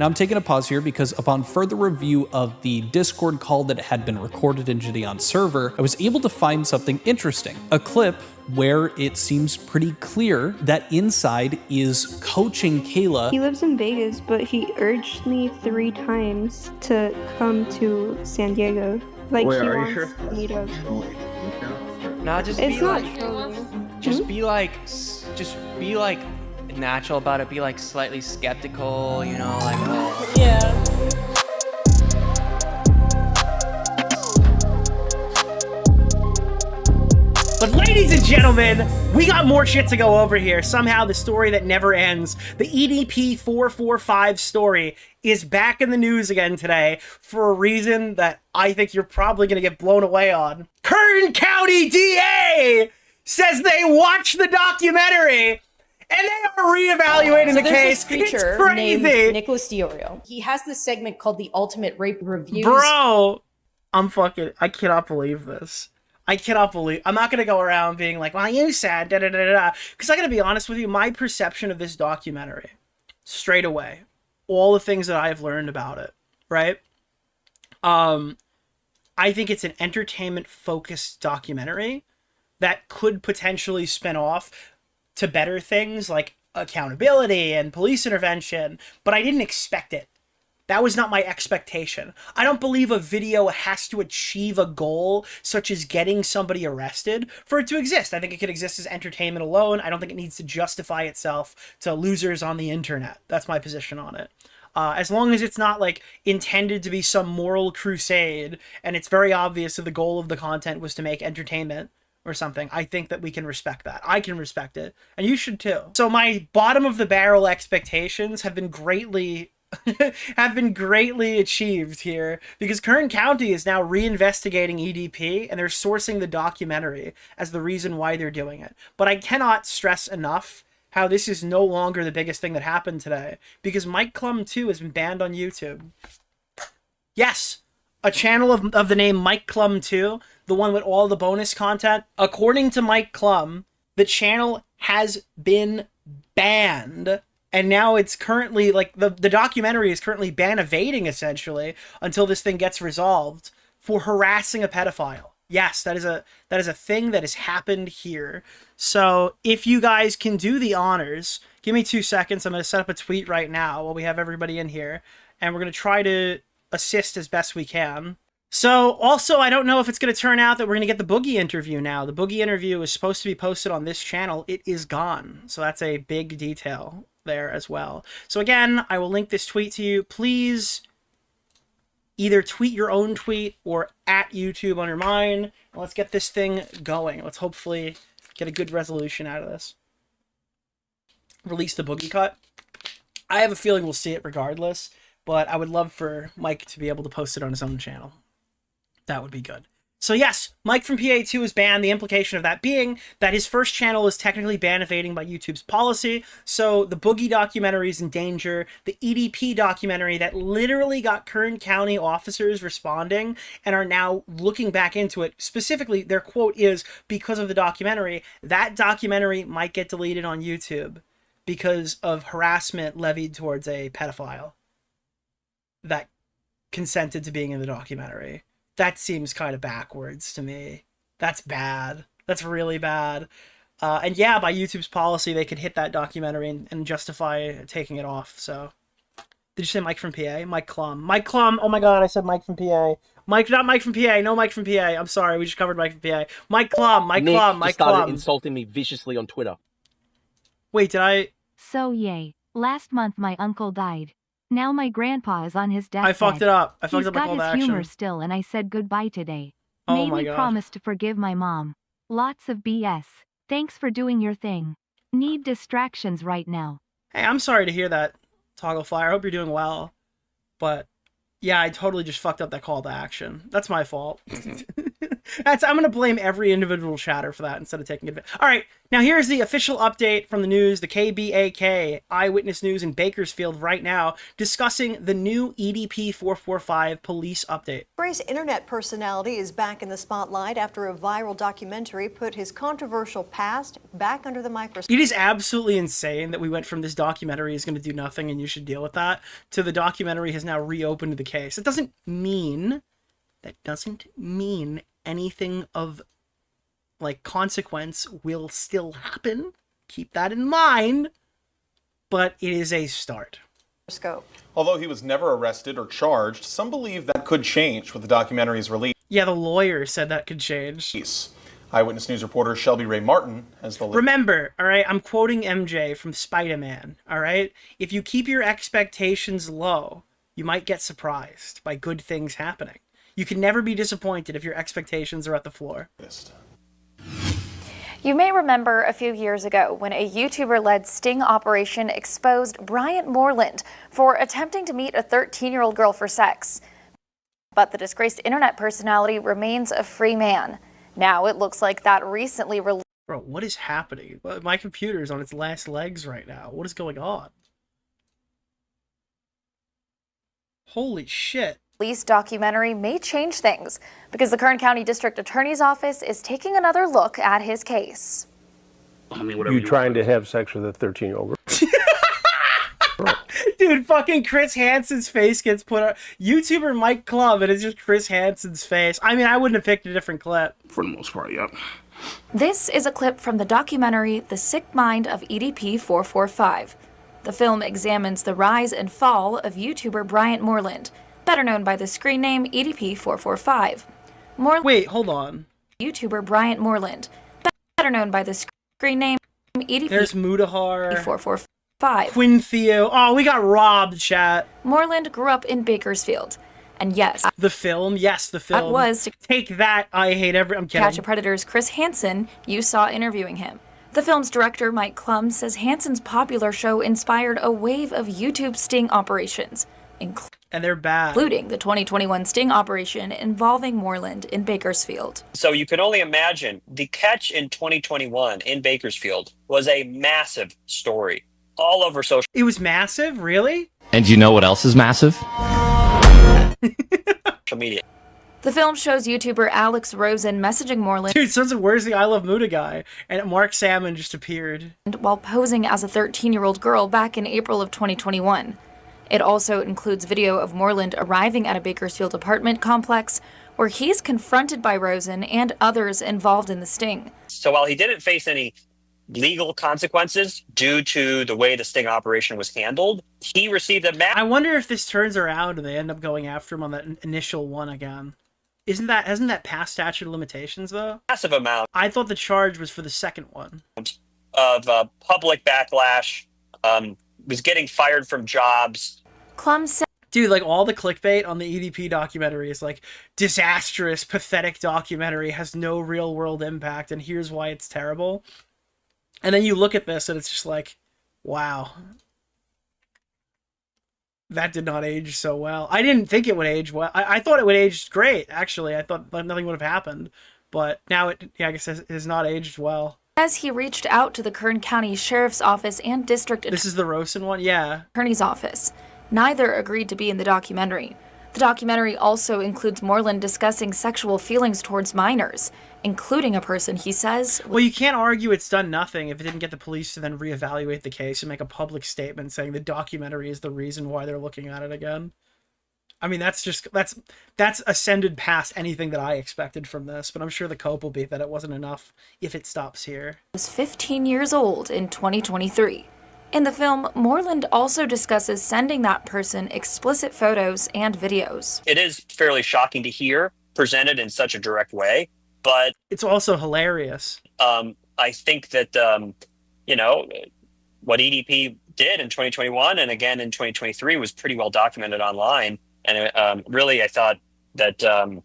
Now I'm taking a pause here because upon further review of the Discord call that had been recorded in Jidion's server, I was able to find something interesting. A clip where it seems pretty clear that Inside is coaching Kayla. He lives in Vegas, but he urged me 3 times to come to San Diego. Like, Wait, he are you wants sure? me to... Nah, just It's be not like, true. just be like, just be like natural about it. Be like slightly skeptical, you know, like. Oh. Yeah. But ladies and gentlemen, we got more shit to go over here. Somehow the story that never ends, the EDP445 story, is back in the news again today for a reason that I think you're probably going to get blown away on. Kern County DA says they watched the documentary and they are reevaluating the case. This creature It's crazy. named Nicholas DeOrio. He has this segment called the Ultimate Rape Reviews. Bro, I cannot believe this. I'm not going to go around being like, well, you said, da-da-da-da-da. Because I got to be honest with you, my perception of this documentary, straight away, all the things that I've learned about it, right? I think it's an entertainment-focused documentary that could potentially spin off to better things like accountability and police intervention, but I didn't expect it. That was not my expectation. I don't believe a video has to achieve a goal, such as getting somebody arrested, for it to exist. I think it could exist as entertainment alone. I don't think it needs to justify itself to losers on the internet. That's my position on it. As long as it's not, like, intended to be some moral crusade, and it's very obvious that the goal of the content was to make entertainment or something, I think that we can respect that. I can respect it. And you should too. So my bottom of the barrel expectations have been greatly achieved here, because Kern County is now reinvestigating EDP and they're sourcing the documentary as the reason why they're doing it. But I cannot stress enough how this is no longer the biggest thing that happened today, because Mike Clum 2 has been banned on YouTube. Yes, a channel of the name Mike Clum 2, the one with all the bonus content. According to Mike Clum, the channel has been banned. And now it's currently, like, the documentary is currently ban evading, essentially, until this thing gets resolved, for harassing a pedophile. Yes, that is a thing that has happened here. So if you guys can do the honors, give me 2 seconds. I'm going to set up a tweet right now while we have everybody in here, and we're going to try to assist as best we can. So, also, I don't know if it's going to turn out that we're going to get the Boogie interview now. The Boogie interview is supposed to be posted on this channel. It is gone. So that's a big detail there as well. So again, I will link this tweet to you. Please either tweet your own tweet or at YouTube under mine. Let's get this thing going. Let's hopefully get a good resolution out of this. Release the Boogie cut. I have a feeling we'll see it regardless, but I would love for Mike to be able to post it on his own channel. That would be good. So yes, Mike from PA2 is banned, the implication of that being that his first channel is technically ban evading by YouTube's policy, so the Boogie documentary is in danger. The EDP documentary that literally got Kern County officers responding and are now looking back into it, specifically their quote is, because of the documentary, that documentary might get deleted on YouTube because of harassment levied towards a pedophile that consented to being in the documentary. That seems kind of backwards to me. That's bad. That's really bad. And yeah, by YouTube's policy, they could hit that documentary and justify taking it off. So, did you say Mike from PA? Mike Clum. Mike Clum. Oh my God, I said Mike from PA. Mike, not Mike from PA. No Mike from PA. I'm sorry, we just covered Mike from PA. Mike Clum. Mike Clum. Mike Clum. Started insulting me viciously on Twitter. Wait, did I? So yay. Last month my uncle died. Now my grandpa is on his deathbed. I fucked it up. I fucked up my call to He's got action. his humor still, and I said goodbye today. Oh Made my me God. promise to forgive my mom. Lots of BS. Thanks for doing your thing. Need distractions right now. Hey, I'm sorry to hear that, Toggle Flyer. I hope you're doing well. But yeah, I totally just fucked up that call to action. That's my fault. I'm going to blame every individual chatter for that instead of taking it. All right, now here's the official update from the news, the KBAK, Eyewitness News in Bakersfield right now, discussing the new EDP445 police update. Gray's internet personality is back in the spotlight after a viral documentary put his controversial past back under the microscope. It is absolutely insane that we went from this documentary is going to do nothing and you should deal with that to the documentary has now reopened the case. That doesn't mean anything of like consequence will still happen. Keep that in mind. But it is a start. Although he was never arrested or charged, some believe that could change with the documentary's release. Yeah, the lawyer said that could change. Eyewitness News reporter Shelby Ray Martin has the... Remember, all right, I'm quoting MJ from Spider-Man, all right? If you keep your expectations low, you might get surprised by good things happening. You can never be disappointed if your expectations are at the floor. You may remember a few years ago when a YouTuber-led sting operation exposed Bryant Moreland for attempting to meet a 13-year-old girl for sex. But the disgraced internet personality remains a free man. Now it looks like that recently released... Bro, what is happening? My computer's on its last legs right now. What is going on? Holy shit. Police documentary may change things because the Kern County District Attorney's Office is taking another look at his case. You trying to have sex with a 13-year-old girl? Dude, fucking Chris Hansen's face gets put on. YouTuber Mike Club, and it's just Chris Hansen's face. I mean, I wouldn't have picked a different clip. For the most part, yeah. This is a clip from the documentary The Sick Mind of EDP445. The film examines the rise and fall of YouTuber Bryant Moreland, better known by the screen name EDP445. Wait, hold on. YouTuber Bryant Moreland, better known by the screen name EDP. There's Mudahar. 445. Quinn Theo. Oh, we got robbed, chat. Moreland grew up in Bakersfield. And yes, the film. Yes, the film. That was to take that. I hate every. I'm kidding. Catch a Predator's Chris Hansen. You saw interviewing him. The film's director, Mike Klum, says Hansen's popular show inspired a wave of YouTube sting operations, and they're bad, including the 2021 sting operation involving Moreland in Bakersfield. So you can only imagine the catch in 2021 in Bakersfield was a massive story all over social. It was massive, really? And you know what else is massive? Media. The film shows YouTuber Alex Rosen messaging Moreland. Dude, so where's the I Love Muda guy? And Mark Salmon just appeared. While posing as a 13-year-old girl back in April of 2021. It also includes video of Moreland arriving at a Bakersfield apartment complex where he's confronted by Rosen and others involved in the sting. So while he didn't face any legal consequences due to the way the sting operation was handled, he received a I wonder if this turns around and they end up going after him on that initial one again. Hasn't that past statute of limitations though? Massive amount. I thought the charge was for the second one. Of public backlash, was getting fired from jobs. Klum said, dude, like all the clickbait on the EDP documentary is like disastrous, pathetic documentary, has no real world impact, and here's why it's terrible. And then you look at this and it's just like, wow. That did not age so well. I didn't think it would age well. I thought it would age great, actually. I thought nothing would have happened. But now it, yeah, I guess it has not aged well. As he reached out to the Kern County Sheriff's Office and District This is the Rosen one? Yeah. Attorney's Office. Neither agreed to be in the documentary. The documentary also includes Moreland discussing sexual feelings towards minors, including a person he says... Well, you can't argue it's done nothing if it didn't get the police to then reevaluate the case and make a public statement saying the documentary is the reason why they're looking at it again. I mean, that's ascended past anything that I expected from this, but I'm sure the cope will be that it wasn't enough if it stops here. Was 15 years old in 2023. In the film, Moreland also discusses sending that person explicit photos and videos. It is fairly shocking to hear, presented in such a direct way, but... It's also hilarious. I think that, you know, what EDP did in 2021 and again in 2023 was pretty well documented online. And really, I thought that kind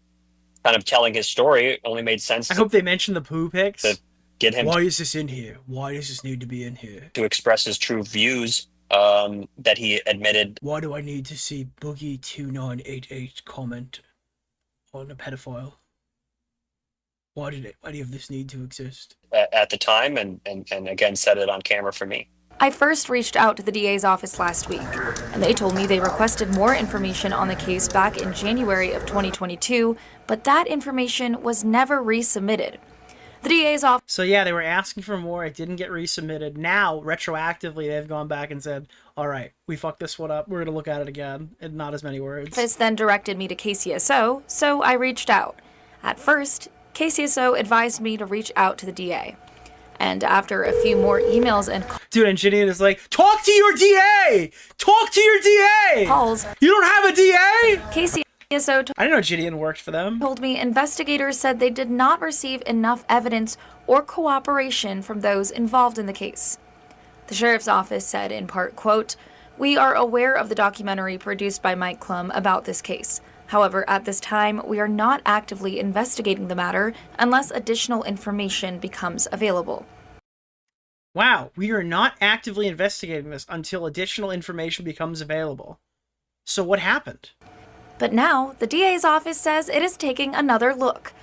of telling his story only made sense. I hope they mention the poo pics. To get him. Why is this in here? Why does this need to be in here? To express his true views that he admitted. Why do I need to see Boogie2988 comment on a pedophile? Why do you have this need to exist? At the time, and again said it on camera for me. I first reached out to the DA's office last week, and they told me they requested more information on the case back in January of 2022, but that information was never resubmitted. The DA's office... So yeah, they were asking for more, it didn't get resubmitted. Now, retroactively, they've gone back and said, all right, we fucked this one up, we're going to look at it again, and not as many words. This then directed me to KCSO, so I reached out. At first, KCSO advised me to reach out to the DA. And after a few more emails and dude, and Jidion is like, talk to your DA! Talk to your DA! Calls. You don't have a DA? KCSO I didn't know Jidion worked for them. Told me investigators said they did not receive enough evidence or cooperation from those involved in the case. The sheriff's office said in part, quote, "We are aware of the documentary produced by Mike Klum about this case. However, at this time, we are not actively investigating the matter unless additional information becomes available." Wow, we are not actively investigating this until additional information becomes available. So what happened? But now, the DA's office says it is taking another look.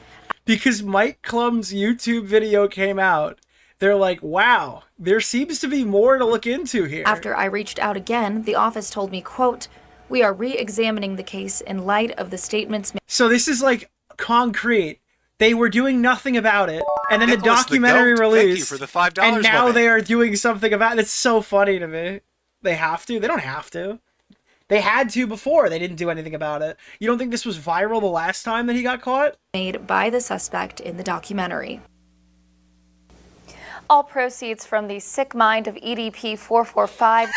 Because Mike Klum's YouTube video came out, they're like, wow, there seems to be more to look into here. After I reached out again, the office told me, quote, "We are re-examining the case in light of the statements made." So this is like concrete. They were doing nothing about it, and then Nicholas, the documentary released. Thank you for the $5, and now they are doing something about it. It's so funny to me. They have to? They don't have to. They had to before. They didn't do anything about it. You don't think this was viral the last time that he got caught? Made by the suspect in the documentary. All proceeds from the sick mind of EDP445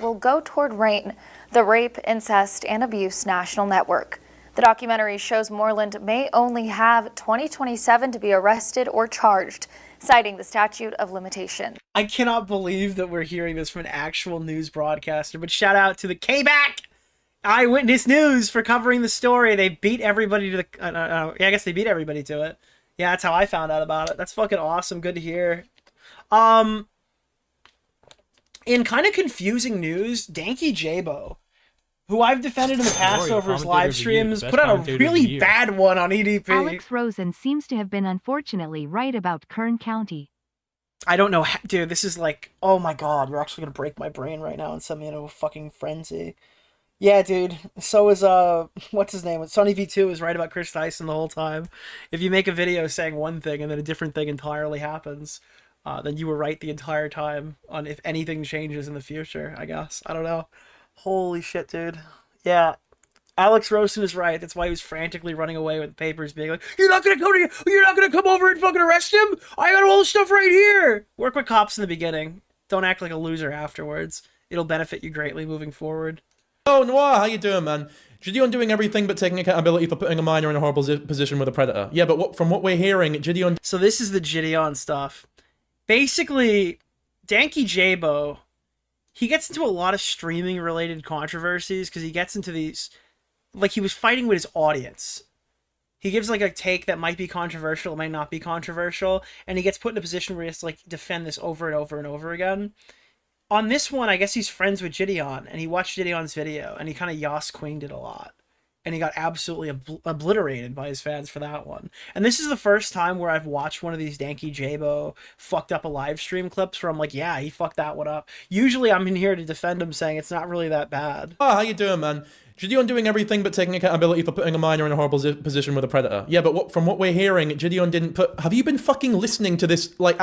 will go toward RAIN, the Rape, Incest, and Abuse National Network. The documentary shows Moreland may only have 2027 to be arrested or charged, citing the statute of limitation. I cannot believe that we're hearing this from an actual news broadcaster, but shout out to the K-Back Eyewitness News for covering the story. They beat everybody to the... yeah, I guess they beat everybody to it. Yeah, that's how I found out about it. That's fucking awesome. Good to hear. In kind of confusing news, Danky Jabo, who I've defended in the past over his live streams, put out a really bad one on EDP. Alex Rosen seems to have been unfortunately right about Kern County. I don't know, dude, this is like, oh my god, you're actually gonna break my brain right now and send me into a fucking frenzy. Yeah, dude, so is, what's his name? Sonny V2 is right about Chris Tyson the whole time. If you make a video saying one thing and then a different thing entirely happens, then you were right the entire time on if anything changes in the future, I guess. I don't know. Holy shit, dude. Yeah, Alex Rosen is right. That's why he was frantically running away with the papers, being like, you're not gonna come over and fucking arrest him? I got all the stuff right here! Work with cops in the beginning. Don't act like a loser afterwards. It'll benefit you greatly moving forward. Oh, Noir, how you doing, man? Jidion doing everything but taking accountability for putting a minor in a horrible position with a predator. Yeah, but from what we're hearing, Jidion... So this is the Jidion stuff. Basically, Danky Jabo, he gets into a lot of streaming-related controversies because he gets into these... Like, he was fighting with his audience. He gives, like, a take that might be controversial, it might not be controversial, and he gets put in a position where he has to, like, defend this over and over and over again. On this one, I guess he's friends with Jidion, and he watched Jidion's video, and he kind of Yas Queened it a lot. And he got absolutely obliterated by his fans for that one. And this is the first time where I've watched one of these Danky Jabo fucked up a live stream clips where I'm like, yeah, he fucked that one up. Usually I'm in here to defend him saying it's not really that bad. Oh, how you doing, man? Jidion doing everything but taking accountability for putting a minor in a horrible position with a predator. Yeah, but from what we're hearing, Jidion didn't put... Have you been fucking listening to this? Like,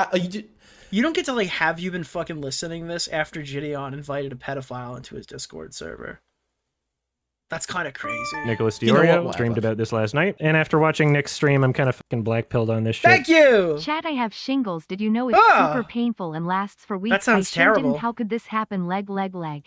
You don't get to, like, have you been fucking listening to this after Jidion invited a pedophile into his Discord server? That's kind of crazy. Nicholas DeOrio streamed about this last night, and after watching Nick's stream, I'm kind of fucking black-pilled on this shit. Thank you! Chat, I have shingles. Did you know it's super painful and lasts for weeks? That sounds terrible. How could this happen? Leg.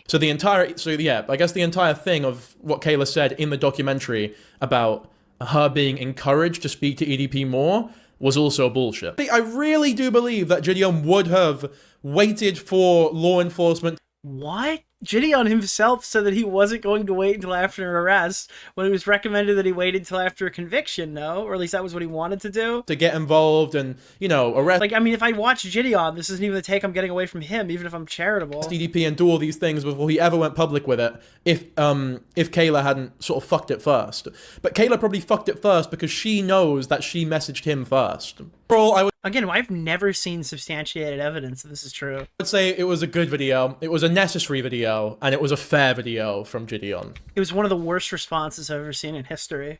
So yeah, I guess the entire thing of what Kayla said in the documentary about her being encouraged to speak to EDP more was also bullshit. I really do believe that Jidion would have waited for law enforcement. What? Jidion himself said that he wasn't going to wait until after an arrest when it was recommended that he waited until after a conviction, no? Or at least that was what he wanted to do. To get involved and, you know, arrest... Like, I mean, if I watch Jidion, this isn't even the take I'm getting away from him, even if I'm charitable. EDP and do all these things before he ever went public with it, if Kayla hadn't sort of fucked it first. But Kayla probably fucked it first because she knows that she messaged him first. Again, I've never seen substantiated evidence that this is true. I would say it was a good video, it was a necessary video, and it was a fair video from Jidion. It was one of the worst responses I've ever seen in history.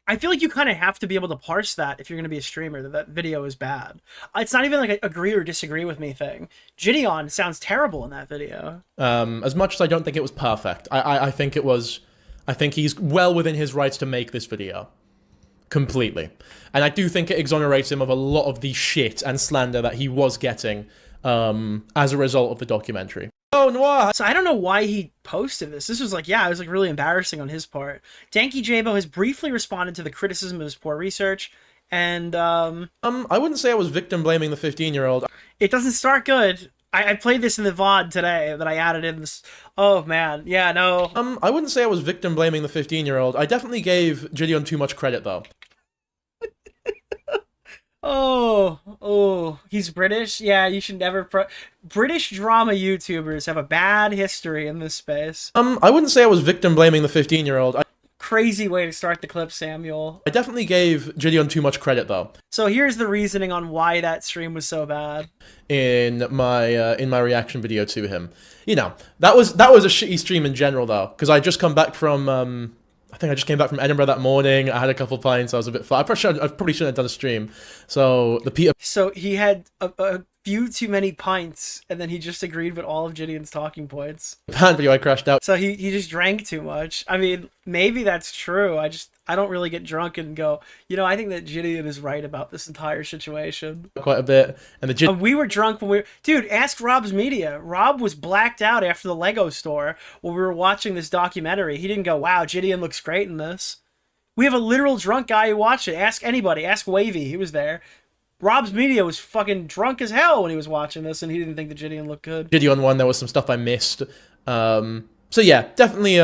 I feel like you kind of have to be able to parse that if you're going to be a streamer, that video is bad. It's not even like an agree or disagree with me thing. Jidion sounds terrible in that video. As much as I don't think it was perfect, I think it was... I think he's well within his rights to make this video. Completely. And I do think it exonerates him of a lot of the shit and slander that he was getting as a result of the documentary. Oh, Noir! So I don't know why he posted this. This was like, yeah, it was like really embarrassing on his part. Danky Jabo has briefly responded to the criticism of his poor research, and I wouldn't say I was victim blaming the 15-year-old. It doesn't start good. I played this in the VOD today that I added in this. Oh man, yeah, no. I wouldn't say I was victim blaming the 15-year-old. I definitely gave Jidion too much credit though. Oh, he's British? Yeah, you should never British drama YouTubers have a bad history in this space. I wouldn't say I was victim blaming the 15-year-old. Crazy way to start the clip, Samuel. I definitely gave Jidion too much credit though. So here's the reasoning on why that stream was so bad. In my reaction video to him. You know, that was a shitty stream in general though, because I just come back from I think I just came back from Edinburgh that morning. I had a couple pints. I was a bit far. I probably shouldn't have done a stream. So he had a few too many pints, and then he just agreed with all of Jidion's talking points. Pan video, I crashed out. So he just drank too much. I mean, maybe that's true. I don't really get drunk and go, you know, I think that Jidion is right about this entire situation. Quite a bit. And we were drunk when we were... Dude, ask Rob's Media. Rob was blacked out after the Lego store while we were watching this documentary. He didn't go, wow, Jidion looks great in this. We have a literal drunk guy who watched it. Ask anybody. Ask Wavy. He was there. Rob's Media was fucking drunk as hell when he was watching this, and he didn't think that Jidion looked good. Jidion one, there was some stuff I missed. So yeah, definitely...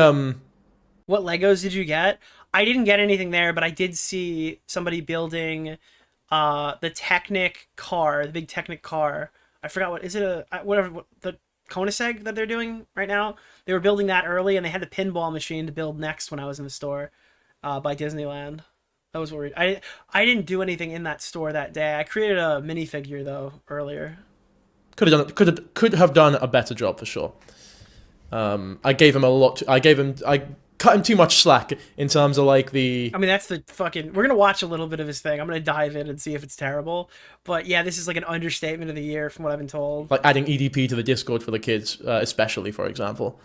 What Legos did you get? I didn't get anything there, but I did see somebody building the Technic car, the big Technic car. I forgot what... Is it the Koenigsegg that they're doing right now? They were building that early, and they had the pinball machine to build next when I was in the store by Disneyland. I was worried. I didn't do anything in that store that day. I created a minifigure though earlier. Could have done a better job for sure. I gave him a lot. I cut him too much slack in terms of like the... I mean, that's the fucking... We're gonna watch a little bit of his thing. I'm gonna dive in and see if it's terrible. But yeah, this is like an understatement of the year from what I've been told. Like adding EDP to the Discord for the kids, especially, for example.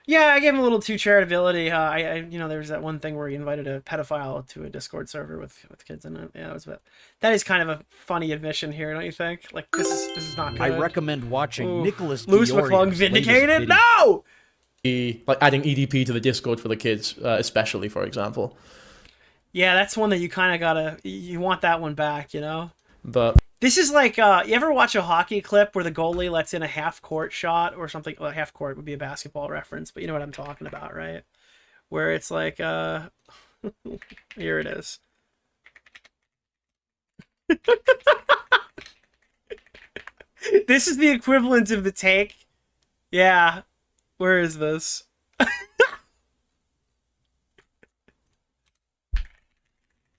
Yeah, I gave him a little too charitability. You know, there was that one thing where he invited a pedophile to a Discord server with kids in it. Yeah, that is kind of a funny admission here, don't you think? Like, this is not good. I recommend watching Nicholas DeOrio. Louis McClung vindicated? No! Like adding EDP to the Discord for the kids, especially, for example. Yeah, that's one that you kind of you want that one back, you know? But... This is like, you ever watch a hockey clip where the goalie lets in a half-court shot or something? Well, half-court would be a basketball reference, but you know what I'm talking about, right? Where it's like, here it is. This is the equivalent of the take. Yeah. Where is this?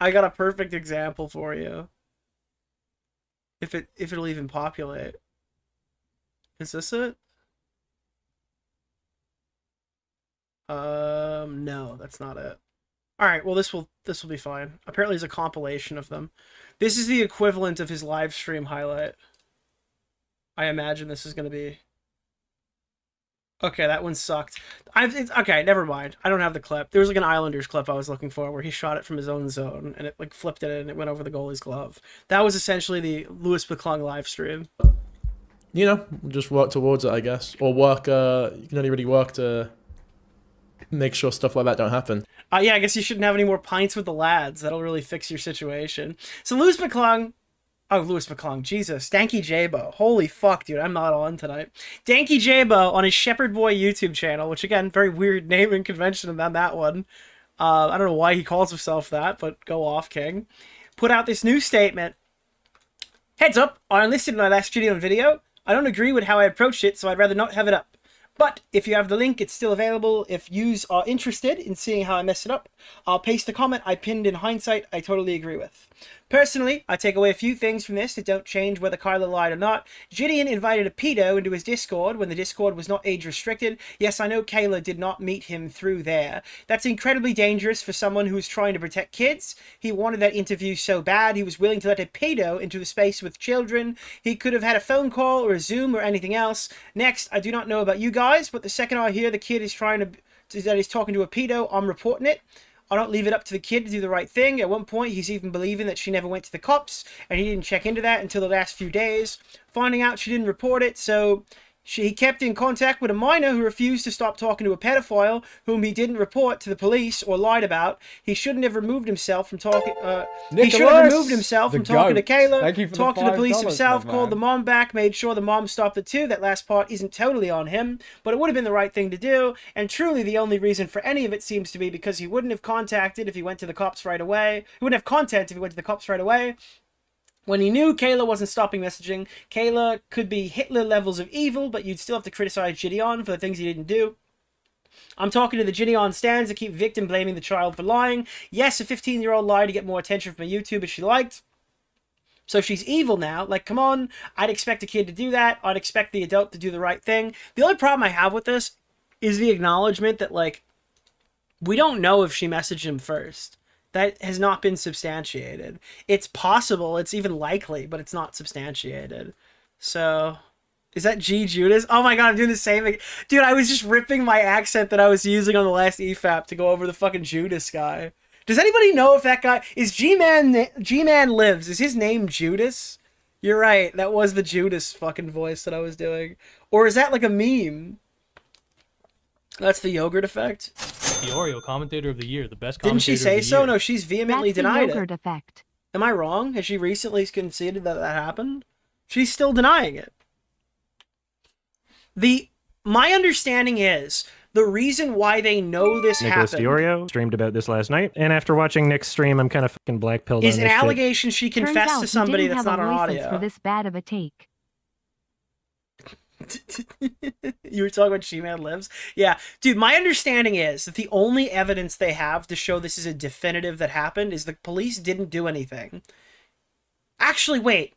I got a perfect example for you. If it'll even populate. Is this it? No, that's not it. Alright, well this will be fine. Apparently there's a compilation of them. This is the equivalent of his live stream highlight. I imagine this is gonna be... Okay, that one sucked. Okay, never mind. I don't have the clip. There was like an Islanders clip I was looking for where he shot it from his own zone and it like flipped it and it went over the goalie's glove. That was essentially the Louis McClung live stream. You know, just work towards it, I guess. Or work, you can only really work to make sure stuff like that don't happen. Yeah, I guess you shouldn't have any more pints with the lads. That'll really fix your situation. So Louis McClung, Oh, Louis McClung. Jesus. Danky Jabo. Holy fuck, dude. I'm not on tonight. Danky Jabo on his Shepherd Boy YouTube channel, which, again, very weird naming convention on that one. I don't know why he calls himself that, but go off, King. Put out this new statement. Heads up, I enlisted in my last Jidion video. I don't agree with how I approached it, so I'd rather not have it up. But if you have the link, it's still available. If yous are interested in seeing how I messed it up, I'll paste the comment I pinned in hindsight I totally agree with. Personally, I take away a few things from this that don't change whether Kyla lied or not. Jidion invited a pedo into his Discord when the Discord was not age restricted. Yes, I know Kayla did not meet him through there. That's incredibly dangerous for someone who is trying to protect kids. He wanted that interview so bad he was willing to let a pedo into the space with children. He could have had a phone call or a Zoom or anything else. Next, I do not know about you guys, but the second I hear the kid is that he's talking to a pedo, I'm reporting it. I don't leave it up to the kid to do the right thing. At one point, he's even believing that she never went to the cops, and he didn't check into that until the last few days, finding out she didn't report it, so he kept in contact with a minor who refused to stop talking to a pedophile whom he didn't report to the police or lied about. He shouldn't have removed himself from talking. He should have removed himself from talking to Kayla, talked to the police himself, called the mom back, made sure the mom stopped it too. That last part isn't totally on him, but it would have been the right thing to do. And truly, the only reason for any of it seems to be because he wouldn't have contacted if he went to the cops right away. He wouldn't have content if he went to the cops right away. When he knew Kayla wasn't stopping messaging, Kayla could be Hitler levels of evil, but you'd still have to criticize Jidion for the things he didn't do. I'm talking to the Jidion stands that keep victim blaming the child for lying. Yes, a 15-year-old lied to get more attention from a YouTuber she liked. So she's evil now. Like, come on. I'd expect a kid to do that. I'd expect the adult to do the right thing. The only problem I have with this is the acknowledgement that, like, we don't know if she messaged him first. That has not been substantiated. It's possible, it's even likely, but it's not substantiated. So, is that G Judas? Oh my god, I'm doing the same thing. Dude, I was just ripping my accent that I was using on the last EFAP to go over the fucking Judas guy. Does anybody know if that guy... Is G-Man Lives? Is his name Judas? You're right, that was the Judas fucking voice that I was doing. Or is that like a meme? That's the yogurt effect? DeOrio, commentator of the year, the best Didn't commentator she say of the so? year. No, she's vehemently That's the denied yogurt it. effect. Am I wrong? Has she recently conceded that that happened? She's still denying it. My understanding is the reason why they know this Nicholas happened DeOrio streamed about this last night, and after watching Nick's stream, I'm kind of fucking black-pilled on is this an shit. allegation she Turns confessed out to he somebody didn't that's have not a on license audio. for this bad of a take. You were talking about She-Man Lives? Yeah. Dude, my understanding is that the only evidence they have to show this is a definitive that happened is the police didn't do anything. Actually, wait.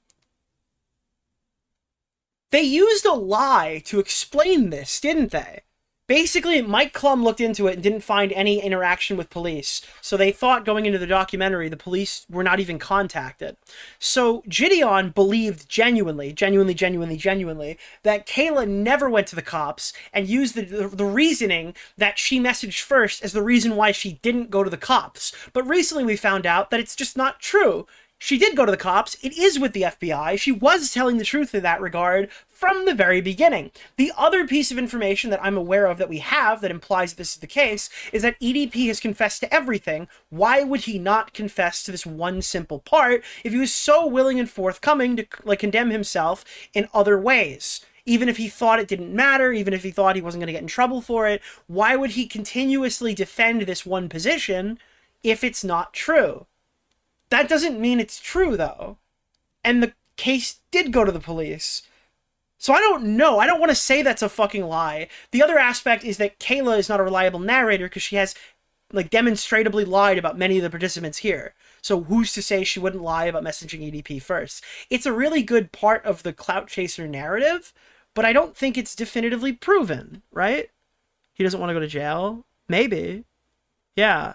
They used a lie to explain this, didn't they? Basically, Mike Klum looked into it and didn't find any interaction with police. So they thought going into the documentary, the police were not even contacted. So Jidion believed genuinely, that Kayla never went to the cops and used the reasoning that she messaged first as the reason why she didn't go to the cops. But recently we found out that it's just not true. She did go to the cops. It is with the FBI. She was telling the truth in that regard from the very beginning. The other piece of information that I'm aware of that we have that implies this is the case is that EDP has confessed to everything. Why would he not confess to this one simple part if he was so willing and forthcoming to condemn himself in other ways? Even if he thought it didn't matter, even if he thought he wasn't going to get in trouble for it, why would he continuously defend this one position if it's not true? That doesn't mean it's true, though. And the case did go to the police. So I don't know. I don't want to say that's a fucking lie. The other aspect is that Kayla is not a reliable narrator because she has, demonstrably lied about many of the participants here. So who's to say she wouldn't lie about messaging EDP first? It's a really good part of the clout chaser narrative, but I don't think it's definitively proven, right? He doesn't want to go to jail? Maybe. Yeah.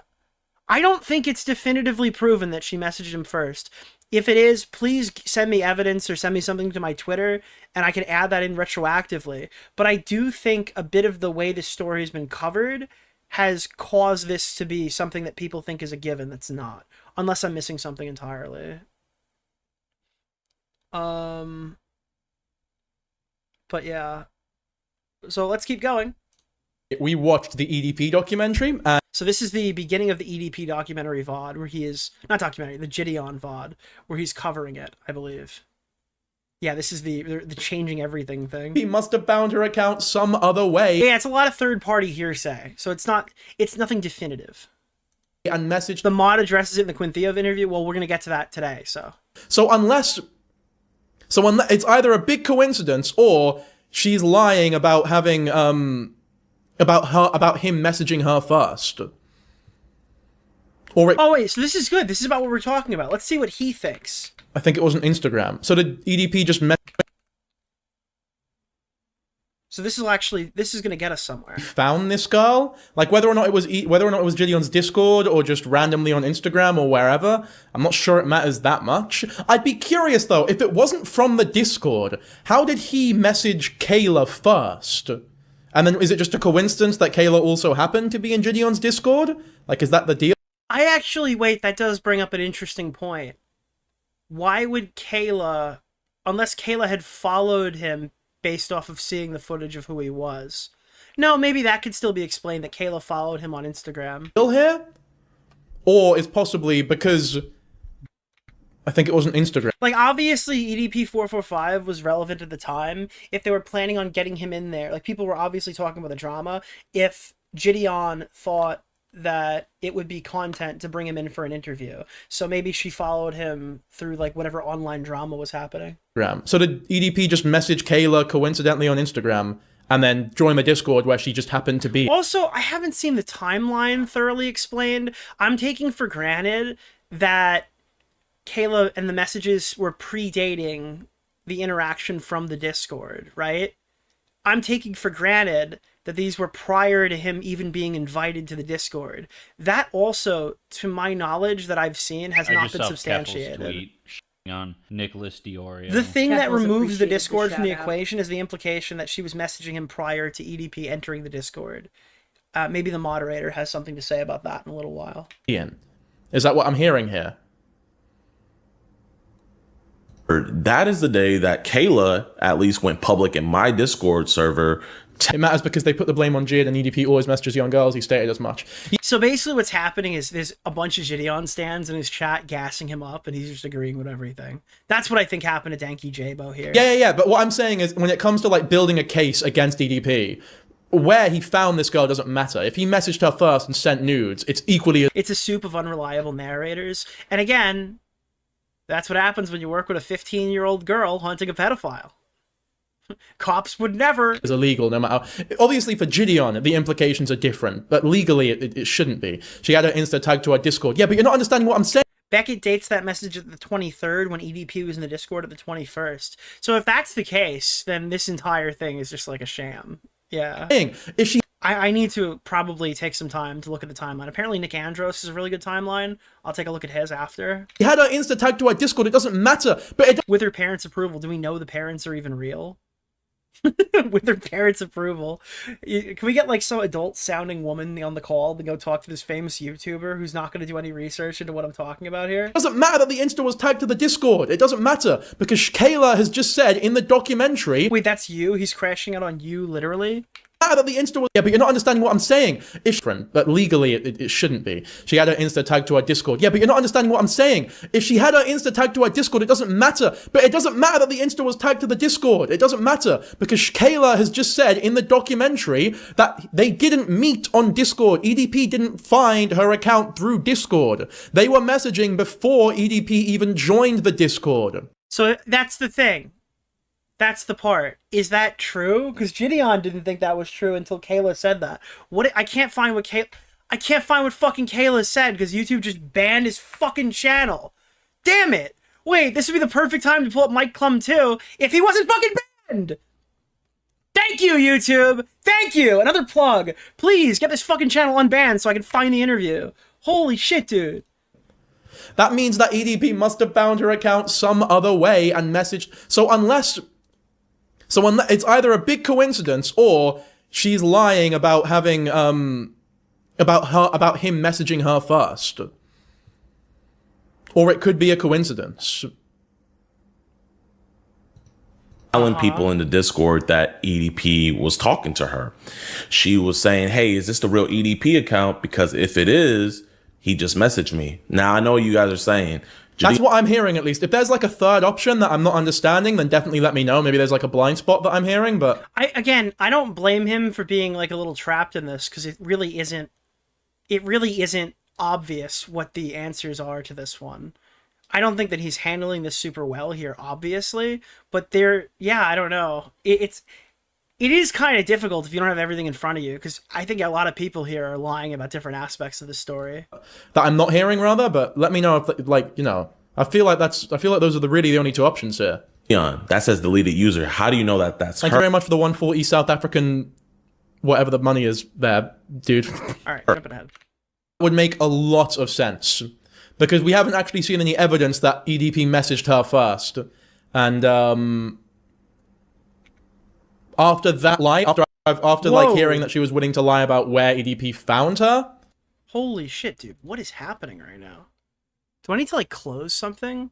I don't think it's definitively proven that she messaged him first. If it is, please send me evidence or send me something to my Twitter, and I can add that in retroactively. But I do think a bit of the way this story has been covered has caused this to be something that people think is a given that's not. Unless I'm missing something entirely. But yeah. So let's keep going. We watched the EDP documentary. So this is the beginning of the EDP documentary VOD, where he is, not documentary, the Jidion VOD, where he's covering it, I believe. Yeah, this is the changing everything thing. He must have found her account some other way. Yeah, it's a lot of third-party hearsay, so it's nothing definitive. And message. The mod addresses it in the Quintheo interview. Well, we're gonna get to that today, so. So unless it's either a big coincidence or she's lying about having about him messaging her first. Or oh wait, so this is good. This is about what we're talking about. Let's see what he thinks. I think it was on Instagram. So did EDP just So this is gonna get us somewhere. Found this girl, like whether or not it was Jidion's Discord or just randomly on Instagram or wherever. I'm not sure it matters that much. I'd be curious though, if it wasn't from the Discord, how did he message Kayla first? And then is it just a coincidence that Kayla also happened to be in Jidion's Discord? Like, is that the deal? Wait, that does bring up an interesting point. Why would Kayla, unless Kayla had followed him based off of seeing the footage of who he was. No, maybe that could still be explained, that Kayla followed him on Instagram. Still here? Or is possibly because I think it was on Instagram. Like, obviously, EDP445 was relevant at the time. If they were planning on getting him in there, like, people were obviously talking about the drama. If Jidion thought that it would be content to bring him in for an interview. So maybe she followed him through, like, whatever online drama was happening. So did EDP just message Kayla coincidentally on Instagram and then join the Discord where she just happened to be? Also, I haven't seen the timeline thoroughly explained. I'm taking for granted that Kayla and the messages were predating the interaction from the Discord, right? I'm taking for granted that these were prior to him even being invited to the Discord. That also, to my knowledge that I've seen, has not been substantiated. On Nicholas DeOrio. The thing that removes the Discord from the equation is the implication that she was messaging him prior to EDP entering the Discord. Maybe the moderator has something to say about that in a little while. Ian, is that what I'm hearing here? That is the day that Kayla at least went public in my Discord server. It matters because they put the blame on Jid, and EDP always messages young girls. He stated as much. So basically what's happening is there's a bunch of Jidion stands in his chat gassing him up, and he's just agreeing with everything. That's what I think happened to Danky Jabo here. Yeah. But what I'm saying is, when it comes to like building a case against EDP, where he found this girl doesn't matter. If he messaged her first and sent nudes, it's equally... It's a soup of unreliable narrators. And again, that's what happens when you work with a 15-year-old girl hunting a pedophile. Cops would never. Is illegal no matter. Obviously for Jidion, the implications are different, but legally it shouldn't be. She had her Insta tagged to our Discord. Yeah, but you're not understanding what I'm saying. Beckett dates that message at the 23rd when EDP was in the Discord at the 21st. So if that's the case, then this entire thing is just like a sham. Yeah. If she... I need to probably take some time to look at the timeline. Apparently Nick Andros is a really good timeline. I'll take a look at his after. He had her Insta tagged to our Discord. It doesn't matter. But with her parents' approval, do we know the parents are even real? With her parents' approval. Can we get like some adult sounding woman on the call to go talk to this famous YouTuber who's not going to do any research into what I'm talking about here? It doesn't matter that the Insta was tagged to the Discord. It doesn't matter because Kayla has just said in the documentary... Wait, that's you? He's crashing out on you, literally? That the Insta was... Yeah, but you're not understanding what I'm saying. It's different, but legally it shouldn't be. She had her Insta tagged to our Discord. Yeah, but you're not understanding what I'm saying. If she had her Insta tagged to our Discord, it doesn't matter. But it doesn't matter that the Insta was tagged to the Discord. It doesn't matter because Kayla has just said in the documentary that they didn't meet on Discord. EDP didn't find her account through Discord. They were messaging before EDP even joined the Discord. So that's the thing. That's the part. Is that true? Because Jidion didn't think that was true until Kayla said that. I can't find what fucking Kayla said because YouTube just banned his fucking channel. Damn it! Wait, this would be the perfect time to pull up Mike Clum 2 if he wasn't fucking banned! Thank you, YouTube! Thank you! Another plug. Please, get this fucking channel unbanned so I can find the interview. Holy shit, dude. That means that EDP must have found her account some other way and messaged... So unless it's either a big coincidence or she's lying about having about him messaging her first. Or it could be a coincidence. telling people in the Discord that EDP was talking to her. She was saying, hey, is this the real EDP account? Because if it is, he just messaged me. Now, I know you guys are saying... That's what I'm hearing, at least. If there's like a third option that I'm not understanding, then definitely let me know. Maybe there's like a blind spot that I'm hearing, but... I don't blame him for being like a little trapped in this, because it really isn't obvious what the answers are to this one. I don't think that he's handling this super well here, obviously, but I don't know. It is kind of difficult if you don't have everything in front of you, because I think a lot of people here are lying about different aspects of the story. That I'm not hearing, rather, but let me know if, like, you know, I feel like those are the only two options here. Yeah, that says deleted user. How do you know that that's Thank you very much for the 140 South African, whatever the money is there, dude. All right, jumping ahead. Would make a lot of sense, because we haven't actually seen any evidence that EDP messaged her first. And after that lie, after like hearing that she was willing to lie about where EDP found her. Holy shit, dude. What is happening right now? Do I need to like close something?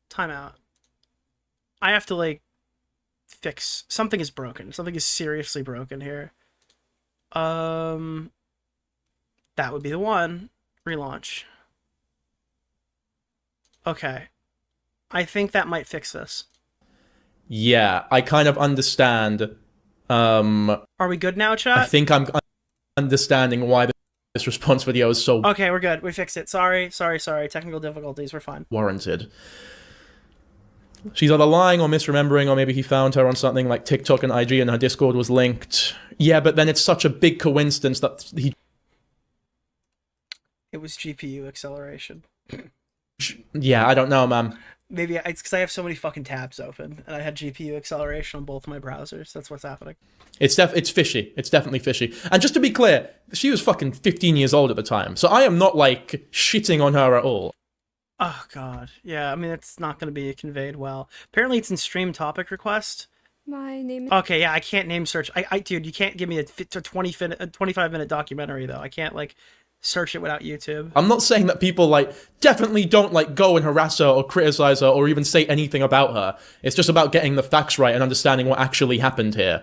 Timeout. I have to like fix something is broken. Something is seriously broken here. That would be the one. Relaunch. Okay. I think that might fix this. Yeah, I kind of understand. Are we good now, chat? I think I'm understanding why this response video is so... Okay, we're good. We fixed it. Sorry. Technical difficulties. We're fine. Warranted. She's either lying or misremembering, or maybe he found her on something like TikTok and IG and her Discord was linked. Yeah, but then it's such a big coincidence that he... It was GPU acceleration. Yeah, I don't know, man. Maybe it's because I have so many fucking tabs open, and I had GPU acceleration on both my browsers. That's what's happening. It's fishy. It's definitely fishy. And just to be clear, she was fucking 15 years old at the time, so I am not, like, shitting on her at all. Oh, God. Yeah, I mean, it's not going to be conveyed well. Apparently, it's in stream topic request. My name is... Okay, yeah, I can't name search. Dude, you can't give me a 25-minute documentary, though. I can't, like... search it without YouTube. I'm not saying that people, like, definitely don't, like, go and harass her or criticize her or even say anything about her. It's just about getting the facts right and understanding what actually happened here.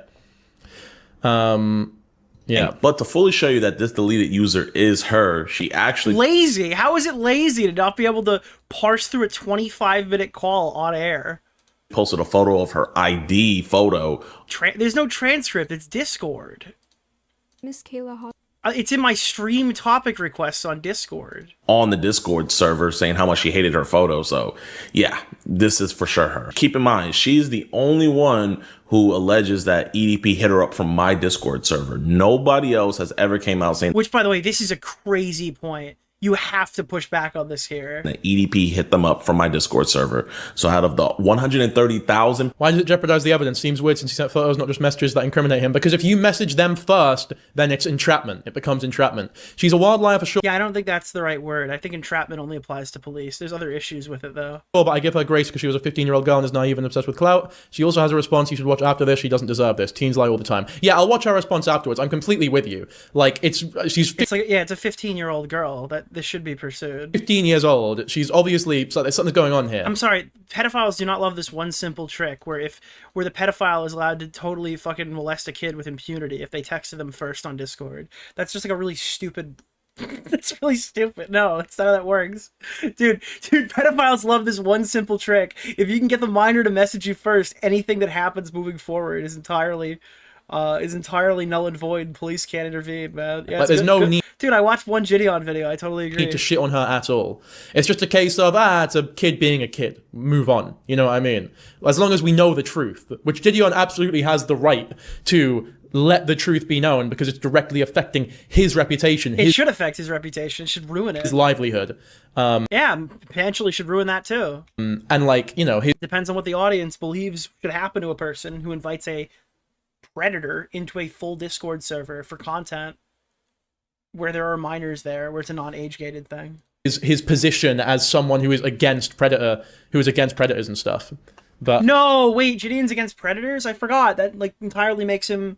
Yeah. But to fully show you that this deleted user is her, she actually... Lazy! How is it lazy to not be able to parse through a 25-minute call on air? Posted a photo of her ID photo. There's no transcript. It's Discord. Miss Kayla it's in my stream topic requests on Discord. On the Discord server saying how much she hated her photo. So, yeah, this is for sure her. Keep in mind, she's the only one who alleges that EDP hit her up from my Discord server. Nobody else has ever came out saying... Which, by the way, this is a crazy point. You have to push back on this here. That EDP hit them up from my Discord server. So out of the 130,000... Why does it jeopardize the evidence? Seems weird since he sent photos, not just messages that incriminate him. Because if you message them first, then it's entrapment. It becomes entrapment. She's a wildlife for sure. Yeah, I don't think that's the right word. I think entrapment only applies to police. There's other issues with it, though. But I give her grace because she was a 15-year-old girl and is naive and obsessed with clout. She also has a response you should watch after this. She doesn't deserve this. Teens lie all the time. Yeah, I'll watch her response afterwards. I'm completely with you. Like, it's a 15-year-old girl that this should be pursued. 15 years old. She's obviously... So there's something going on here. I'm sorry. Pedophiles do not love this one simple trick where the pedophile is allowed to totally fucking molest a kid with impunity if they texted them first on Discord. That's just like a really stupid... That's really stupid. No, that's not how that works. Dude, pedophiles love this one simple trick. If you can get the minor to message you first, anything that happens moving forward is entirely null and void. Police can't intervene, man. Yeah, but there's no need... Dude, I watched one Jidion video. I totally agree. Need to shit on her at all. It's just a case of, it's a kid being a kid. Move on. You know what I mean? As long as we know the truth, which Jidion absolutely has the right to let the truth be known because it's directly affecting his reputation. It should affect his reputation. It should ruin it. His livelihood. Yeah, potentially should ruin that too. And like, you know... Depends on what the audience believes should happen to a person who invites a predator into a full Discord server for content where there are minors there, where it's a non-age gated thing. His position as someone who is against predators and stuff. But no, wait, Jidion's against predators? I forgot. That like entirely makes him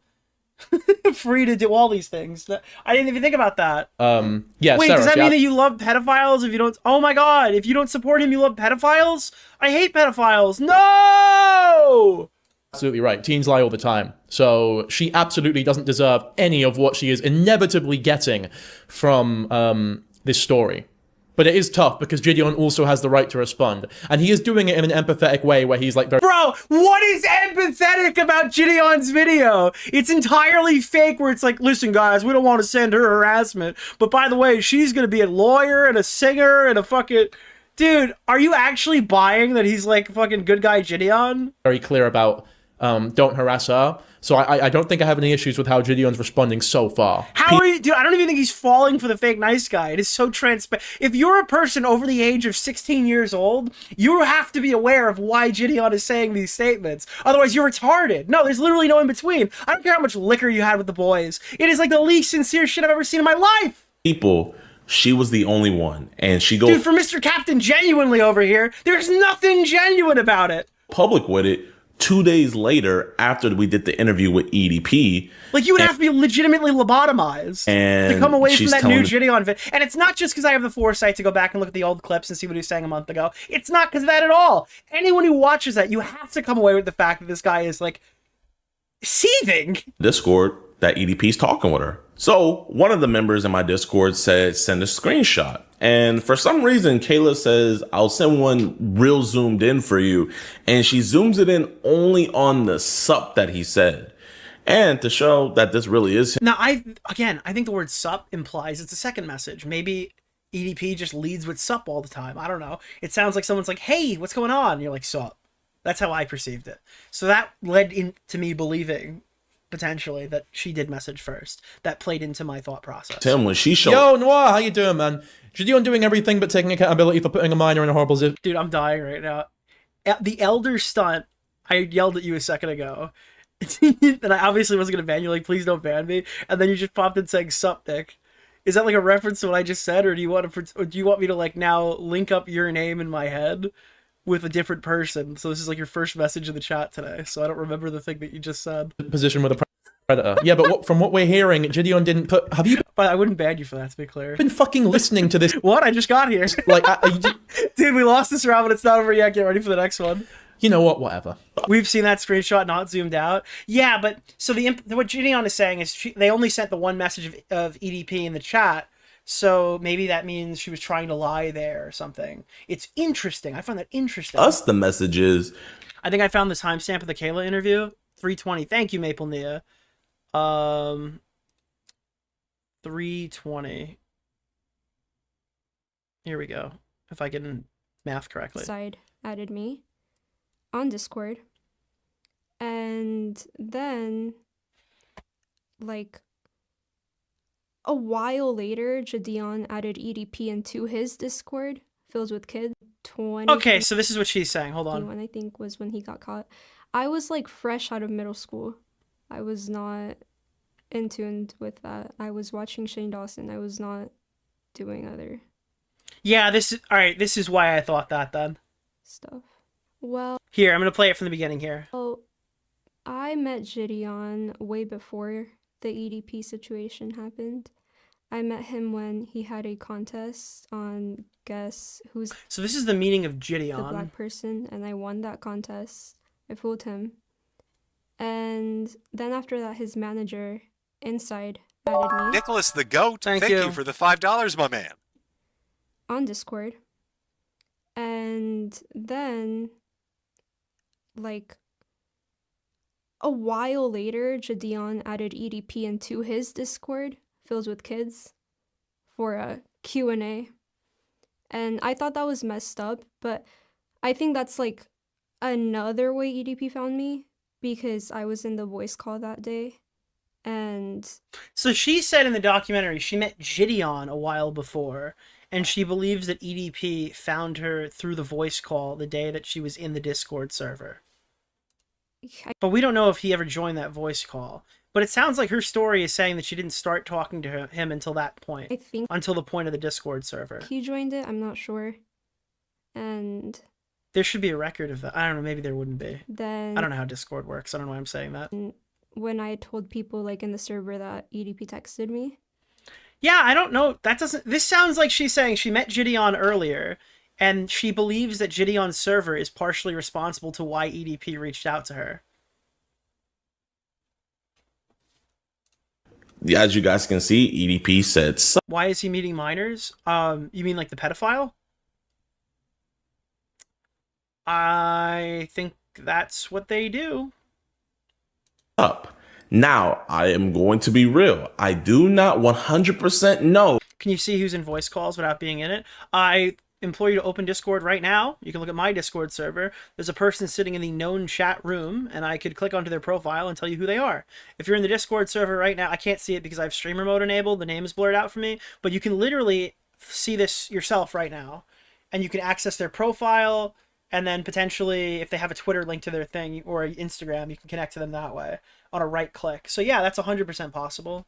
free to do all these things. I didn't even think about that. Yeah. Wait, does that mean that you love pedophiles if you don't... Oh my god, if you don't support him, you love pedophiles? I hate pedophiles. No! absolutely right. Teens lie all the time. So she absolutely doesn't deserve any of what she is inevitably getting from this story. But it is tough because Jidion also has the right to respond. And he is doing it in an empathetic way where he's like... Bro, what is empathetic about Jidion's video? It's entirely fake where it's like, listen guys, we don't want to send her harassment. But by the way, she's going to be a lawyer and a singer and a fucking... Dude, are you actually buying that he's like fucking good guy Jidion? Very clear about don't harass her. So I don't think I have any issues with how Jidion's responding so far. How are you, dude? I don't even think he's falling for the fake nice guy. It is so transparent. If you're a person over the age of 16 years old, you have to be aware of why Jidion is saying these statements. Otherwise, you're retarded. No, there's literally no in between. I don't care how much liquor you had with the boys. It is like the least sincere shit I've ever seen in my life. People, she was the only one. And she goes... Dude, for Mr. Captain Genuinely over here, there's nothing genuine about it. Public with it. 2 days later, after we did the interview with EDP, like you would have to be legitimately lobotomized to come away from that new Jidion video. And it's not just because I have the foresight to go back and look at the old clips and see what he was saying a month ago. It's not because of that at all. Anyone who watches that, you have to come away with the fact that this guy is like seething. Discord that EDP's talking with her. So one of the members in my Discord said, send a screenshot. And for some reason, Kayla says, I'll send one real zoomed in for you. And she zooms it in only on the sup that he said. And to show that this really is him. Now, I think the word sup implies it's a second message. Maybe EDP just leads with sup all the time. I don't know. It sounds like someone's like, hey, what's going on? And you're like, sup. That's how I perceived it. So that led into me believing potentially that she did message first. That played into my thought process. Tim, when she showed... Yo, Noir, how you doing, man? Jidion doing everything but taking accountability for putting a minor in a horrible zip. Dude, I'm dying right now. The Elder stunt, I yelled at you a second ago. And I obviously wasn't going to ban you, like, please don't ban me. And then you just popped in saying, sup, Nick. Is that like a reference to what I just said? Or do you want me to, like, now link up your name in my head with a different person? So this is like your first message in the chat today. So I don't remember the thing that you just said. Position with a predator. Yeah, but from what we're hearing, Jidion didn't put... Have you... But I wouldn't ban you for that, to be clear. Been fucking listening to this... What? I just got here. Like, dude, we lost this round, but it's not over yet. Get ready for the next one. You know what? Whatever. We've seen that screenshot not zoomed out. Yeah, but... So what Jidion is saying is they only sent the one message of EDP in the chat. So maybe that means she was trying to lie there or something. It's interesting. I find that interesting. The message is... I think I found the timestamp of the Kayla interview. 3:20. Thank you, Maple Nia. 3:20. Here we go. If I can math correctly. Side added me on Discord. And then, like, a while later, Jidion added EDP into his Discord, filled with kids. Okay, so this is what she's saying. Hold on. I think was when he got caught. I was like fresh out of middle school. I was not in tune with that. I was watching Shane Dawson. I was not doing other. Yeah, this is all right. This is why I thought that then. Stuff. Well. Here, I'm gonna play it from the beginning here. Well, I met Jidion way before the EDP situation happened. I met him when he had a contest on Guess Who's... So this is the meaning of Jidion. The black person, and I won that contest. I fooled him. And then after that, his manager, Inside, added me. Nicholas the Goat, thank you for the $5, my man. On Discord. And then, like... a while later, Jidion added EDP into his Discord, filled with kids, for a Q&A. And I thought that was messed up, but I think that's like another way EDP found me, because I was in the voice call that day. And so she said in the documentary she met Jidion a while before, and she believes that EDP found her through the voice call the day that she was in the Discord server. But we don't know if he ever joined that voice call. But it sounds like her story is saying that she didn't start talking to him until that point. I think until the point of the Discord server. He joined it, I'm not sure. And there should be a record of that. I don't know, maybe there wouldn't be. Then I don't know how Discord works. I don't know why I'm saying that. When I told people like in the server that EDP texted me. Yeah, I don't know. That doesn't... This sounds like she's saying she met Jidion earlier, and she believes that Jidion's server is partially responsible to why EDP reached out to her. as you guys can see, EDP said Why is he meeting minors? You mean like the pedophile? I think that's what they do. up. Now, I am going to be real. I do not 100% know. Can you see who's in voice calls without being in it? I implore you to open Discord right now. You can look at my Discord server. There's a person sitting in the known chat room, and I could click onto their profile and tell you who they are. If you're in the Discord server right now, I can't see it because I have streamer mode enabled. The name is blurred out for me, but you can literally see this yourself right now, and you can access their profile, and then potentially, if they have a Twitter link to their thing or Instagram, you can connect to them that way on a right click. So yeah, that's 100% possible.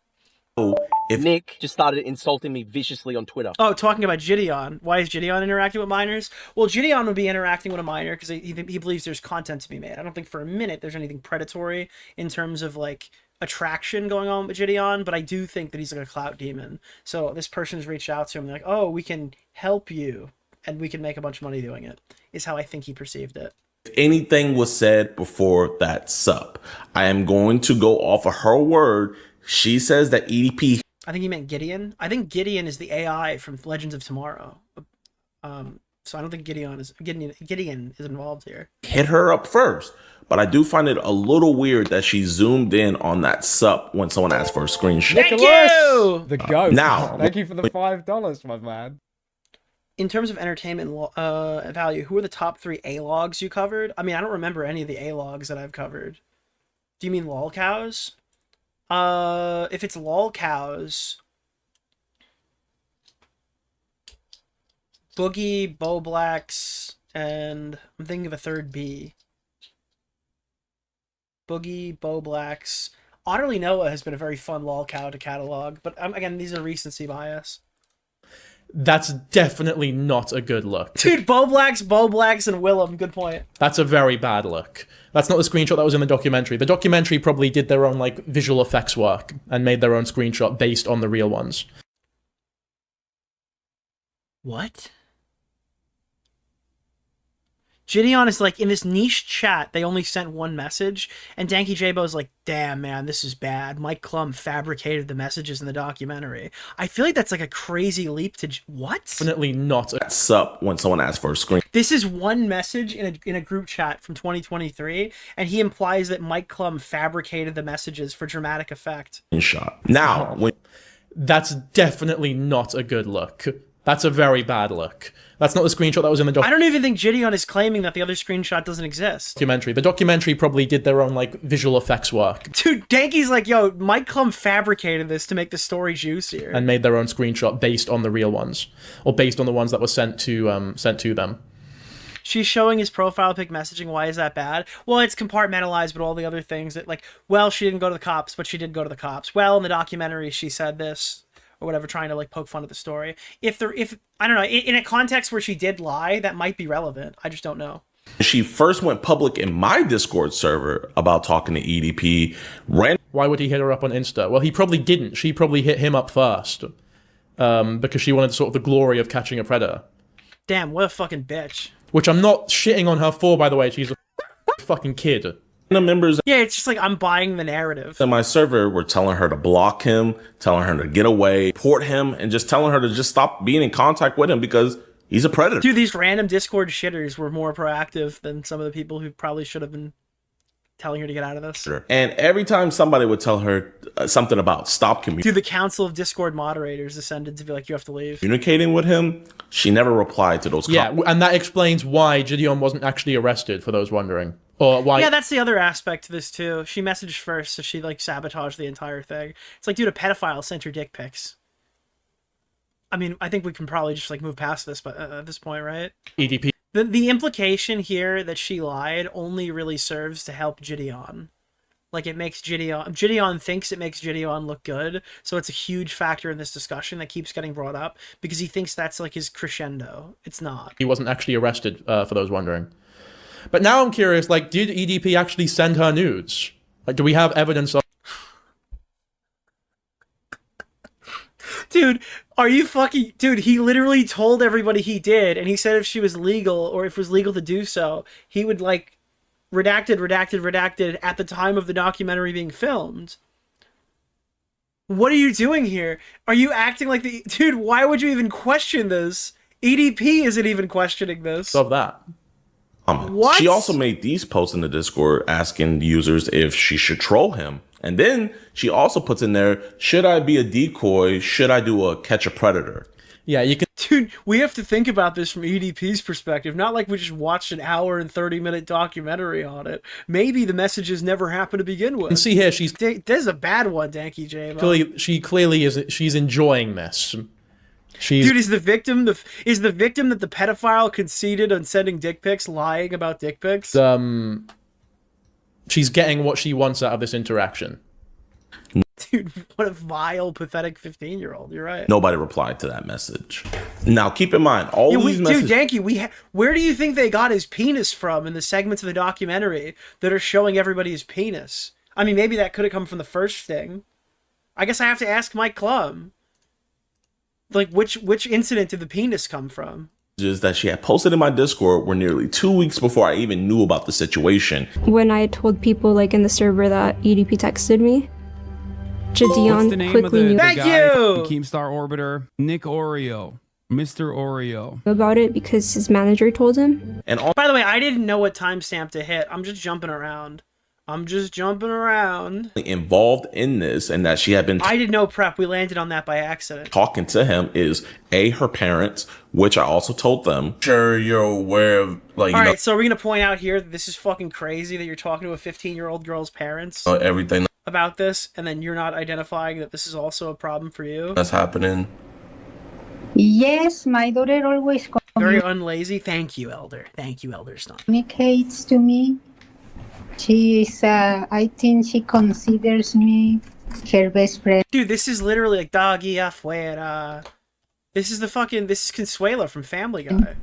If Nick just started insulting me viciously on Twitter. Oh, talking about Jidion. Why is Jidion interacting with minors? Well, Jidion would be interacting with a minor because he believes there's content to be made. I don't think for a minute there's anything predatory in terms of like attraction going on with Jidion, but I do think that he's like a clout demon. So this person's reached out to him. They're like, oh, we can help you and we can make a bunch of money doing it, is how I think he perceived it. If anything was said before that sup, I am going to go off of her word. She says that EDP. I think he meant Gideon. I think Gideon is the AI from Legends of Tomorrow. So I don't think Gideon is involved here. Hit her up first, but I do find it a little weird that she zoomed in on that sup when someone asked for a screenshot. Nicholas, the goat. Now, thank you for the $5, my man. In terms of entertainment value, who are the top 3 A-logs you covered? I mean, I don't remember any of the A-logs that I've covered. Do you mean lol cows? If it's lol cows, Boogie, Bo Blacks, and I'm thinking of a third B. Boogie, Bo Blacks. Otterly Noah has been a very fun lol cow to catalog, but again, these are recency bias. That's definitely not a good look. Dude, Bo Blacks, and Willem, good point. That's a very bad look. That's not the screenshot that was in the documentary. The documentary probably did their own like visual effects work and made their own screenshot based on the real ones. What? Jidion is like, in this niche chat, they only sent one message, and Danky J-Bo's like, damn, man, this is bad. Mike Klum fabricated the messages in the documentary. I feel like that's like a crazy leap to... What? Definitely not. Sup when someone asks for a screen. This is one message in a group chat from 2023, and he implies that Mike Klum fabricated the messages for dramatic effect. Shot. Now, when... That's definitely not a good look. That's a very bad look. That's not the screenshot that was in the documentary. I don't even think Jidion is claiming that the other screenshot doesn't exist. The documentary probably did their own like visual effects work. Dude, Danky's like, yo, Mike Klum fabricated this to make the story juicier. And made their own screenshot based on the real ones. Or based on the ones that were sent to them. She's showing his profile pic messaging. Why is that bad? Well, it's compartmentalized, but all the other things that like, well, she didn't go to the cops, but she did go to the cops. Well, in the documentary, she said this. Or whatever, trying to like poke fun at the story. If I don't know, in a context where she did lie, that might be relevant. I just don't know. She first went public in my Discord server about talking to EDP. Why would he hit her up on Insta? Well, he probably didn't. She probably hit him up first. Because she wanted sort of the glory of catching a predator. Damn, what a fucking bitch. Which I'm not shitting on her for, by the way. She's a fucking kid. The members, yeah, it's just like I'm buying the narrative. In my server were telling her to block him, telling her to get away, port him, and just telling her to just stop being in contact with him because he's a predator. Dude, these random Discord shitters were more proactive than some of the people who probably should have been telling her to get out of this. And every time somebody would tell her something about stop Dude, the Council of Discord Moderators descended to be like, you have to leave. communicating with him, she never replied to those comments. Yeah, and that explains why Jidion wasn't actually arrested, for those wondering. Or why... Yeah, that's the other aspect to this, too. She messaged first, so she, like, sabotaged the entire thing. It's like, dude, a pedophile sent her dick pics. I mean, I think we can probably just, like, move past this but at this point, right? EDP. The implication here that she lied only really serves to help Jidion. Like, it makes Jidion thinks it makes Jidion look good, so it's a huge factor in this discussion that keeps getting brought up, because he thinks that's, like, his crescendo. It's not. He wasn't actually arrested, for those wondering. But now I'm curious, like, did EDP actually send her nudes? Like, do we have evidence of... Dude, are you fucking... Dude, he literally told everybody he did, and he said if she was legal, or if it was legal to do so, he would, like, redacted at the time of the documentary being filmed. What are you doing here? Are you acting like the dude? Why would you even question this? EDP isn't even questioning this. Of that. What? She also made these posts in the Discord asking users if she should troll him. And then she also puts in there, should I be a decoy? Should I do a catch a predator? Yeah, you can. Dude, we have to think about this from EDP's perspective. Not like we just watched an hour and 30-minute documentary on it. Maybe the messages never happened to begin with. And see here, she's. This is a bad one, Danky J. She clearly is. She's enjoying this. Dude, is the victim that the pedophile conceded on sending dick pics lying about dick pics? She's getting what she wants out of this interaction. Dude, what a vile, pathetic 15-year-old. You're right. Nobody replied to that message. Now, keep in mind, these messages... Dude, Danky, where do you think they got his penis from in the segments of the documentary that are showing everybody his penis? I mean, maybe that could have come from the first thing. I guess I have to ask Mike Klum. Like, which incident did the penis come from? That she had posted in my Discord were nearly 2 weeks before I even knew about the situation. When I told people, like, in the server that EDP texted me, Jidion What's the name quickly of the knew guy from Keemstar Orbiter? Nick Oreo. Mr. Oreo. about it because his manager told him. And by the way, I didn't know what timestamp to hit. I'm just jumping around. Involved in this, and that she had been... I did no prep. We landed on that by accident. Talking to him is her parents, which I also told them. Sure, you're aware of, like, all right, so are we gonna point out here that this is fucking crazy that you're talking to a 15-year-old girl's parents everything about this, and then you're not identifying that this is also a problem for you? that's happening. Yes, my daughter always Very unlazy. Thank you, Elder. Thank you, Elder Stone. communicates to me. She is, I think she considers me her best friend. Dude, this is literally like Doggy Afuera. This is Consuela from Family Guy.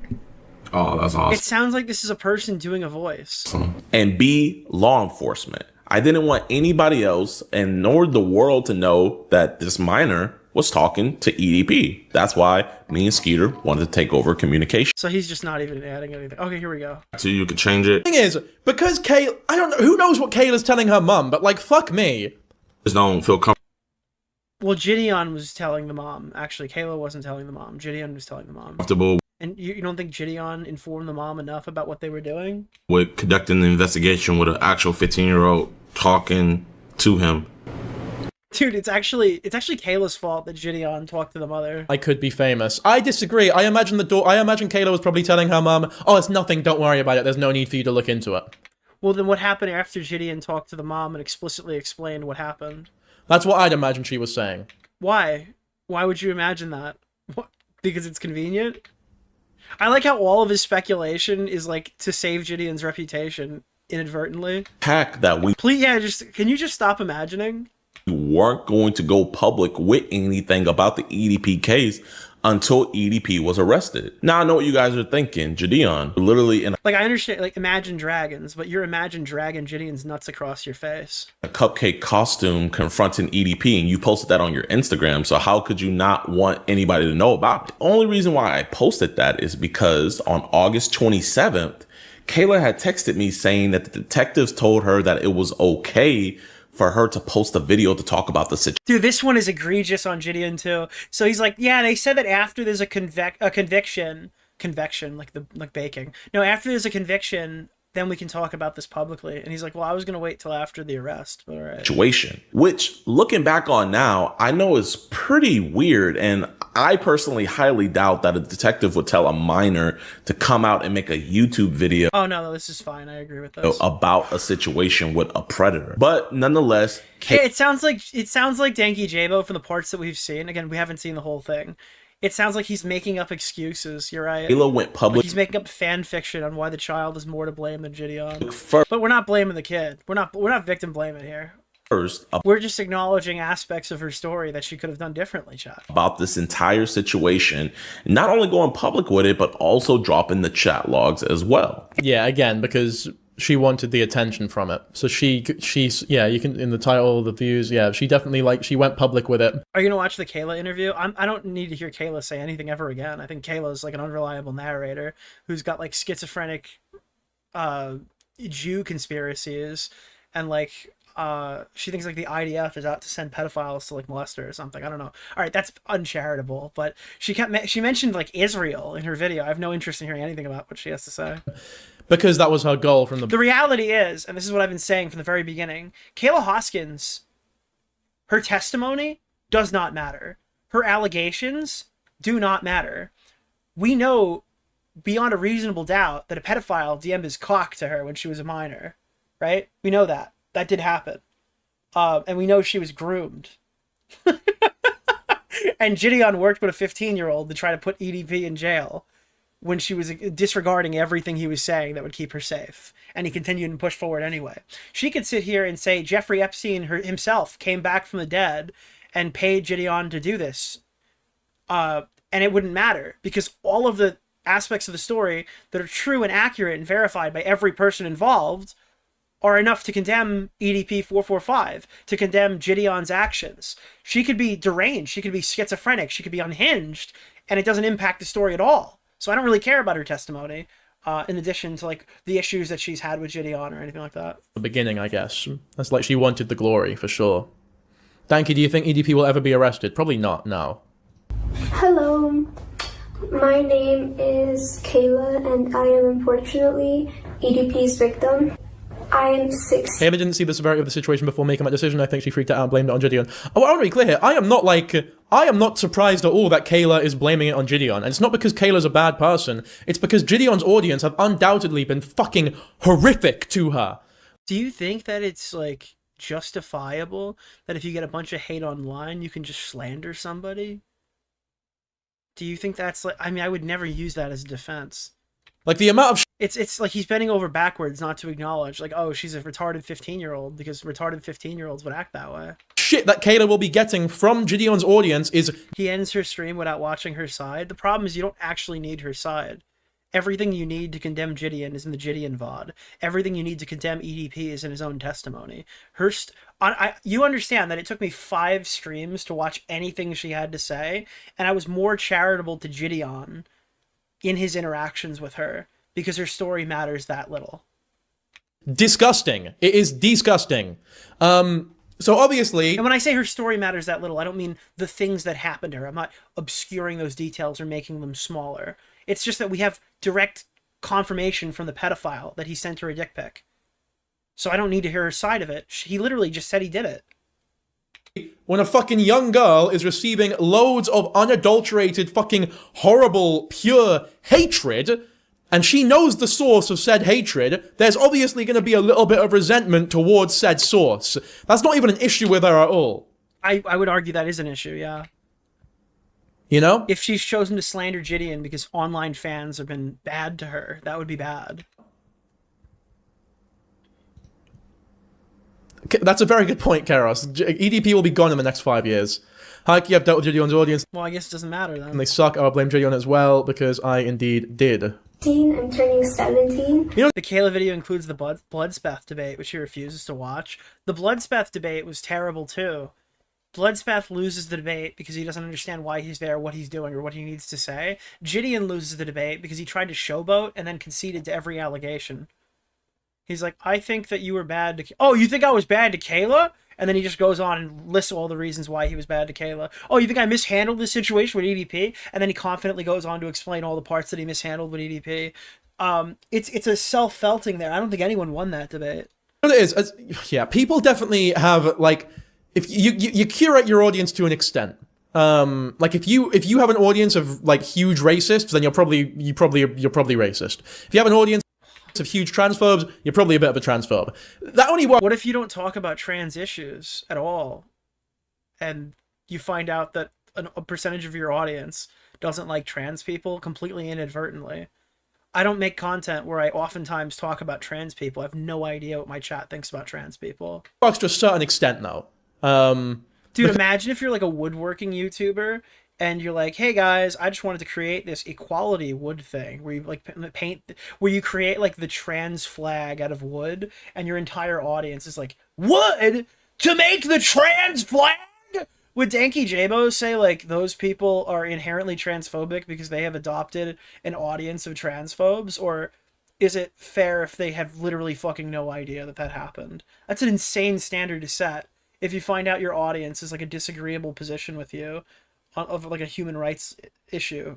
Oh, that's awesome. It sounds like this is a person doing a voice. And B, law enforcement. I didn't want anybody else, and nor the world, to know that this minor was talking to EDP. That's why me and Skeeter wanted to take over communication. So he's just not even adding anything. Okay, here we go. So you can change it. Thing is, because Kayla, I don't know, who knows what Kayla's telling her mum, but like, fuck me. Just don't feel comfortable. Well, Jidion was telling the mom. Actually, Kayla wasn't telling the mom. Jidion was telling the mom. And you don't think Jidion informed the mom enough about what they were doing? With conducting the investigation with an actual 15-year-old talking to him. Dude, it's actually Kayla's fault that Jidion talked to the mother. I could be famous. I disagree. I imagine Kayla was probably telling her mum, oh, it's nothing, don't worry about it, there's no need for you to look into it. Well, then what happened after Jidion talked to the mom and explicitly explained what happened? That's what I'd imagine she was saying. Why? Why would you imagine that? What? Because it's convenient? I like how all of his speculation is like to save Jidion's reputation inadvertently. Hack that we... Please, yeah, can you just stop imagining? Weren't going to go public with anything about the EDP case until EDP was arrested. Now I know what you guys are thinking. Jidion, literally in like, I understand, like, Imagine Dragons, but you're Imagine Dragon Jidion's nuts across your face. a cupcake costume confronting EDP, and you posted that on your Instagram. So how could you not want anybody to know about it? The only reason why I posted that is because on August 27th, Kayla had texted me saying that the detectives told her that it was okay for her to post a video to talk about the situation. Dude, this one is egregious on Jidion too. So he's like, yeah, they said that after there's a conviction, like baking. No, after there's a conviction, then we can talk about this publicly. And he's like, well, I was gonna wait till after the arrest, but all right. Situation, which looking back on now, I know is pretty weird, and I personally highly doubt that a detective would tell a minor to come out and make a YouTube video. Oh no, this is fine. I agree with this. About a situation with a predator. But nonetheless, it sounds like Danky Jabo from the parts that we've seen. Again, we haven't seen the whole thing. It sounds like he's making up excuses. You're right. Kayla went public. Like he's making up fan fiction on why the child is more to blame than Jidion. But we're not blaming the kid. We're not victim blaming here. We're just acknowledging aspects of her story that she could have done differently, Chad. About this entire situation, not only going public with it, but also dropping the chat logs as well. Yeah, again, because she wanted the attention from it. So she's yeah, you can, in the title, the views, yeah, she definitely, she went public with it. Are you gonna watch the Kayla interview? I don't need to hear Kayla say anything ever again. I think Kayla's like an unreliable narrator who's got like schizophrenic Jew conspiracies, and like she thinks like the IDF is out to send pedophiles to like molest her or something. I don't know. All right, that's uncharitable. But she mentioned like Israel in her video. I have no interest in hearing anything about what she has to say. Because that was her goal from the... The reality is, and this is what I've been saying from the very beginning, Kayla Hoskins, her testimony does not matter. Her allegations do not matter. We know beyond a reasonable doubt that a pedophile DM'd his cock to her when she was a minor, right? We know that. That did happen. And we know she was groomed. And Jidion worked with a 15-year-old to try to put EDP in jail when she was disregarding everything he was saying that would keep her safe. And he continued to push forward anyway. She could sit here and say Jeffrey Epstein himself came back from the dead and paid Jidion to do this. And it wouldn't matter because all of the aspects of the story that are true and accurate and verified by every person involved are enough to condemn EDP445, to condemn Jidion's actions. She could be deranged, she could be schizophrenic, she could be unhinged, and it doesn't impact the story at all. So I don't really care about her testimony, in addition to like the issues that she's had with Jidion or anything like that. The beginning, I guess. That's like she wanted the glory, for sure. Danky, do you think EDP will ever be arrested? Probably not, no. Hello, my name is Kayla, and I am unfortunately EDP's victim. I am 6. Kayla didn't see the severity of the situation before making that decision. I think she freaked out and blamed it on Jidion. Oh, I want to be clear here. I am not surprised at all that Kayla is blaming it on Jidion. And it's not because Kayla's a bad person. It's because Jidion's audience have undoubtedly been fucking horrific to her. Do you think that it's like justifiable that if you get a bunch of hate online, you can just slander somebody? Do you think that's like, I mean, I would never use that as a defense. Like the amount of it's like he's bending over backwards not to acknowledge like, oh, she's a retarded 15-year-old because retarded 15-year-olds would act that way. Shit that Kayla will be getting from Jidion's audience is... He ends her stream without watching her side. The problem is you don't actually need her side. Everything you need to condemn Jidion is in the Jidion VOD. Everything you need to condemn EDP is in his own testimony. You understand that it took me 5 streams to watch anything she had to say, and I was more charitable to Jidion in his interactions with her because her story matters that little. Disgusting. It is disgusting. So obviously... And when I say her story matters that little, I don't mean the things that happened to her. I'm not obscuring those details or making them smaller. It's just that we have direct confirmation from the pedophile that he sent her a dick pic. So I don't need to hear her side of it. He literally just said he did it. When a fucking young girl is receiving loads of unadulterated, fucking horrible, pure hatred, and she knows the source of said hatred, there's obviously going to be a little bit of resentment towards said source. That's not even an issue with her at all. I would argue that is an issue, yeah. You know? If she's chosen to slander Jidion because online fans have been bad to her, that would be bad. That's a very good point, Karos. EDP will be gone in the next 5 years. Hike, you have dealt with Jidion's audience. Well, I guess it doesn't matter then. And they suck. I'll blame Jidion as well, because I indeed did. I'm turning 17. You know, the Kayla video includes the Bloodspeth debate, which he refuses to watch. The Bloodspeth debate was terrible too. Bloodspeth loses the debate because he doesn't understand why he's there, what he's doing, or what he needs to say. Jidion loses the debate because he tried to showboat and then conceded to every allegation. He's like, I think that you were bad to... Oh, you think I was bad to Kayla? And then he just goes on and lists all the reasons why he was bad to Kayla. Oh, you think I mishandled this situation with EDP? And then he confidently goes on to explain all the parts that he mishandled with EDP. It's a self-felting there. I don't think anyone won that debate. It is. Yeah, people definitely have, like... If you curate your audience to an extent. Like if you have an audience of like huge racists, then you're probably racist. If you have an audience of huge transphobes, you're probably a bit of a transphobe. That only works. What if you don't talk about trans issues at all, and you find out that a percentage of your audience doesn't like trans people completely inadvertently? I don't make content where I oftentimes talk about trans people. I have no idea what my chat thinks about trans people. Works to a certain extent though. Dude, imagine if you're like a woodworking YouTuber and you're like, hey guys, I just wanted to create this equality wood thing where you like where you create like the trans flag out of wood and your entire audience is like, wood to make the trans flag? Would Danky Jabo say like those people are inherently transphobic because they have adopted an audience of transphobes? Or is it fair if they have literally fucking no idea that that happened? That's an insane standard to set. If you find out your audience is like a disagreeable position with you of like a human rights issue,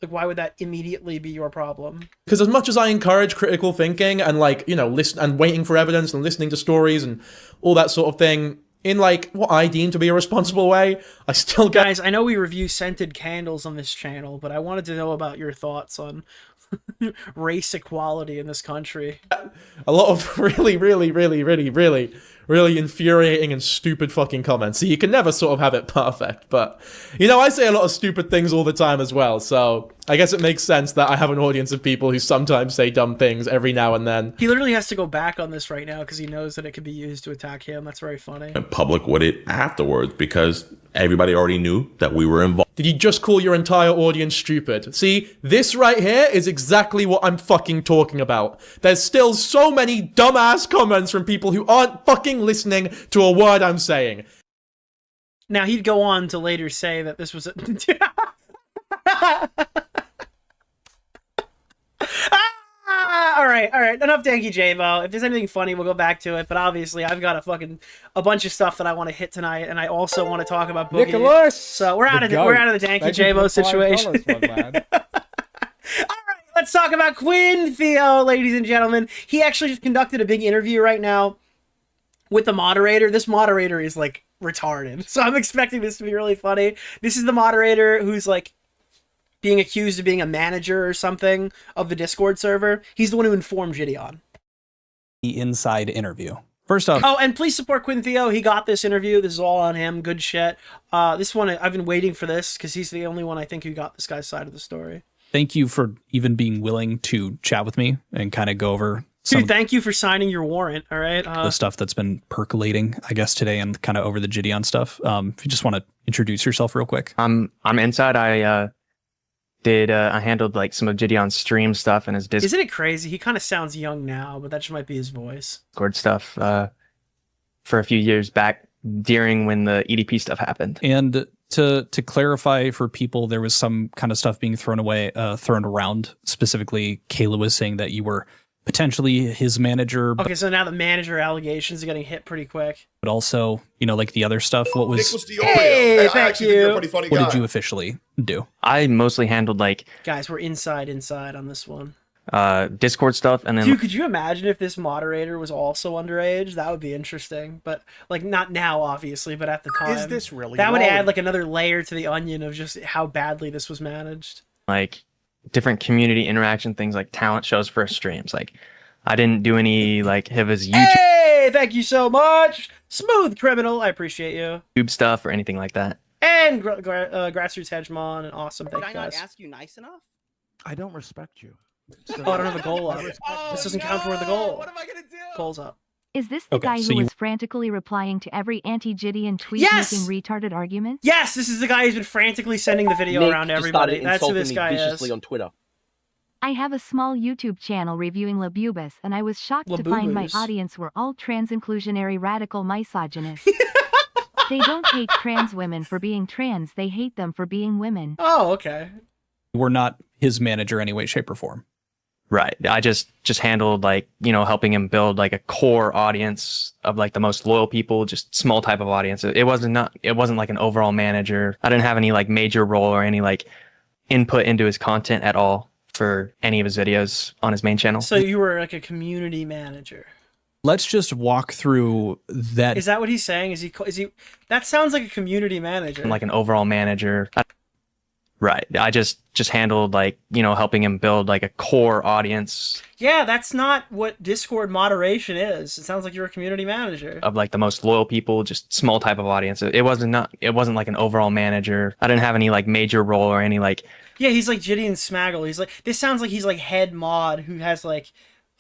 like why would that immediately be your problem? Because as much as I encourage critical thinking and like, you know, listen and waiting for evidence and listening to stories and all that sort of thing in like what I deem to be a responsible way, I still get... Guys, I know we review scented candles on this channel, but I wanted to know about your thoughts on race equality in this country. A lot of really infuriating and stupid fucking comments. So you can never sort of have it perfect, but you know, I say a lot of stupid things all the time as well, so I guess it makes sense that I have an audience of people who sometimes say dumb things every now and then. He literally has to go back on this right now because he knows that it could be used to attack him. That's very funny. In public with it afterwards because everybody already knew that we were involved. Did you just call your entire audience stupid? See, this right here is exactly what I'm fucking talking about. There's still so many dumbass comments from people who aren't fucking listening to a word I'm saying. Now, he'd go on to later say that this was a... All right. Enough Danky J-Bo. If there's anything funny, we'll go back to it. But obviously, I've got a bunch of stuff that I want to hit tonight, and I also want to talk about Boogie. Nicholas, so we're out of the Danky J-Bo situation. All right, let's talk about Quinn Theo, ladies and gentlemen. He actually just conducted a big interview right now with the moderator. This moderator is like retarded, so I'm expecting this to be really funny. This is the moderator who's like being accused of being a manager or something of the Discord server. He's the one who informed Jidion. The inside interview. First off... Oh, and please support Quinn Theo. He got this interview. This is all on him. Good shit. This one, I've been waiting for this because he's the only one I think who got this guy's side of the story. Thank you for even being willing to chat with me and kind of go over some... Dude, thank you for signing your warrant, all right? The stuff that's been percolating, I guess, today and kind of over the Jidion stuff. If you just want to introduce yourself real quick. I'm inside. I handled like some of Jidion's stream stuff and his Discord. Isn't it crazy? He kind of sounds young now, but that just might be his voice. Stuff for a few years back during when the EDP stuff happened. And to clarify for people, there was some kind of stuff being thrown around. Specifically, Kayla was saying that you were potentially his manager. Okay, so now the manager allegations are getting hit pretty quick. But also, you know, like the other stuff, what was... Nicholas DeOrio. Hey, thank you. What did you officially do? I mostly handled like... Guys, we're inside on this one. Discord stuff, and then... Dude, could you imagine if this moderator was also underage? That would be interesting. But, like, not now, obviously, but at the time. Is this really That would add, like, another layer to the onion of just how badly this was managed. Like... different community interaction things like talent shows for streams. Like, I didn't do any like his YouTube. Hey, thank you so much, Smooth Criminal. I appreciate you. Stuff or anything like that. And Grassroots Hegemon and awesome. Thank you guys. Did I not ask you nice enough? I don't respect you. Oh, I don't have the goal up. This doesn't count toward the goal. What am I gonna do? Goal's up. Is this the guy who was frantically replying to every anti-Jidion tweet making retarded arguments? Yes, this is the guy who's been frantically sending the video around to everybody. That's who this guy is. On Twitter. I have a small YouTube channel reviewing Labubus, and I was shocked to find my audience were all trans-inclusionary radical misogynists. They don't hate trans women for being trans, they hate them for being women. Oh, okay. We're not his manager any way, shape, or form. Right. I just handled like, you know, helping him build like a core audience of like the most loyal people, just small type of audience. It wasn't like an overall manager. I didn't have any like major role or any like input into his content at all for any of his videos on his main channel. So you were like a community manager. Let's just walk through that. Is that what he's saying? Is he that sounds like a community manager. Like an overall manager. Right. I just handled like, you know, helping him build like a core audience. Yeah, that's not what Discord moderation is. It sounds like you're a community manager. Of like the most loyal people, just small type of audience. It wasn't like an overall manager. I didn't have any like major role or any like... Yeah, he's like Jidion Smaggle. He's like, this sounds like he's like head mod who has like,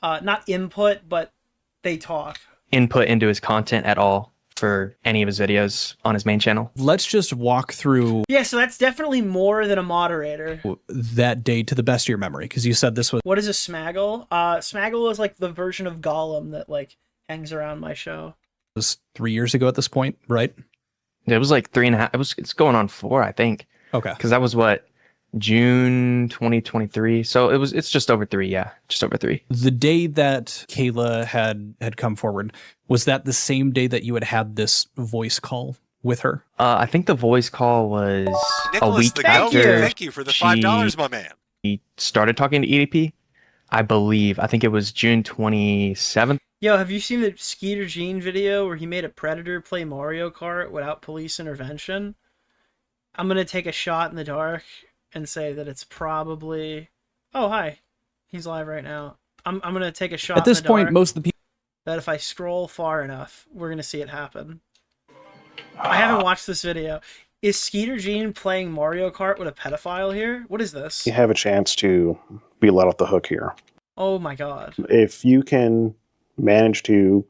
not input, but they talk. Input into his content at all for any of his videos on his main channel. Let's just walk through... Yeah, so that's definitely more than a moderator. That day to the best of your memory, because you said this was... What is a Smaggle? Smaggle is like the version of Gollum that like hangs around my show. It was 3 years ago at this point, right? It was like 3.5. It's going on 4, I think. Okay. Because that was what June 2023. So it's just over 3. Yeah, just over 3. The day that Kayla had come forward, was that the same day that you had this voice call with her? I think the voice call was Nicholas a week the after. Goat, thank you for the $5, my man. He started talking to EDP. I believe. I think it was June 27th. Yo, have you seen the Skeeter Gene video where he made a predator play Mario Kart without police intervention? I'm gonna take a shot in the dark and say that it's probably... Oh, hi. He's live right now. I'm gonna take a shot At this in the point, dark most of the people... that if I scroll far enough, we're gonna see it happen. I haven't watched this video. Is Skeeter Gene playing Mario Kart with a pedophile here? What is this? You have a chance to be let off the hook here. Oh my god. If you can manage to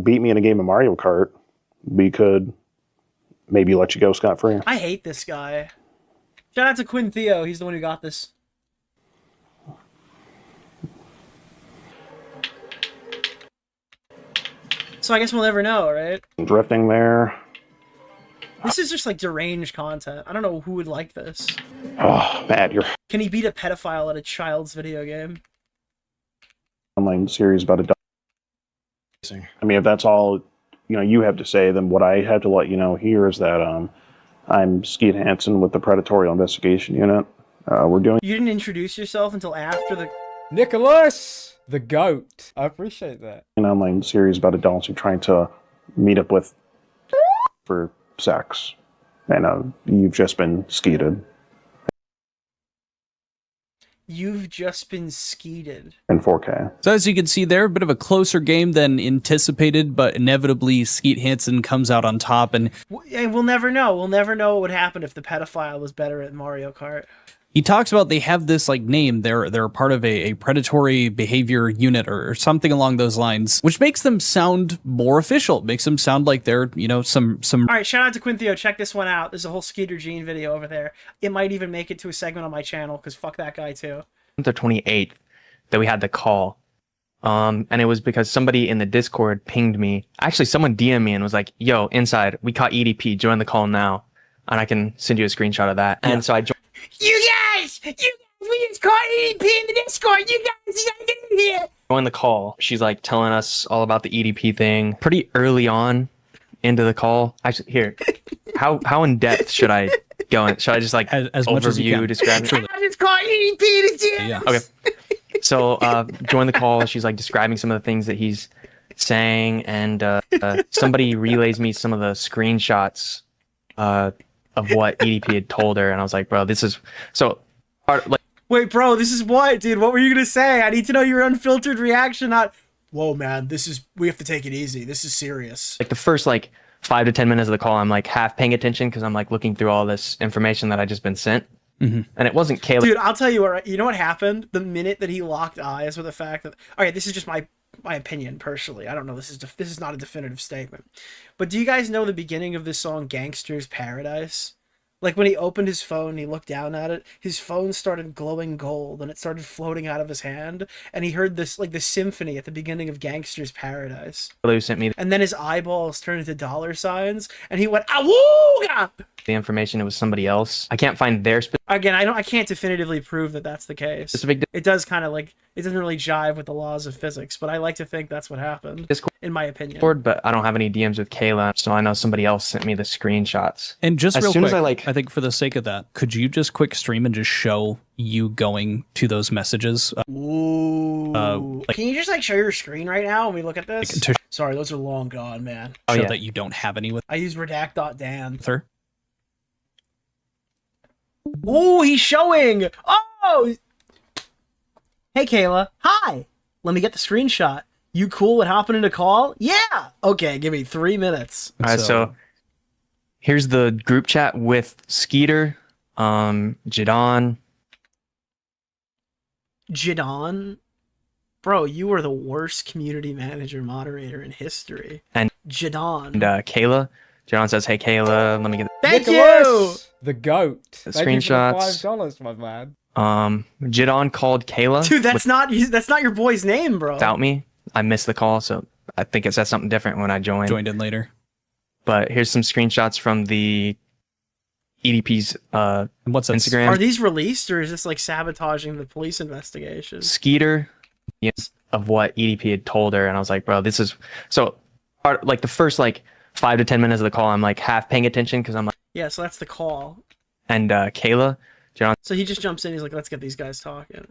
beat me in a game of Mario Kart, we could maybe let you go scot-free. I hate this guy. Shout out to Quinn Theo. He's the one who got this. So I guess we'll never know, right? Drifting there. This is just like deranged content. I don't know who would like this. Oh, Matt, you're Can he beat a pedophile at a child's video game? online series about a dog. I mean, if that's all you have to say, then what I have to let you know here is that I'm Skeet Hansen with the Predatorial Investigation Unit. We're doing. You didn't introduce yourself until after the. Nicholas, the goat. I appreciate that. An online series about adults who are trying to meet up with for sex, and you've just been skeeted. You've just been skeeted. In 4K. So as you can see there, a bit of a closer game than anticipated, but inevitably Skeet Hansen comes out on top, and we'll never know. We'll never know what would happen if the pedophile was better at Mario Kart. he talks about they have this like name. They're part of a predatory behavior unit or something along those lines, which makes them sound more official. It makes them sound like they're, some. All right, shout out to Quinthio. Check this one out. There's a whole Skeeter Gene video over there. It might even make it to a segment on my channel because fuck that guy too. The 28th that we had the call. And it was because somebody in the Discord pinged me. Actually, someone DM'd me and was like, yo, inside, we caught EDP. Join the call now. And I can send you a screenshot of that. And so I joined. You guys, we just caught EDP in the Discord. You guys gotta get in here. Join the call. She's like telling us all about the EDP thing pretty early on into the call. Actually, here, how in depth should I go in? Should I just like as much as you can. describe it? I just caught EDP in the gym. Yeah. Okay. So join the call. She's like describing some of the things that he's saying, and somebody relays me some of the screenshots of what EDP had told her, and I was like, bro, this is so. Wait, bro, this is what, dude? What were you gonna say? I need to know your unfiltered reaction. Not, whoa, man, we have to take it easy. This is serious. Like the first 5 to 10 minutes of the call, I'm like half paying attention because I'm like looking through all this information that I just been sent. Mm-hmm. And it wasn't Caleb. Dude, I'll tell you what. You know what happened? The minute that he locked eyes with the fact that, all right, this is just my opinion personally. I don't know. This is not a definitive statement. But do you guys know the beginning of this song, "Gangster's Paradise"? Like when he opened his phone, he looked down at it. His phone started glowing gold, and it started floating out of his hand. And he heard this the symphony at the beginning of "Gangster's Paradise." Sent me and then his eyeballs turned into dollar signs, and he went, "Awooga!" The information, it was somebody else. I can't find their Again, I can't definitively prove that that's the case. Specific. It does kind of it doesn't really jive with the laws of physics, but I like to think that's what happened, in my opinion. But I don't have any DMs with Kayla, so I know somebody else sent me the screenshots. And just as real soon quick, as I think for the sake of that, could you just quick stream and just show you going to those messages? Ooh. Can you just show your screen right now when we look at this? Sorry, those are long gone, man. Show that you don't have any with. I use redact.dan. With her. Oh, he's showing. Oh. Hey, Kayla. Hi. Let me get the screenshot. You cool with hopping into call? Yeah. Okay, give me 3 minutes. All right, so here's the group chat with Skeeter, Jidion. Jidion? Bro, you were the worst community manager moderator in history. And Jidion. And Kayla. Jidion says, hey, Kayla, let me get Thank Nicholas, the goat. screenshots. $5, my man. Jidion called Kayla. Dude, that's not your boy's name, bro. Without me. I missed the call, so I think it says something different when I joined in later. But here's some screenshots from the EDP's what's that? Instagram. Are these released, or is this like sabotaging the police investigation? Skeeter, of what EDP had told her, and I was like, bro, this is so. Like the first like 5 to 10 minutes of the call, I'm like half paying attention because I'm like, Yeah, so that's the call. and Kayla, John. So he just jumps in. He's like, let's get these guys talking.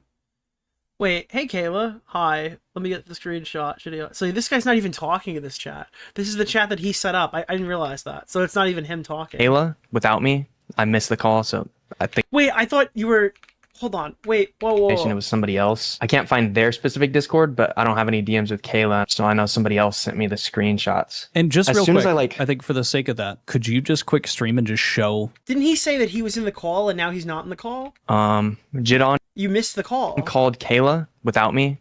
Wait, hey Kayla, hi. Let me get the screenshot. So this guy's not even talking in this chat. This is the chat that he set up. I didn't realize that. So it's not even him talking. Kayla, without me, I missed the call, so I think. Wait, I thought you were. Hold on. Wait. Whoa. It was somebody else. I can't find their specific Discord, but I don't have any DMs with Kayla, so I know somebody else sent me the screenshots. And just as real soon quick, as I think for the sake of that, could you just quick stream and just show? Didn't he say that he was in the call and now he's not in the call? Jidion. You missed the call. Called Kayla without me.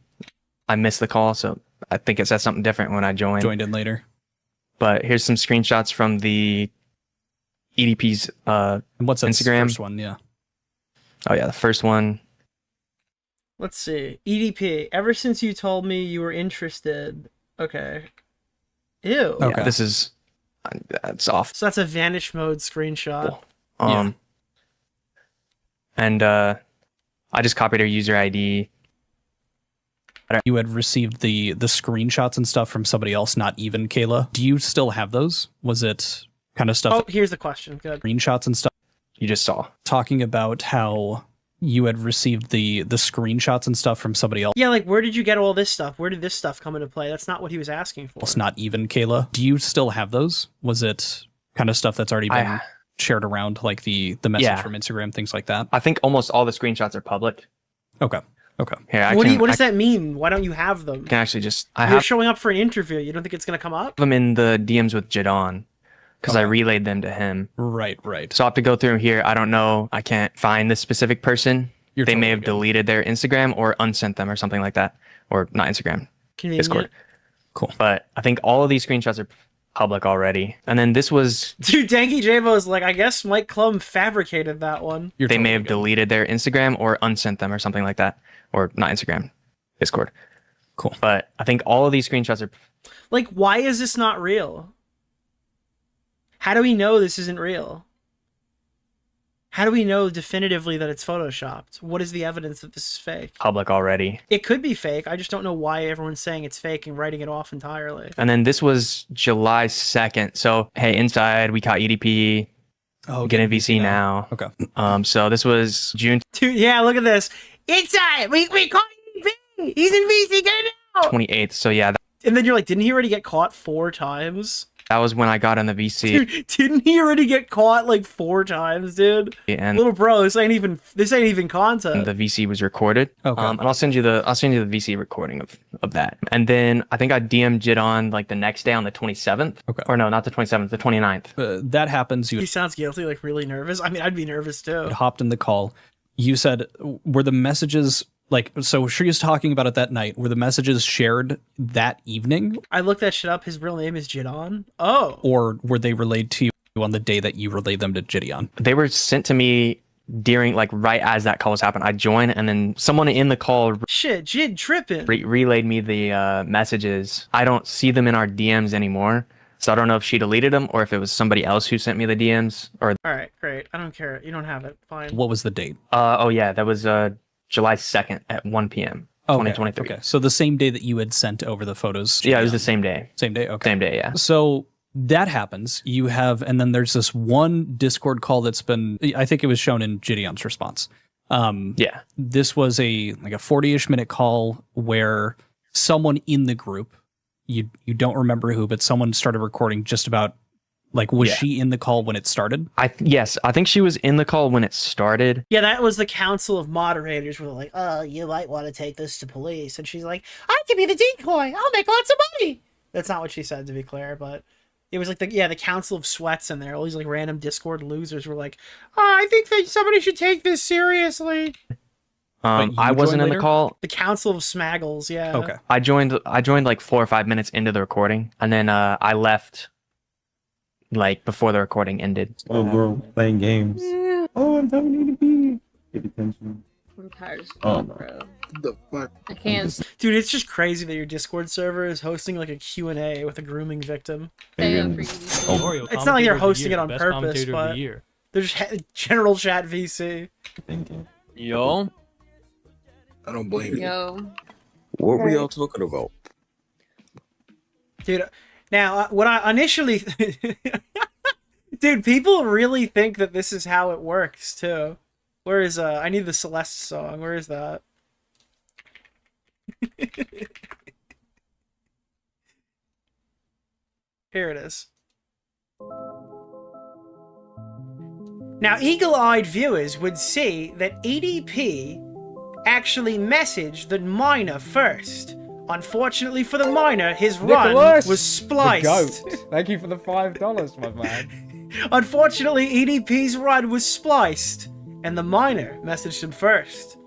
I missed the call, so I think it says something different when I joined. Joined in later. But here's some screenshots from the EDP's what's that Instagram? First one, yeah. Oh yeah, the first one. Let's see. EDP, ever since you told me you were interested. Okay. Ew. Okay. Yeah, this is that's off. So that's a vanish mode screenshot. Yeah. And I just copied her user ID. You had received the screenshots and stuff from somebody else, not even Kayla. Do you still have those? Was it kind of stuff? Oh, here's the question. Good. Screenshots and stuff. You just saw. Talking about how you had received the screenshots and stuff from somebody else. Yeah, like where did you get all this stuff? Where did this stuff come into play? That's not what he was asking for. It's not even Kayla. Do you still have those? Was it kind of stuff that's already been shared around, like the message from Instagram, things like that? I think almost all the screenshots are public. Okay. Here, what does that mean? Why don't you have them? I can actually just. You're showing up for an interview. You don't think it's gonna come up? Them in the DMs with Jidion. Because I relayed them to him. Right. So I have to go through here. I don't know. I can't find this specific person. They totally may have deleted their Instagram or unsent them or something like that. Or not Instagram. Convenient. Discord. Cool. But I think all of these screenshots are public already. And then this was... Dude, Danky Jabo is like, I guess Mike Klum fabricated that one. They may have deleted their Instagram or unsent them or something like that. Or not Instagram. Discord. Cool. But I think all of these screenshots are... Like, why is this not real? How do we know this isn't real? How do we know definitively that it's photoshopped? What is the evidence that this is fake? Public already. It could be fake. I just don't know why everyone's saying it's fake and writing it off entirely. And then this was July 2nd. So, hey, inside, we caught EDP. Oh, getting VC now. Okay. So this was June. Dude, yeah, look at this. Inside, we caught EDP. He's in VC, get it out. 28th. So yeah. And then you're like, didn't he already get caught 4 times? That was when I got on the VC. Dude, didn't he already get caught like 4 times, dude? And little bro, this ain't even content. The VC was recorded. Okay. And I'll send you the VC recording of that. And then I think I DM'd Jidion like the next day on the 27th. Okay. Or no, not the 27th, the 29th. That happens. He sounds guilty, like really nervous. I mean, I'd be nervous too. Hopped in the call. You said, were the messages like, so she was talking about it that night. Were the messages shared that evening? I looked that shit up. His real name is Jidion. Oh. Or were they relayed to you on the day that you relayed them to Jidion? They were sent to me during, like, right as that call was happening. I joined, and then someone in the call... Shit, Jid tripping. Relayed me the messages. I don't see them in our DMs anymore. So I don't know if she deleted them or if it was somebody else who sent me the DMs. Or all right, great. I don't care. You don't have it. Fine. What was the date? Oh, yeah. That was July 2nd at 1 p.m. 2023. Okay. So the same day that you had sent over the photos. Yeah, it was the same day. Same day? Okay. Same day, yeah. So that happens. You have, and then there's this one Discord call that's been, I think it was shown in Jidion's response. Yeah. This was a 40-ish minute call where someone in the group, you don't remember who, but someone started recording just about, like, was she in the call when it started? Yes, I think she was in the call when it started. Yeah, that was the council of moderators were like, oh, you might want to take this to police. And she's like, I can be the decoy. I'll make lots of money. That's not what she said, to be clear, but it was like the council of sweats in there. All these like random Discord losers were like, oh, I think that somebody should take this seriously. I wasn't in the call. The Council of Smaggles, yeah. Okay. I joined like 4 or 5 minutes into the recording, and then I left like before the recording ended. Oh, bro, playing games. Yeah. Oh, I'm having EDP. Get attention. I'm tired as Oh, fuck, no. bro. The fuck? I can't. Dude, it's just crazy that your Discord server is hosting like a Q&A with a grooming victim. Stay up for It's not like they're hosting it on purpose, but... There's general chat VC. Yo. I don't blame you. Yo. What were y'all talking about? Dude, now, what I initially... Dude, people really think that this is how it works, too. Where is, I need the Celeste song. Where is that? Here it is. Now, eagle-eyed viewers would see that EDP actually messaged the minor first. Unfortunately for the minor, his run was spliced. The goat. Thank you for the $5, my man. Unfortunately, EDP's run was spliced, and the minor messaged him first.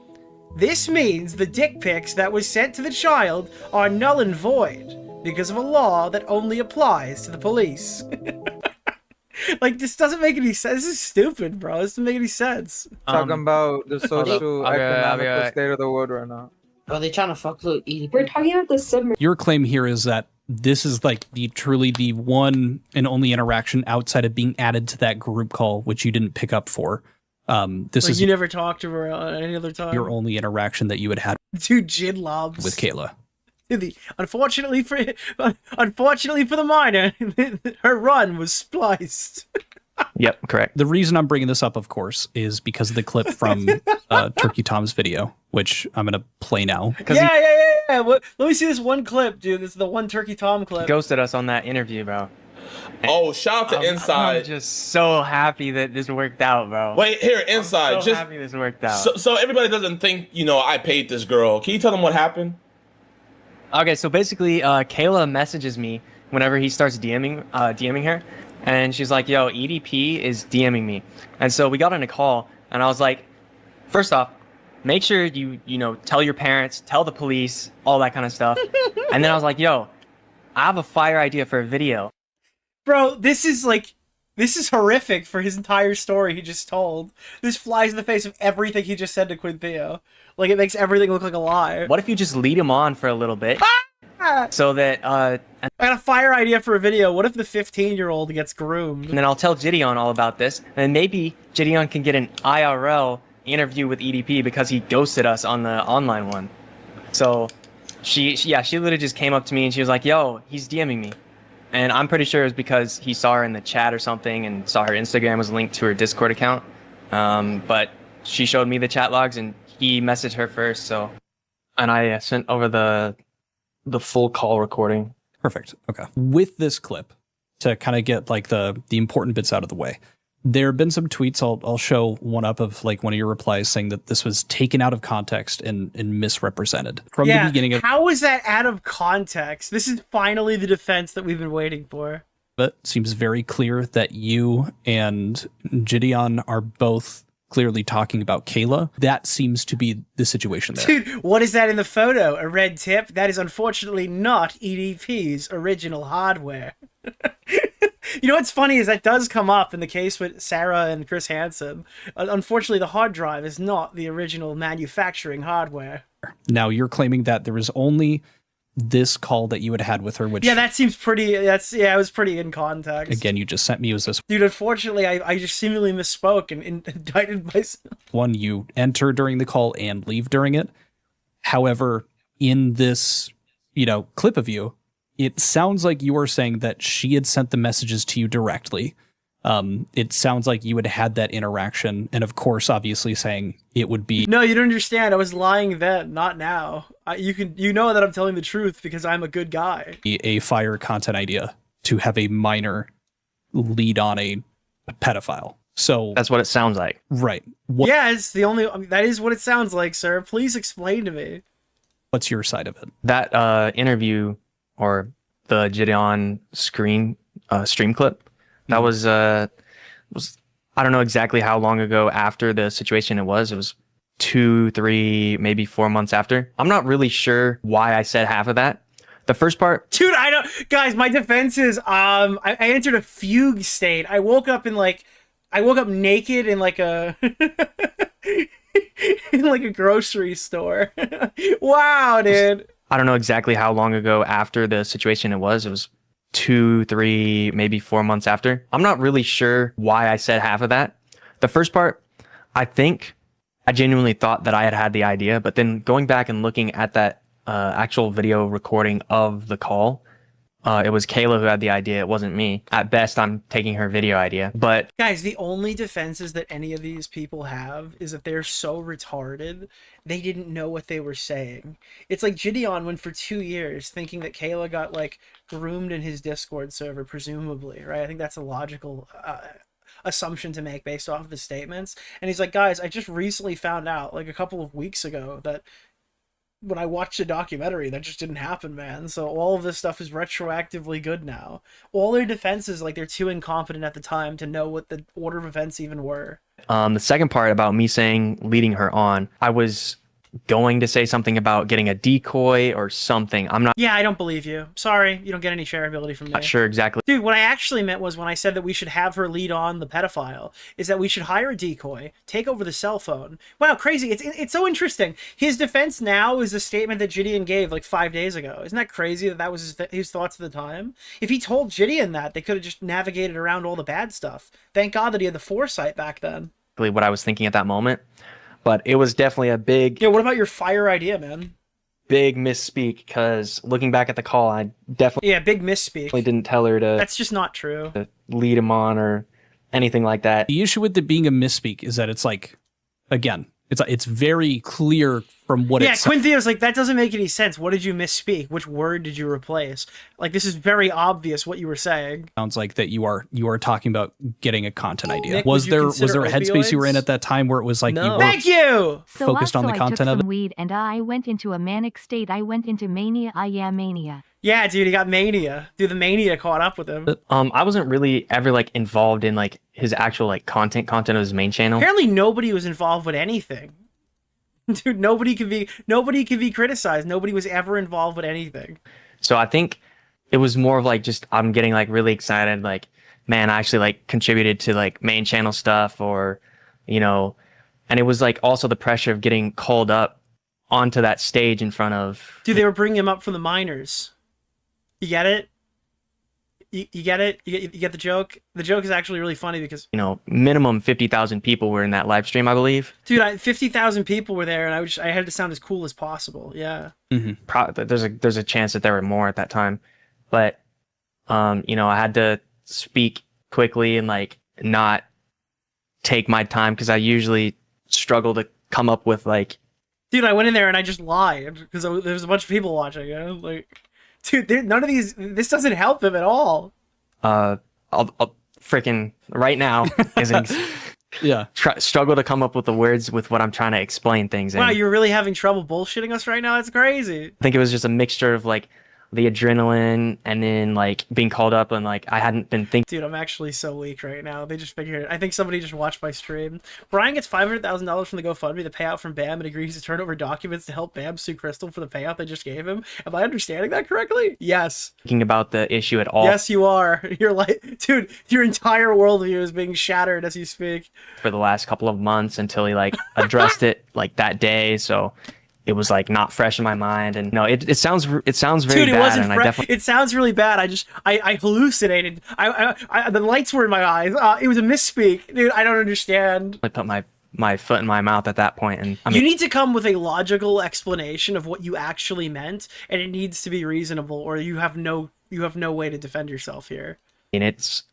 This means the dick pics that was sent to the child are null and void because of a law that only applies to the police. Like, this doesn't make any sense. This is stupid, bro. This doesn't make any sense. Talking about the social economical state of the world right now. Are they trying to fuck little EDP? We're talking about the submarine. Your claim here is that this is like truly the one and only interaction outside of being added to that group call, which you didn't pick up for. This Like, is you never talked to her any other time. your only interaction that you had Dude, Jid lobs. with Kayla. Unfortunately for the minor, her run was spliced. Yep, correct. The reason I'm bringing this up, of course, is because of the clip from Turkey Tom's video, which I'm going to play now. Yeah. Let me see this one clip, dude. This is the one Turkey Tom clip. Ghosted us on that interview, bro. Oh, shout out to Inside. I'm just so happy that this worked out, bro. Wait, here, Inside. I'm so happy this worked out. So everybody doesn't think, I paid this girl. Can you tell them what happened? Okay, so basically, Kayla messages me whenever he starts DMing her, and she's like, "Yo, EDP is DMing me," and so we got on a call, and I was like, first off, make sure you tell your parents, tell the police, all that kind of stuff, and then I was like, "Yo, I have a fire idea for a video." Bro, this is horrific for his entire story he just told. This flies in the face of everything he just said to Quintheo. Like, it makes everything look like a lie. What if you just lead him on for a little bit, so that I got a fire idea for a video. What if the 15-year-old gets groomed? and then I'll tell Jidion all about this, and maybe Jidion can get an IRL interview with EDP because he ghosted us on the online one. So she literally just came up to me and she was like, "Yo, he's DMing me." And I'm pretty sure it was because he saw her in the chat or something and saw her Instagram was linked to her Discord account. But she showed me the chat logs and he messaged her first, so. And I sent over the full call recording. Perfect. Okay. With this clip, to kind of get like the important bits out of the way, there have been some tweets. I'll show one up of like one of your replies saying that this was taken out of context and misrepresented from the beginning of. How is that out of context? This is finally the defense that we've been waiting for. But it seems very clear that you and Jidion are both clearly talking about Kayla. That seems to be the situation there. Dude, what is that in the photo? A red tip? That is unfortunately not EDP's original hardware. You know what's funny is that does come up in the case with Sarah and Chris Hansen. Unfortunately, the hard drive is not the original manufacturing hardware. Now, you're claiming that there was only this call that you had with her, which... Yeah, that seems pretty... it was pretty in context. Again, you just sent me was this... Dude, unfortunately, I just seemingly misspoke and indicted myself. One, you enter during the call and leave during it. However, in this, clip of you, it sounds like you are saying that she had sent the messages to you directly. It sounds like you had that interaction, and of course, obviously saying it would be... No, you don't understand. I was lying then, not now. You know that I'm telling the truth because I'm a good guy. A fire content idea to have a minor lead on a pedophile. So that's what it sounds like. Right. Yes, that is what it sounds like, sir. Please explain to me. What's your side of it? That interview or the Jidion stream clip, that was I don't know exactly how long ago after the situation it was. It was 2, 3, maybe 4 months after. I'm not really sure why I said half of that. The first part, dude, I don't. Guys, my defense is I entered a fugue state. I woke up naked in like a in like a grocery store. Wow, dude. I don't know exactly how long ago after the situation it was. It was 2, 3, maybe 4 months after. I'm not really sure why I said half of that. The first part, I think I genuinely thought that I had the idea, but then going back and looking at that actual video recording of the call, it was Kayla who had the idea. It wasn't me. At best, I'm taking her video idea. But guys, the only defenses that any of these people have is that they're so retarded, they didn't know what they were saying. It's like Jidion went for 2 years thinking that Kayla got like groomed in his Discord server, presumably, right? I think that's a logical assumption to make based off of his statements. And he's like, guys, I just recently found out like a couple of weeks ago that when I watched a documentary, that just didn't happen, man. So all of this stuff is retroactively good now. All their defenses, like they're too incompetent at the time to know what the order of events even were. The second part about me saying leading her on, I was going to say something about getting a decoy or something. I'm not. Yeah, I don't believe you. Sorry, you don't get any shareability from me. Not sure exactly. Dude, what I actually meant was when I said that we should have her lead on the pedophile, is that we should hire a decoy, take over the cell phone. Wow, crazy. It's so interesting. His defense now is a statement that Jidion gave like 5 days ago. Isn't that crazy that that was his thoughts at the time? If he told Jidion that, they could have just navigated around all the bad stuff. Thank God that he had the foresight back then. What I was thinking at that moment. But it was definitely a big... Yeah, what about your fire idea, man? Big misspeak, because looking back at the call, I definitely... Yeah, big misspeak. Didn't tell her to... That's just not true. To lead him on or anything like that. The issue with it being a misspeak is that it's like, again, it's very clear from what it's... Yeah, Quintheo's like, that doesn't make any sense. What did you misspeak? Which word did you replace? Like, this is very obvious what you were saying. Sounds like that you are talking about getting a content idea. Nick, was there a consider headspace you were in opioids? at that time where it was like No. you were Thank you! focused on the I content took of some it? weed and I went into a manic state. I went into mania. Mania. Yeah, dude, he got mania. Dude, the mania caught up with him. I wasn't really ever like involved in like his actual like content of his main channel. Apparently nobody was involved with anything. Dude, nobody can be criticized. Nobody was ever involved with anything. So I think it was more of like just I'm getting like really excited, like, man, I actually like contributed to like main channel stuff, or you know, and it was like also the pressure of getting called up onto that stage in front of... Dude, they were bringing him up from the minors. You get it? You get it? You get the joke? The joke is actually really funny because... You know, minimum 50,000 people were in that live stream, I believe. Dude, 50,000 people were there, and I had to sound as cool as possible. Yeah. Mm-hmm. There's a chance that there were more at that time, but you know, I had to speak quickly and like not take my time because I usually struggle to come up with like... Dude, I went in there and I just lied because there was a bunch of people watching. You know? Like, dude, none of these... This doesn't help him at all. I'll freaking right now yeah, struggle to come up with the words with what I'm trying to explain things. Wow, in. you're really having trouble bullshitting us right now? That's crazy. I think it was just a mixture of like the adrenaline and then like being called up and like I hadn't been thinking. Dude, I'm actually so weak right now. They just figured it. I think somebody just watched my stream. Brian gets $500,000 from the GoFundMe, the payout from BAM, and agrees to turn over documents to help BAM sue Crystal for the payout they just gave him. Am I understanding that correctly? Yes. Thinking about the issue at all. Yes, you are. You're like, dude, your entire worldview is being shattered as you speak. For the last couple of months until he like addressed it like that day. So it was like not fresh in my mind, and no, it sounds very Dude, it bad. wasn't And I definitely... It sounds really bad. I hallucinated. The lights were in my eyes. It was a misspeak, dude. I don't understand. I put my foot in my mouth at that point, and I mean, you need to come with a logical explanation of what you actually meant, and it needs to be reasonable, or you have no way to defend yourself here. And it's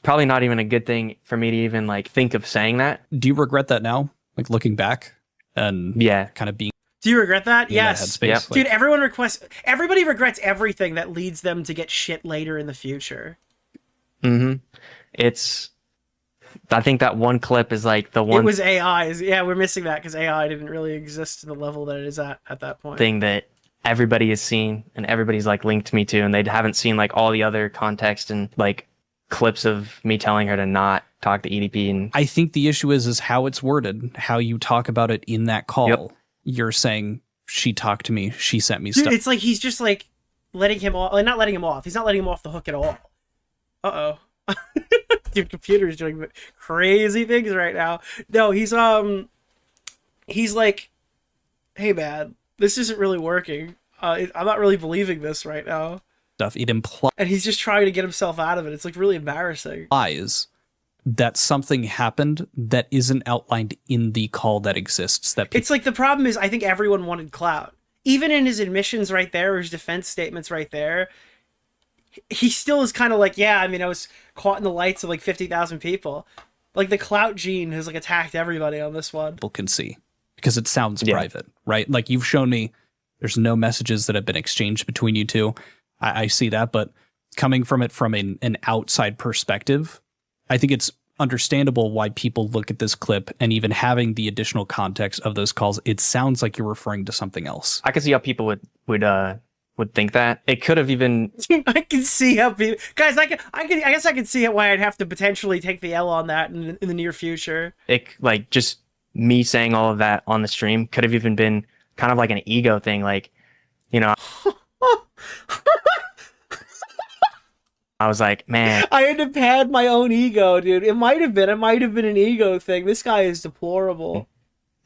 probably not even a good thing for me to even like think of saying that. Do you regret that now? Like looking back and kind of being... Do you regret that? Yes. That headspace, Dude, everybody regrets everything that leads them to get shit later in the future. Mm-hmm. I think that one clip is like the one... It was AI. Yeah, we're missing that because AI didn't really exist to the level that it is at that point. Thing that everybody has seen and everybody's like linked me to, and they haven't seen like all the other context and like clips of me telling her to not talk to EDP. And I think the issue is how it's worded, how you talk about it in that call. Yep. You're saying she talked to me, she sent me Dude, stuff. it's like he's just like letting him off, like not letting him off. He's not letting him off the hook at all. Uh-oh. Your computer's doing crazy things right now. No, he's like, hey man, this isn't really working. I'm not really believing this right now. Stuff it implies, and he's just trying to get himself out of it. It's like really embarrassing. that something happened that isn't outlined in the call that exists. That It's like the problem is I think everyone wanted clout. Even in his admissions right there, or his defense statements right there, he still is kind of like, yeah, I mean, I was caught in the lights of like 50,000 people. Like the clout gene has like attacked everybody on this one. people can see because it sounds private, right? Like you've shown me there's no messages that have been exchanged between you two. I see that, but coming from it from an outside perspective, I think it's understandable why people look at this clip and even having the additional context of those calls, it sounds like you're referring to something else. I can see how people would think that. It could have even I can see how people guys. I guess I can see why I'd have to potentially take the L on that in the near future. it like just me saying all of that on the stream could have even been kind of like an ego thing, like, you know. I was like, man, I had to pad my own ego, dude. It might have been an ego thing. This guy is deplorable.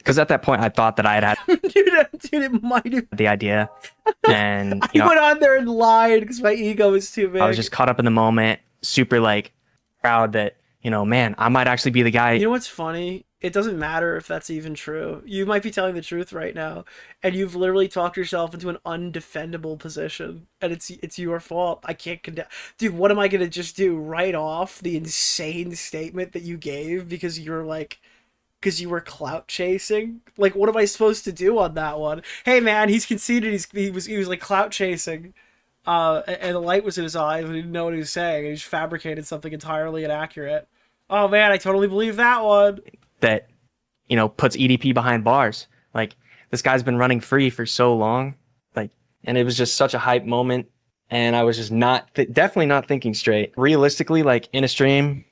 because at that point I thought that I had dude, it might have the idea, and I went on there and lied because my ego was too big. I was just caught up in the moment, super like proud that, you know, man, I might actually be the guy. You know what's funny? It doesn't matter if that's even true. You might be telling the truth right now, and you've literally talked yourself into an undefendable position, and it's your fault. I can't condemn. Dude, what am I gonna just do? Write off the insane statement that you gave because you're like, because you were clout chasing? Like, what am I supposed to do on that one? Hey man, he's conceded he was like clout chasing, and the light was in his eyes and he didn't know what he was saying, and he just fabricated something entirely inaccurate. Oh man, I totally believe that one. That, you know, puts EDP behind bars. Like, this guy's been running free for so long, like, and it was just such a hype moment, and I was just definitely not thinking straight. Realistically, like in a stream,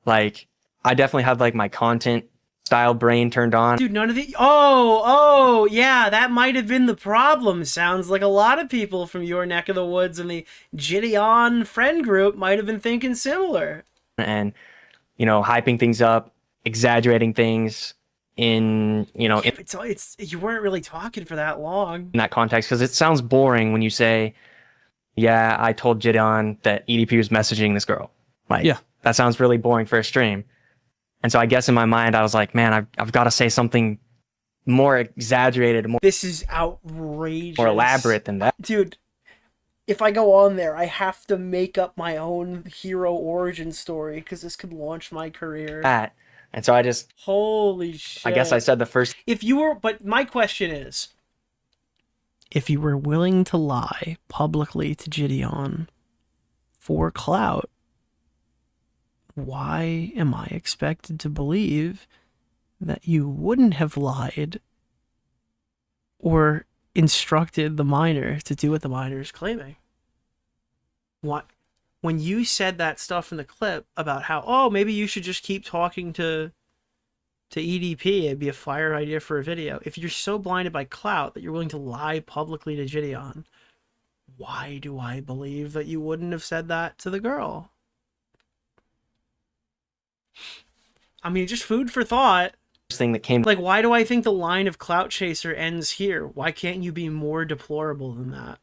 like I definitely had like my content style brain turned on. Dude, none of the oh yeah, that might have been the problem. Sounds like a lot of people from your neck of the woods and the Jidion friend group might have been thinking similar. And, you know, hyping things up, exaggerating things in, you know, it's you weren't really talking for that long in that context, because it sounds boring when you say, yeah, I told Jidion that EDP was messaging this girl. Like, yeah, that sounds really boring for a stream. And so I guess in my mind I was like, man, I've got to say something more exaggerated, more, this is outrageous, more elaborate than that. Dude, if I go on there, I have to make up my own hero origin story because this could launch my career. And so I just, holy shit. I guess I said the first. But my question is, if you were willing to lie publicly to Jidion for clout, why am I expected to believe that you wouldn't have lied or instructed the minor to do what the minor is claiming? What? When you said that stuff in the clip about how, oh, maybe you should just keep talking to EDP, it'd be a fire idea for a video. If you're so blinded by clout that you're willing to lie publicly to Jidion, why do I believe that you wouldn't have said that to the girl? I mean, just food for thought. Thing that came, like, why do I think the line of clout chaser ends here? Why can't you be more deplorable than that?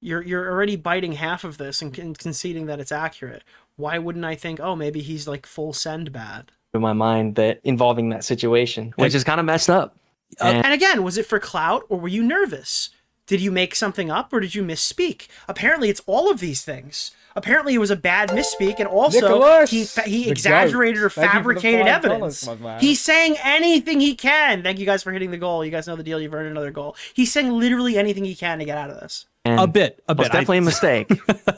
You're already biting half of this and conceding that it's accurate. Why wouldn't I think, oh, maybe he's like full send bad? In my mind, that involving that situation, which is kind of messed up. And again, was it for clout or were you nervous? Did you make something up or did you misspeak? Apparently, it's all of these things. Apparently, it was a bad misspeak, and also Nicholas, he exaggerated or fabricated evidence. He's saying anything he can. Thank you guys for hitting the goal. You guys know the deal. You've earned another goal. He's saying literally anything he can to get out of this. A bit. It's definitely a mistake.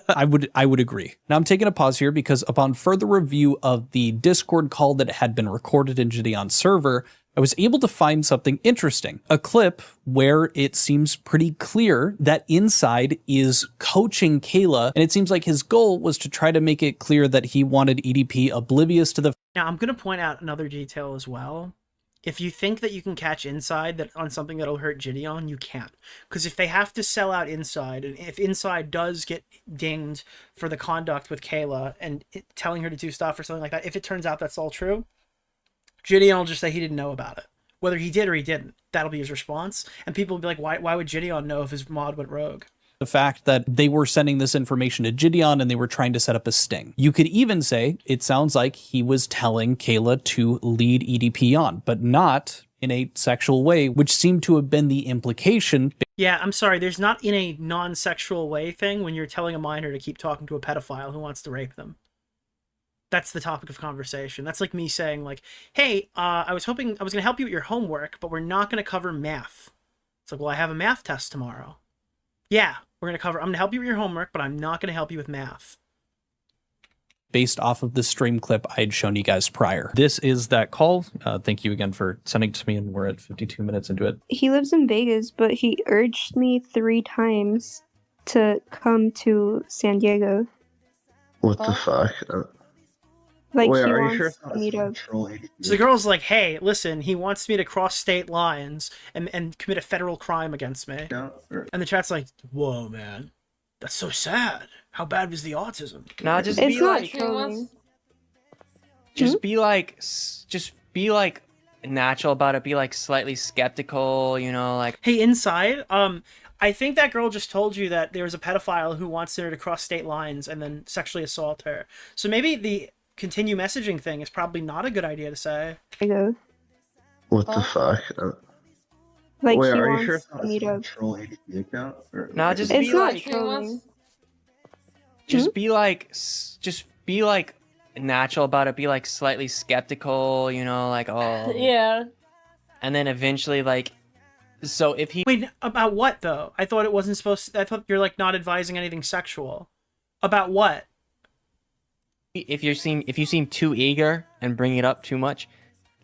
I would agree. Now I'm taking a pause here because upon further review of the Discord call that had been recorded in Jidion's server, I was able to find something interesting. A clip where it seems pretty clear that Inside is coaching Kayla, and it seems like his goal was to try to make it clear that he wanted EDP oblivious to the... Now, I'm going to point out another detail as well. If you think that you can catch Inside on something that'll hurt Jidion, you can't. Because if they have to sell out Inside, and if Inside does get dinged for the conduct with Kayla and telling her to do stuff or something like that, if it turns out that's all true, Jidion will just say he didn't know about it. Whether he did or he didn't, that'll be his response. And people will be like, why would Jidion know if his mod went rogue? the fact that they were sending this information to Jidion and they were trying to set up a sting. You could even say it sounds like he was telling Kayla to lead EDP on, but not in a sexual way, which seemed to have been the implication. Yeah, I'm sorry, there's not in a non-sexual way thing when you're telling a minor to keep talking to a pedophile who wants to rape them. That's the topic of conversation. That's like me saying, like, hey, I was hoping I was going to help you with your homework, but we're not going to cover math. It's like, well, I have a math test tomorrow. Yeah, I'm going to help you with your homework, but I'm not going to help you with math. Based off of the stream clip I had shown you guys prior. This is that call. Thank you again for sending it to me, and we're at 52 minutes into it. He lives in Vegas, but he urged me 3 times to come to San Diego. What the fuck? Like, Wait, he are you wants sure me to... So the girl's like, hey, listen, he wants me to cross state lines and commit a federal crime against me. And the chat's like, whoa, man, that's so sad. How bad was the autism? Nah, just It's be not like, trolling. just be like natural about it. Be like slightly skeptical, you know, like. Hey, Inside, I think that girl just told you that there was a pedophile who wants her to cross state lines and then sexually assault her. So maybe the continue messaging thing is probably not a good idea to say. What the fuck? Like, Wait, he are you wants sure it's not me a to... troll ADP account? Nah, just It's be not like, trolling. just be like natural about it. Be like slightly skeptical, you know, like, oh. Yeah. And then eventually, like, so if he. Wait, about what though? I thought it wasn't supposed to, I thought you're like not advising anything sexual. About what? If you seem too eager and bring it up too much,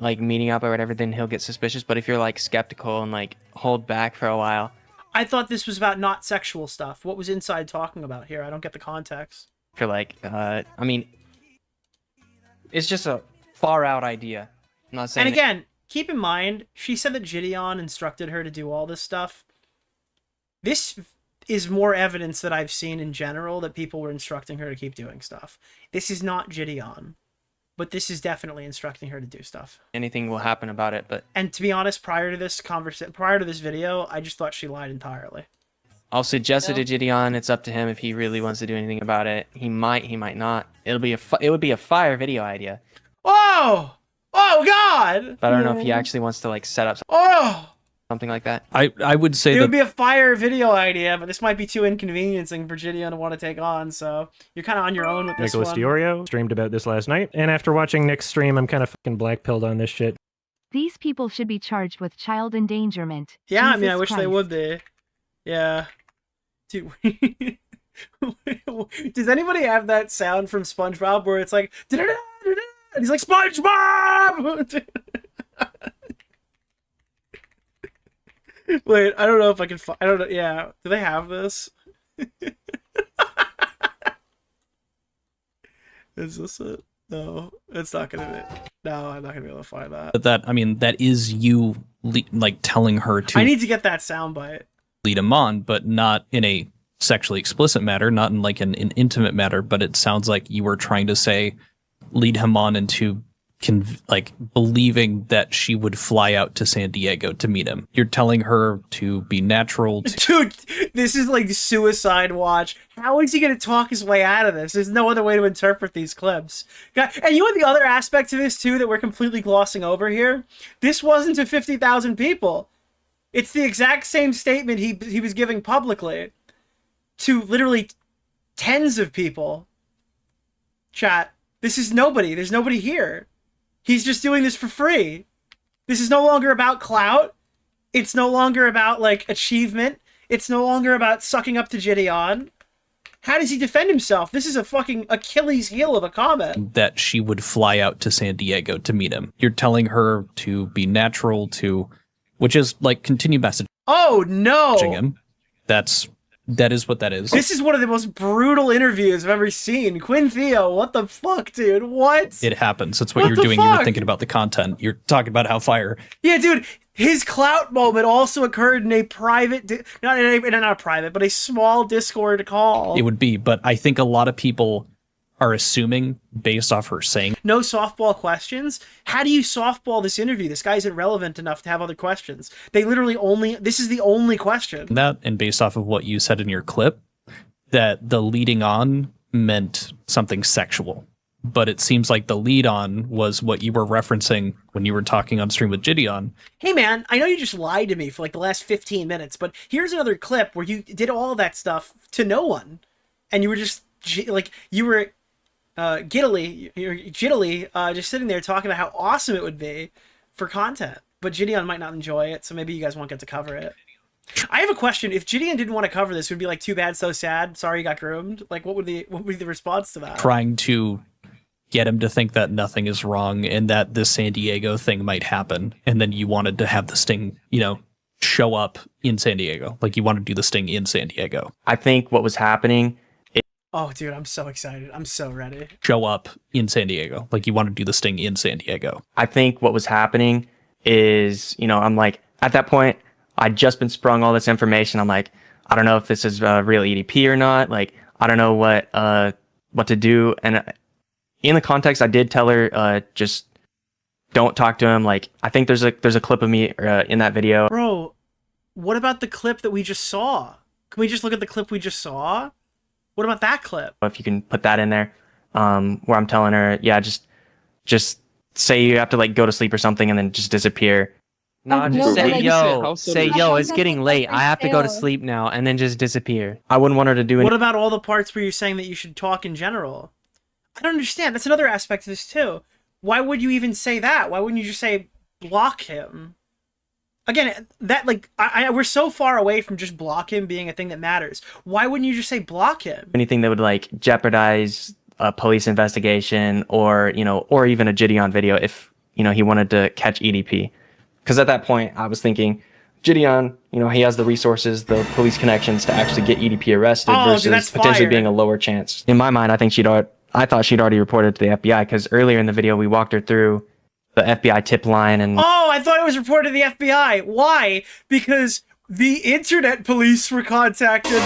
like meeting up or whatever, then he'll get suspicious. But if you're like skeptical and like hold back for a while. I thought this was about not sexual stuff. What was Inside talking about here? I don't get the context. For like, I mean, it's just a far out idea. I'm not saying. And again, keep in mind, she said that Jidion instructed her to do all this stuff. This is more evidence that I've seen in general that people were instructing her to keep doing stuff. This is not Jidion, but this is definitely instructing her to do stuff. Anything will happen about it, but. And to be honest, prior to this video, I just thought she lied entirely. I'll suggest it to Jidion. It's up to him if he really wants to do anything about it. He might not. It would be a fire video idea. Oh! Oh God! But I don't know if he actually wants to like set up something like that. I would say It that would be a fire video idea, but this might be too inconveniencing for Jidion to want to take on, so you're kind of on your own with this Nicholas one. DeOrio streamed about this last night, and after watching Nick's stream, I'm kind of fucking blackpilled on this shit. These people should be charged with child endangerment. Yeah, I mean, Jesus I wish they Christ. would be. Yeah. Dude, does anybody have that sound from SpongeBob where it's like, "Da-da-da, da-da," and he's like, SpongeBob! Wait, I don't know if I can I don't know. Yeah, do they have this? Is this it? No, it's not gonna be. No, I'm not gonna be able to find that. that is you like telling her to I need to get that soundbite. lead him on, but not in a sexually explicit matter, not in like an intimate matter, but it sounds like you were trying to say lead him on into like believing that she would fly out to San Diego to meet him. You're telling her to be natural. Dude, this is like suicide watch. How is he going to talk his way out of this? There's no other way to interpret these clips. And you know the other aspect to this too that we're completely glossing over here? This wasn't to 50,000 people. It's the exact same statement he was giving publicly to literally tens of people. Chat, this is nobody. There's nobody here. He's just doing this for free. This is no longer about clout. It's no longer about, like, achievement. It's no longer about sucking up to Jidion. How does he defend himself? This is a fucking Achilles heel of a comment. That she would fly out to San Diego to meet him. You're telling her to be natural to, which is like continue messaging Oh, no! him. That is what that is. This is one of the most brutal interviews I've ever seen. Quinn Theo, what the fuck, dude? What? It happens. That's what you're the doing. You were fuck? thinking about the content. You're talking about how fire. Yeah, dude, his clout moment also occurred in a private, not a private, but a small Discord call. It would be, but I think a lot of people are assuming based off her saying no softball questions. How do you softball this interview? This guy's irrelevant enough to have other questions. They literally this is the only question. that, and based off of what you said in your clip, that the leading on meant something sexual. But it seems like the lead on was what you were referencing when you were talking on stream with Jidion. Hey man, I know you just lied to me for like the last 15 minutes, but here's another clip where you did all that stuff to no one. And you were just, like, you were giddily just sitting there talking about how awesome it would be for content. But Jidion might not enjoy it, so maybe you guys won't get to cover it. I have a question. If Jidion didn't want to cover this, it would be like, too bad, so sad, sorry you got groomed. Like, what would be the response to that? Trying to get him to think that nothing is wrong and that this San Diego thing might happen. And then you wanted to have the sting, show up in San Diego. Like you want to do the sting in San Diego. I think what was happening. Oh, dude, I'm so excited. I'm so ready. Show up in San Diego. Like you want to do the sting in San Diego. I think what was happening is, I'm like, at that point, I'd just been sprung all this information. I'm like, I don't know if this is a real EDP or not. Like, I don't know what to do. And in the context, I did tell her, just don't talk to him. Like, I think there's a clip of me in that video. Bro, what about the clip that we just saw? Can we just look at the clip we just saw? What about that clip? If you can put that in there, where I'm telling her, yeah, just say you have to like go to sleep or something and then just disappear. No, just say, yo, it's getting late. I have to go to sleep now, and then just disappear. I wouldn't want her to do What about all the parts where you're saying that you should talk in general? I don't understand. That's another aspect of this too. Why would you even say that? Why wouldn't you just say block him? Again, that like we're so far away from just block him being a thing that matters. Why wouldn't you just say block him? anything that would like jeopardize a police investigation or or even a Jidion video if he wanted to catch EDP. Because at that point, I was thinking, Jidion, he has the resources, the police connections to actually get EDP arrested versus potentially being a lower chance. In my mind, I thought she'd already reported to the FBI because earlier in the video, we walked her through the FBI tip line and... Oh, I thought it was reported to the FBI. Why? Because the internet police were contacted.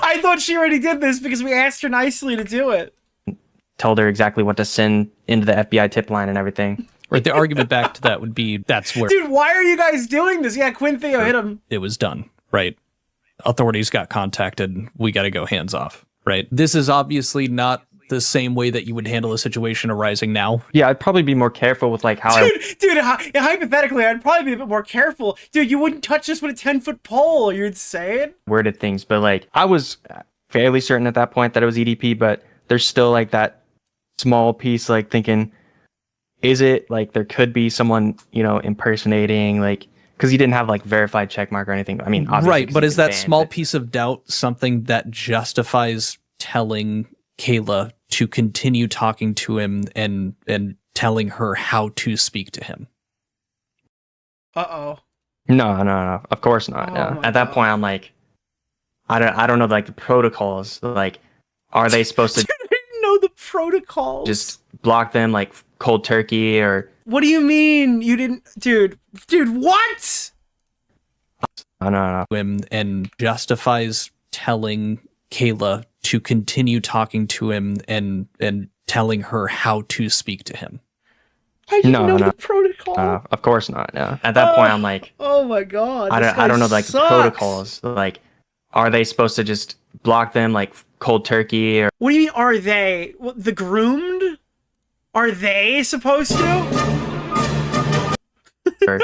I thought she already did this because we asked her nicely to do it. Told her exactly what to send into the FBI tip line and everything. Right, the argument back to that would be that's where... Dude, why are you guys doing this? Yeah, Quinn Theo hit him. It was done, right? Authorities got contacted. We got to go hands off, right? This is obviously not the same way that you would handle a situation arising now. Yeah, I'd probably be more careful with like how Dude, hypothetically, I'd probably be a bit more careful. Dude, you wouldn't touch this with a 10-foot pole. You're insane. Worded things, but like I was fairly certain at that point that it was EDP, but there's still like that small piece like thinking, is it like there could be someone, impersonating like because he didn't have like verified checkmark or anything. I mean, obviously, right, but is that small piece of doubt something that justifies telling Kayla to continue talking to him and telling her how to speak to him? Uh-oh. No. Of course not. No. At that point, I'm like, I don't know like the protocols. Like, are they supposed to know the protocols? Just block them like cold turkey or... What do you mean you didn't... Dude, what? No. And justifies telling Kayla to continue talking to him and telling her how to speak to him. I didn't know the protocol. Of course not. No. At that point, I'm like, oh my god. I don't know like the protocols. Like, are they supposed to just block them like cold turkey or? What do you mean? Are they the groomed? Are they supposed to? Or,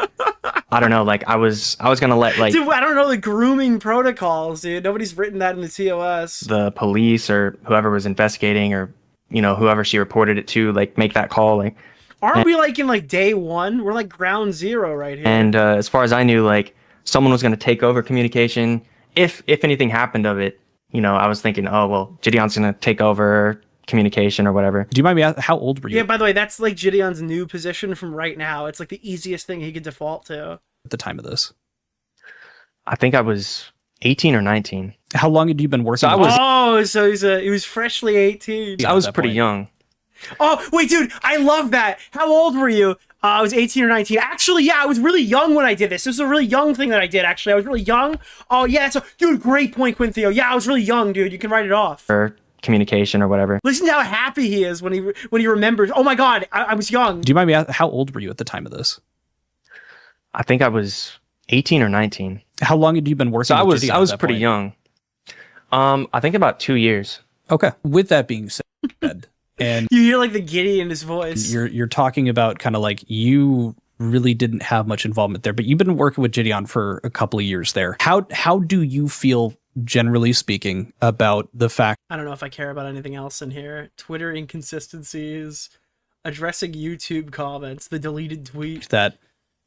I don't know. Like I was gonna let like. Dude, I don't know the grooming protocols, dude. Nobody's written that in the TOS. The police or whoever was investigating or whoever she reported it to like make that call like. Aren't we like in like day one? We're like ground zero right here. And as far as I knew, like someone was going to take over communication. If anything happened of it, I was thinking, oh, well, Jidion's going to take over communication or whatever. Do you mind me asking, how old were you? Yeah, by the way, that's like Jidion's new position from right now. It's like the easiest thing he could default to. At the time of this? I think I was 18 or 19. How long had you been working? So he was freshly 18. I was pretty young. Oh, wait, dude, I love that. How old were you? I was 18 or 19. Actually, yeah, I was really young when I did this. This was a really young thing that I did, actually. I was really young. Oh, yeah, dude, great point, Quinthio. Yeah, I was really young, dude. You can write it off. Or communication or whatever. Listen to how happy he is when he remembers. Oh my God, I was young. Do you mind me asking, how old were you at the time of this? I think I was 18 or 19. How long had you been working? So I with Jidion I was at that pretty point? young. I think about 2 years. Okay. With that being said, and you hear like the giddy in his voice. You're talking about kind of like you really didn't have much involvement there, but you've been working with Jidion for a couple of years there. How do you feel, generally speaking, about the fact? I don't know if I care about anything else in here. Twitter inconsistencies, addressing YouTube comments, the deleted tweet. That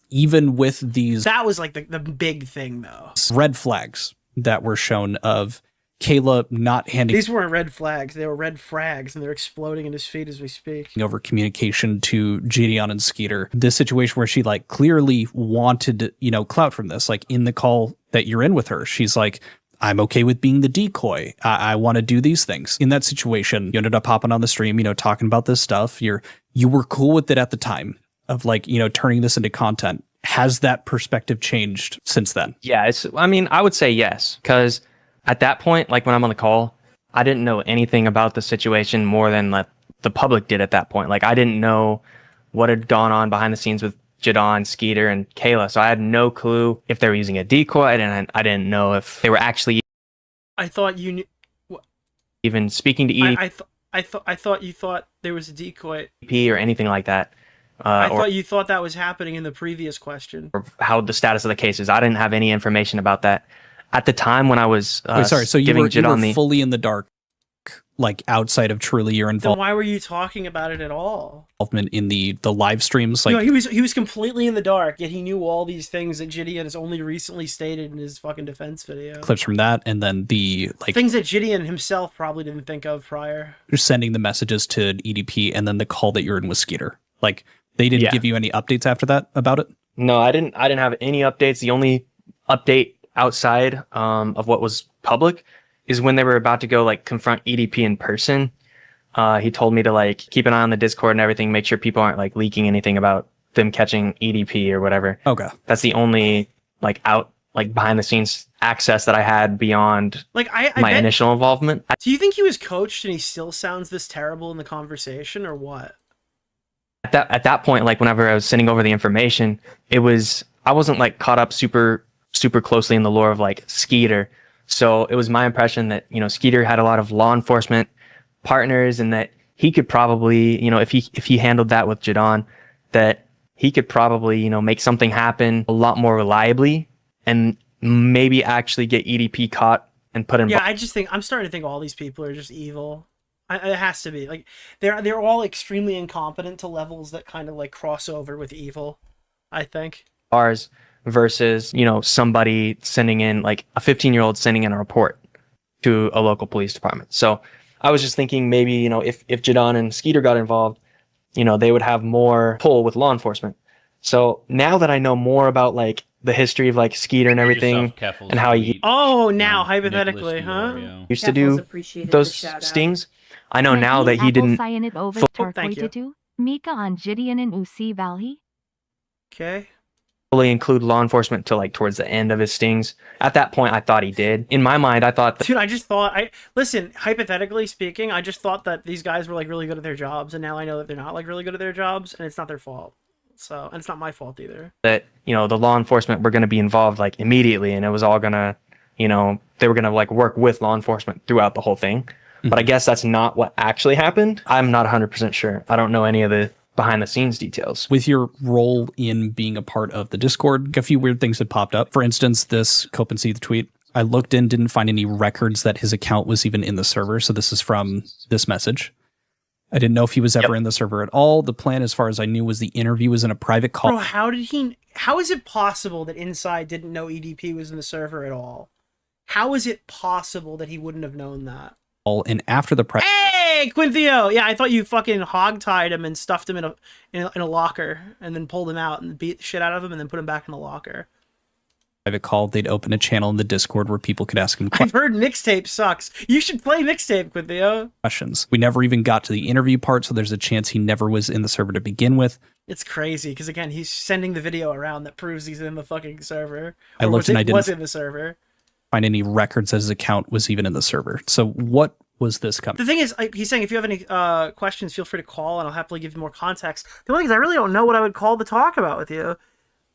even with these, that was like the big thing though. Red flags that were shown of Kayla not handing. These weren't red flags; they were red frags, and they're exploding in his feet as we speak. Over communication to Jidion and Skeeter. This situation where she like clearly wanted, clout from this. Like in the call that you're in with her, she's like, I'm okay with being the decoy. I want to do these things. In that situation, you ended up hopping on the stream, talking about this stuff. You were cool with it at the time of like, turning this into content. Has that perspective changed since then? Yeah, I would say yes, because at that point, like when I'm on the call, I didn't know anything about the situation more than like the public did at that point. Like I didn't know what had gone on behind the scenes with Jidion, Skeeter, and Kayla. So I had no clue if they were using a decoy, and I didn't know if they were actually. I thought you knew. Even speaking to EDP. I thought you thought there was a decoy or anything like that. I thought you thought that was happening in the previous question. Or how the status of the case is. I didn't have any information about that at the time when I was. So you giving were Jidion fully in the dark, like outside of truly your Then involvement. why were you talking about it at all? In the live streams, like he was completely in the dark, yet he knew all these things that Jidion has only recently stated in his fucking defense video. clips from that, and then the like Things that Jidion himself probably didn't think of prior. you're sending the messages to EDP, and then the call that you're in with Skeeter. Like they didn't give you any updates after that about it. No, I didn't have any updates. The only update outside of what was public is when they were about to go like confront EDP in person. He told me to like keep an eye on the Discord and everything, make sure people aren't like leaking anything about them catching EDP or whatever. Okay. That's the only like behind the scenes access that I had beyond Like I my bet- initial involvement. Do you think he was coached and he still sounds this terrible in the conversation, or what? At that point, like whenever I was sending over the information, I wasn't like caught up super closely in the lore of like Skeeter. So it was my impression that, Skeeter had a lot of law enforcement partners, and that he could probably, if he handled that with Jidion, that he could probably, make something happen a lot more reliably and maybe actually get EDP caught and put in. Yeah, I'm starting to think all these people are just evil. It has to be. Like they're all extremely incompetent to levels that kind of like cross over with evil, I think. Bars versus, somebody sending in like a 15-year-old sending in a report to a local police department. So I was just thinking maybe, if Jidion and Skeeter got involved, they would have more pull with law enforcement. So now that I know more about like the history of like Skeeter and everything and how he now hypothetically, huh? used to do those stings, I know now that he didn't Thank you. Mika on Jidion and Usi Valley. Okay. fully include law enforcement till like towards the end of his stings. At that point, I thought he did. In my mind, I thought that. Dude, I just thought listen, hypothetically speaking, I just thought that these guys were like really good at their jobs, and now I know that they're not like really good at their jobs, and it's not their fault. So, and it's not my fault either. That, the law enforcement were going to be involved like immediately, and it was all going to, they were going to like work with law enforcement throughout the whole thing. But I guess that's not what actually happened. I'm not 100% sure. I don't know any of the behind the scenes details. With your role in being a part of the Discord, a few weird things had popped up. For instance, this Cope and See the tweet. I looked in, didn't find any records that his account was even in the server. So this is from this message. I didn't know if he was ever in the server at all. The plan, as far as I knew, was the interview was in a private call. Bro, how is it possible that Inside didn't know EDP was in the server at all? How is it possible that he wouldn't have known that? And after the Hey, Quinthio! Yeah, I thought you fucking hogtied him and stuffed him in a locker, and then pulled him out and beat the shit out of him, and then put him back in the locker. private call, they'd open a channel in the Discord where people could ask him I've heard mixtape sucks. You should play mixtape with Theo. questions. We never even got to the interview part, so there's a chance he never was in the server to begin with. It's crazy because again, he's sending the video around that proves he's in the fucking server. I looked and I didn't was in the server. find any records that his account was even in the server. So what was this coming? The thing is, he's saying if you have any questions, feel free to call, and I'll happily give you more context. The only thing is, I really don't know what I would call to talk about with you.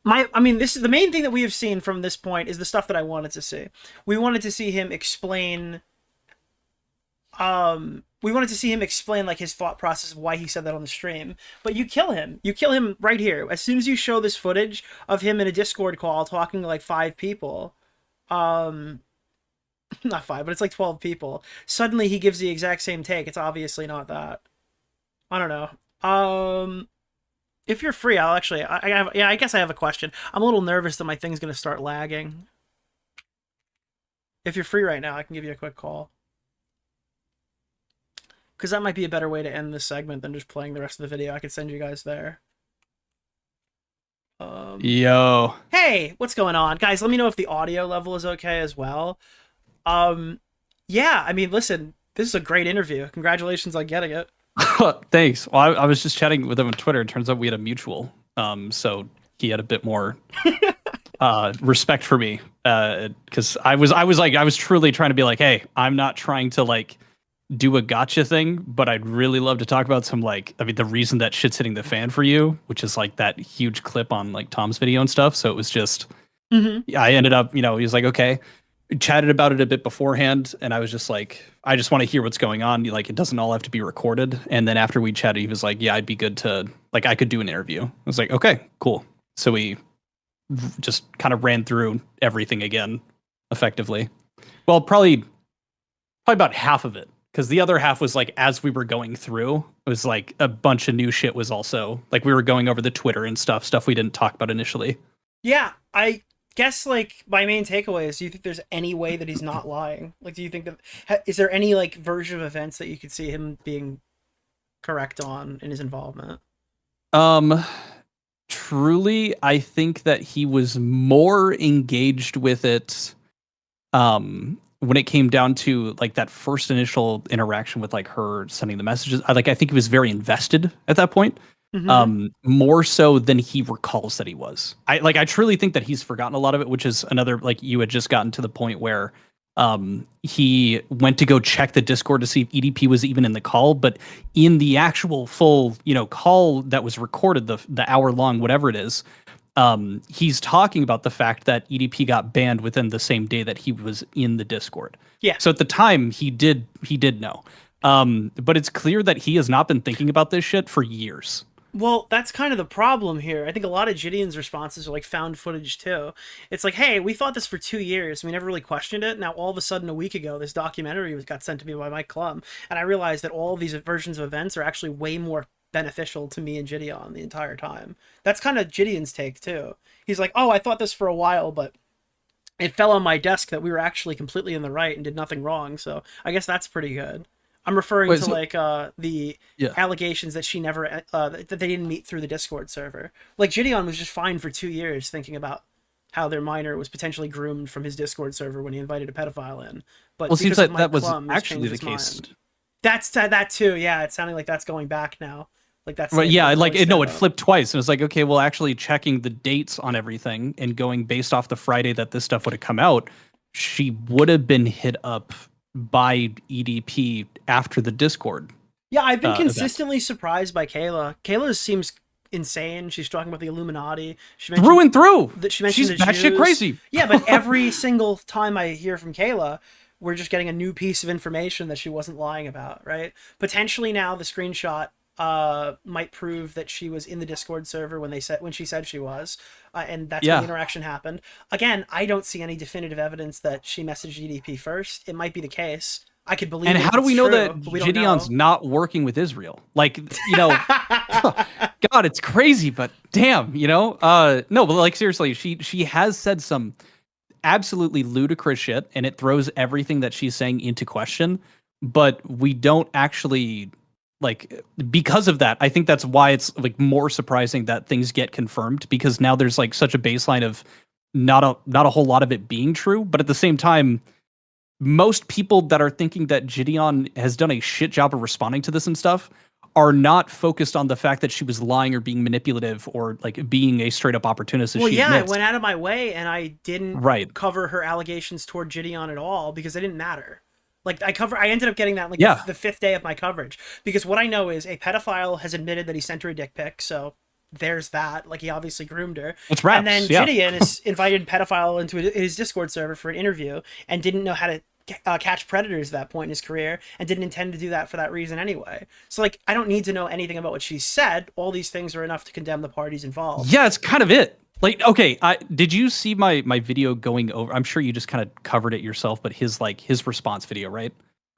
This is the main thing that we have seen from this point is the stuff that I wanted to see. We wanted to see him explain. We wanted to see him explain like his thought process of why he said that on the stream. But you kill him. You kill him right here. As soon as you show this footage of him in a Discord call talking to like 5 people, not 5, but it's like 12 people. Suddenly he gives the exact same take. It's obviously not that. I don't know. If you're free, I'll actually. I guess I have a question. I'm a little nervous that my thing's gonna start lagging. If you're free right now, I can give you a quick call. Because that might be a better way to end this segment than just playing the rest of the video. I could send you guys there. Yo. Hey, what's going on? Guys, let me know if the audio level is okay as well. Yeah, I mean, listen, this is a great interview. Congratulations on getting it. Thanks. Well, I was just chatting with him on Twitter. It turns out we had a mutual. So he had a bit more respect for me. Because I was truly trying to be like, hey, I'm not trying to like do a gotcha thing, but I'd really love to talk about some the reason that shit's hitting the fan for you, which is like that huge clip on like Tom's video and stuff. So it was just, I ended up, he was like, okay. We chatted about it a bit beforehand, and I was just like, I just want to hear what's going on. Like, it doesn't all have to be recorded. And then after we chatted, he was like, yeah, I'd be good to, like, I could do an interview. I was like, okay, cool. So we just kind of ran through everything again, effectively. Well, probably about half of it, because the other half was like, as we were going through, it was like a bunch of new shit was also, like, we were going over the Twitter and stuff we didn't talk about initially. Yeah, I guess like my main takeaway is, do you think there's any way that he's not lying? Like, do you think that is there any like version of events that you could see him being correct on in his involvement? Truly, I think that he was more engaged with it when it came down to like that first initial interaction with like her sending the messages. I think he was very invested at that point. More so than he recalls that he was. I truly think that he's forgotten a lot of it, which is another, like, you had just gotten to the point where he went to go check the Discord to see if EDP was even in the call, but in the actual full, call that was recorded, the hour long, whatever it is, he's talking about the fact that EDP got banned within the same day that he was in the Discord. Yeah. So at the time he did know. But it's clear that he has not been thinking about this shit for years. Well, that's kind of the problem here. I think a lot of Jidion's responses are like found footage too. It's like, hey, we thought this for 2 years. We never really questioned it. Now, all of a sudden, a week ago, this documentary got sent to me by Mike Klum. And I realized that all of these versions of events are actually way more beneficial to me and Jidion the entire time. That's kind of Jidion's take too. He's like, oh, I thought this for a while, but it fell on my desk that we were actually completely in the right and did nothing wrong. So I guess that's pretty good. I'm referring to the allegations that she never that they didn't meet through the Discord server. Like, Jidion was just fine for 2 years thinking about how their minor was potentially groomed from his Discord server when he invited a pedophile in. But well, it seems like that was Klum actually the case. Mind. That's that too. Yeah, it's sounding like that's going back now. Like that's right. Yeah, it flipped twice. And it was like, okay, well, actually checking the dates on everything and going based off the Friday that this stuff would have come out, she would have been hit up by EDP after the Discord. Yeah, I've been consistently surprised by Kayla. Kayla seems insane. She's talking about the Illuminati. She mentioned through and through. That she mentioned she's batshit crazy. Yeah, but every single time I hear from Kayla, we're just getting a new piece of information that she wasn't lying about, right? Potentially now the screenshot might prove that she was in the Discord server when she said she was, and that's when the interaction happened. Again, I don't see any definitive evidence that she messaged EDP first. It might be the case. I could believe. And how do we know that Jidion's not working with Israel? Like, God, it's crazy, but damn, no, but like seriously, she has said some absolutely ludicrous shit, and it throws everything that she's saying into question. But we don't actually. Like, because of that, I think that's why it's like more surprising that things get confirmed, because now there's like such a baseline of not a whole lot of it being true, but at the same time, most people that are thinking that Jidion has done a shit job of responding to this and stuff are not focused on the fact that she was lying or being manipulative or like being a straight up opportunist. Well, she I admits. went out of my way and I didn't Right. cover her allegations toward Jidion at all because they didn't matter. Like I ended up getting that like the 5th day of my coverage because what I know is a pedophile has admitted that he sent her a dick pic, so there's that. Like he obviously groomed her. It's raps, and then Jidion is invited pedophile into his Discord server for an interview and didn't know how to catch predators at that point in his career and didn't intend to do that for that reason anyway. So like I don't need to know anything about what she said. All these things are enough to condemn the parties involved. Yeah, it's kind of it. Like, okay, did you see my video going over? I'm sure you just kind of covered it yourself, but his response video, right?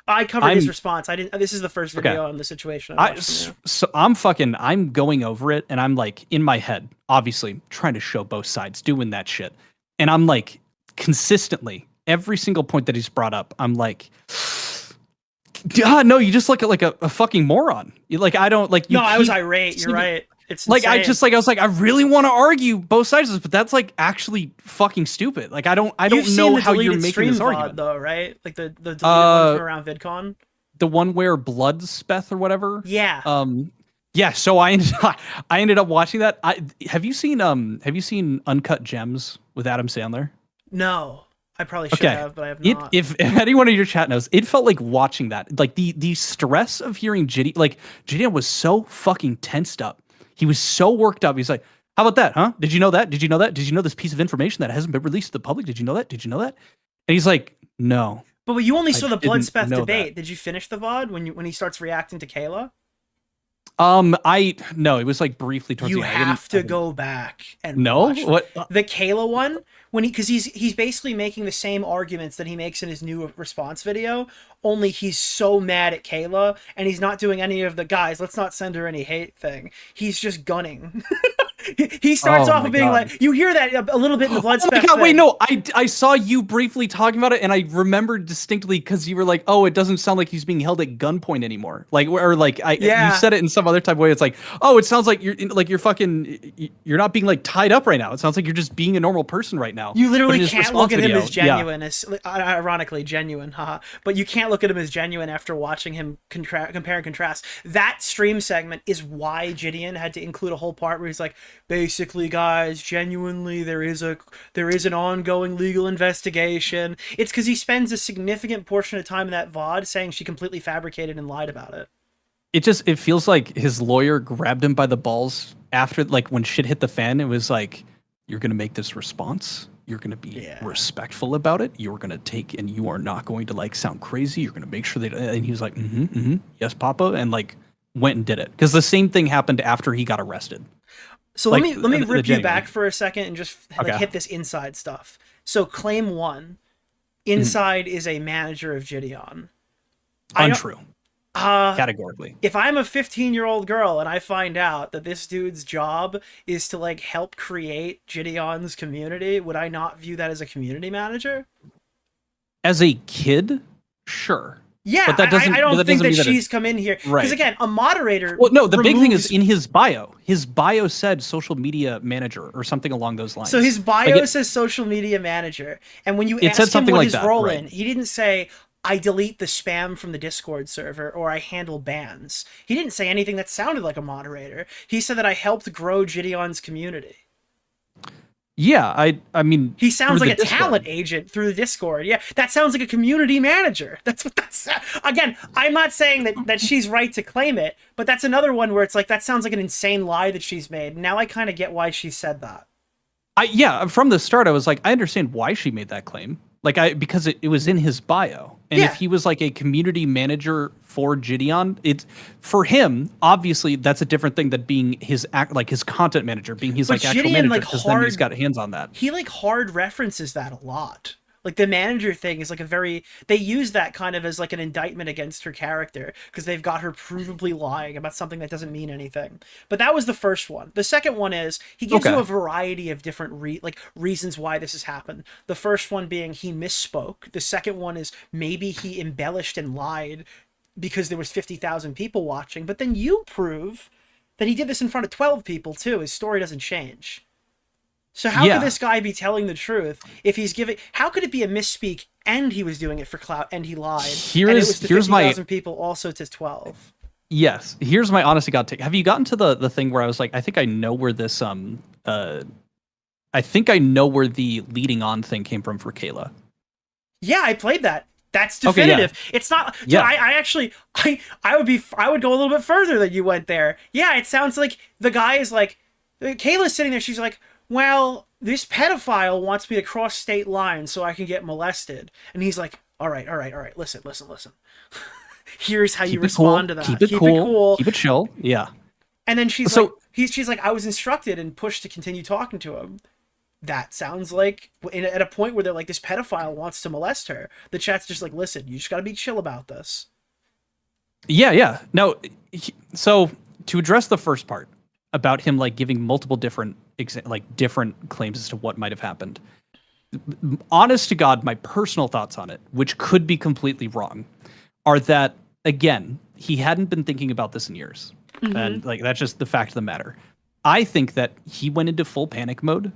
I covered his response. I didn't. This is the first video on the situation. I'm going over it, and I'm like in my head, obviously trying to show both sides, doing that shit, and I'm like consistently every single point that he's brought up, I'm like, no, you just look like a fucking moron. Like I don't like. I was irate. You're right. It's like insane. I was like I really want to argue both sides of this, but that's like actually fucking stupid. Like I don't know how you're making this argument though, right? Like the deleted one from around VidCon, the one where Bloodspeth or whatever. Yeah. Yeah. So I ended up watching that. Have you seen Uncut Gems with Adam Sandler? No. I probably should have, but I have not. If anyone in your chat knows, it felt like watching that. Like the stress of hearing Jidion was so fucking tensed up. He was so worked up. He's like, how about that, huh? Did you know that? Did you know that? Did you know this piece of information that hasn't been released to the public? Did you know that? Did you know that? And he's like, no. But you only saw the Bloodspeth debate. Did you finish the VOD when he starts reacting to Kayla? No, it was like briefly towards the end. You have to go back and watch the Kayla one because he's basically making the same arguments that he makes in his new response video, only he's so mad at Kayla and he's not doing any of the guys, let's not send her any hate thing. He's just gunning. He starts off with being like, you hear that a little bit in the Bloodspeth thing. Wait, no, I saw you briefly talking about it, and I remembered distinctly because you were like, oh, it doesn't sound like he's being held at gunpoint anymore. Like, you said it in some other type of way. It's like, oh, it sounds like you're not being like tied up right now. It sounds like you're just being a normal person right now. You literally can't look at him as genuine, as ironically genuine, haha. But you can't look at him as genuine after watching him compare and contrast. That stream segment is why Jidion had to include a whole part where he's like, basically, guys, genuinely, there is an ongoing legal investigation. It's because he spends a significant portion of time in that VOD saying she completely fabricated and lied about it. It feels like his lawyer grabbed him by the balls after, like, when shit hit the fan. It was like, you're gonna make this response. You're gonna be respectful about it. You're gonna take, and you are not going to like sound crazy. You're gonna make sure and he was like, yes, Papa, and like went and did it because the same thing happened after he got arrested. So let me rip you back for a second and just hit this inside stuff. So claim 1, inside is a manager of Jidion. Untrue. Categorically. If I'm a 15-year-old girl and I find out that this dude's job is to like help create Jidion's community, would I not view that as a community manager? As a kid, sure. Yeah, but that I don't think that she's come in here. Because again, a moderator... Well, no, the big thing is in his bio. His bio said social media manager or something along those lines. So his bio says social media manager. And when you ask him what his role in, he didn't say, I delete the spam from the Discord server or I handle bans. He didn't say anything that sounded like a moderator. He said that I helped grow Jidion's community. Yeah, I mean... He sounds like a talent agent through the Discord. Yeah, that sounds like a community manager. That's what that's... Again, I'm not saying that she's right to claim it, but that's another one where it's like, that sounds like an insane lie that she's made. Now I kind of get why she said that. From the start, I was like, I understand why she made that claim. Because it was in his bio. And if he was like a community manager for Jidion, it's for him, obviously that's a different thing than being his content manager, being his actual manager, because then he's got hands on that. He hard references that a lot. Like the manager thing is they use that kind of as like an indictment against her character because they've got her provably lying about something that doesn't mean anything. But that was the first one. The second one is he gives you a variety of different reasons why this has happened. The first one being he misspoke. The second one is maybe he embellished and lied because there was 50,000 people watching. But then you prove that he did this in front of 12 people too. His story doesn't change. So how could this guy be telling the truth if he's giving? How could it be a misspeak and he was doing it for clout and he lied? And it was to 50,000 people, also to 12. Yes, here's my honest to God take. Have you gotten to the thing where I was like, I think I know where this I think I know where the leading on thing came from for Kayla. Yeah, I played that. That's definitive. Okay, yeah. It's not. Dude, I actually I would go a little bit further than you went there. Yeah, it sounds like the guy is like, Kayla's sitting there. She's like, well, this pedophile wants me to cross state lines so I can get molested, and he's like, all right. Listen. Here's how you respond to that. Keep it cool. Keep it chill. Yeah. And then she's like, she's like, I was instructed and pushed to continue talking to him. That sounds like at a point where they're like, this pedophile wants to molest her. The chat's just like, listen, you just got to be chill about this. Yeah. No, so to address the first part about him like giving multiple different claims as to what might have happened. Honest to God, my personal thoughts on it, which could be completely wrong, are that again, he hadn't been thinking about this in years. Mm-hmm. And like that's just the fact of the matter. I think that he went into full panic mode.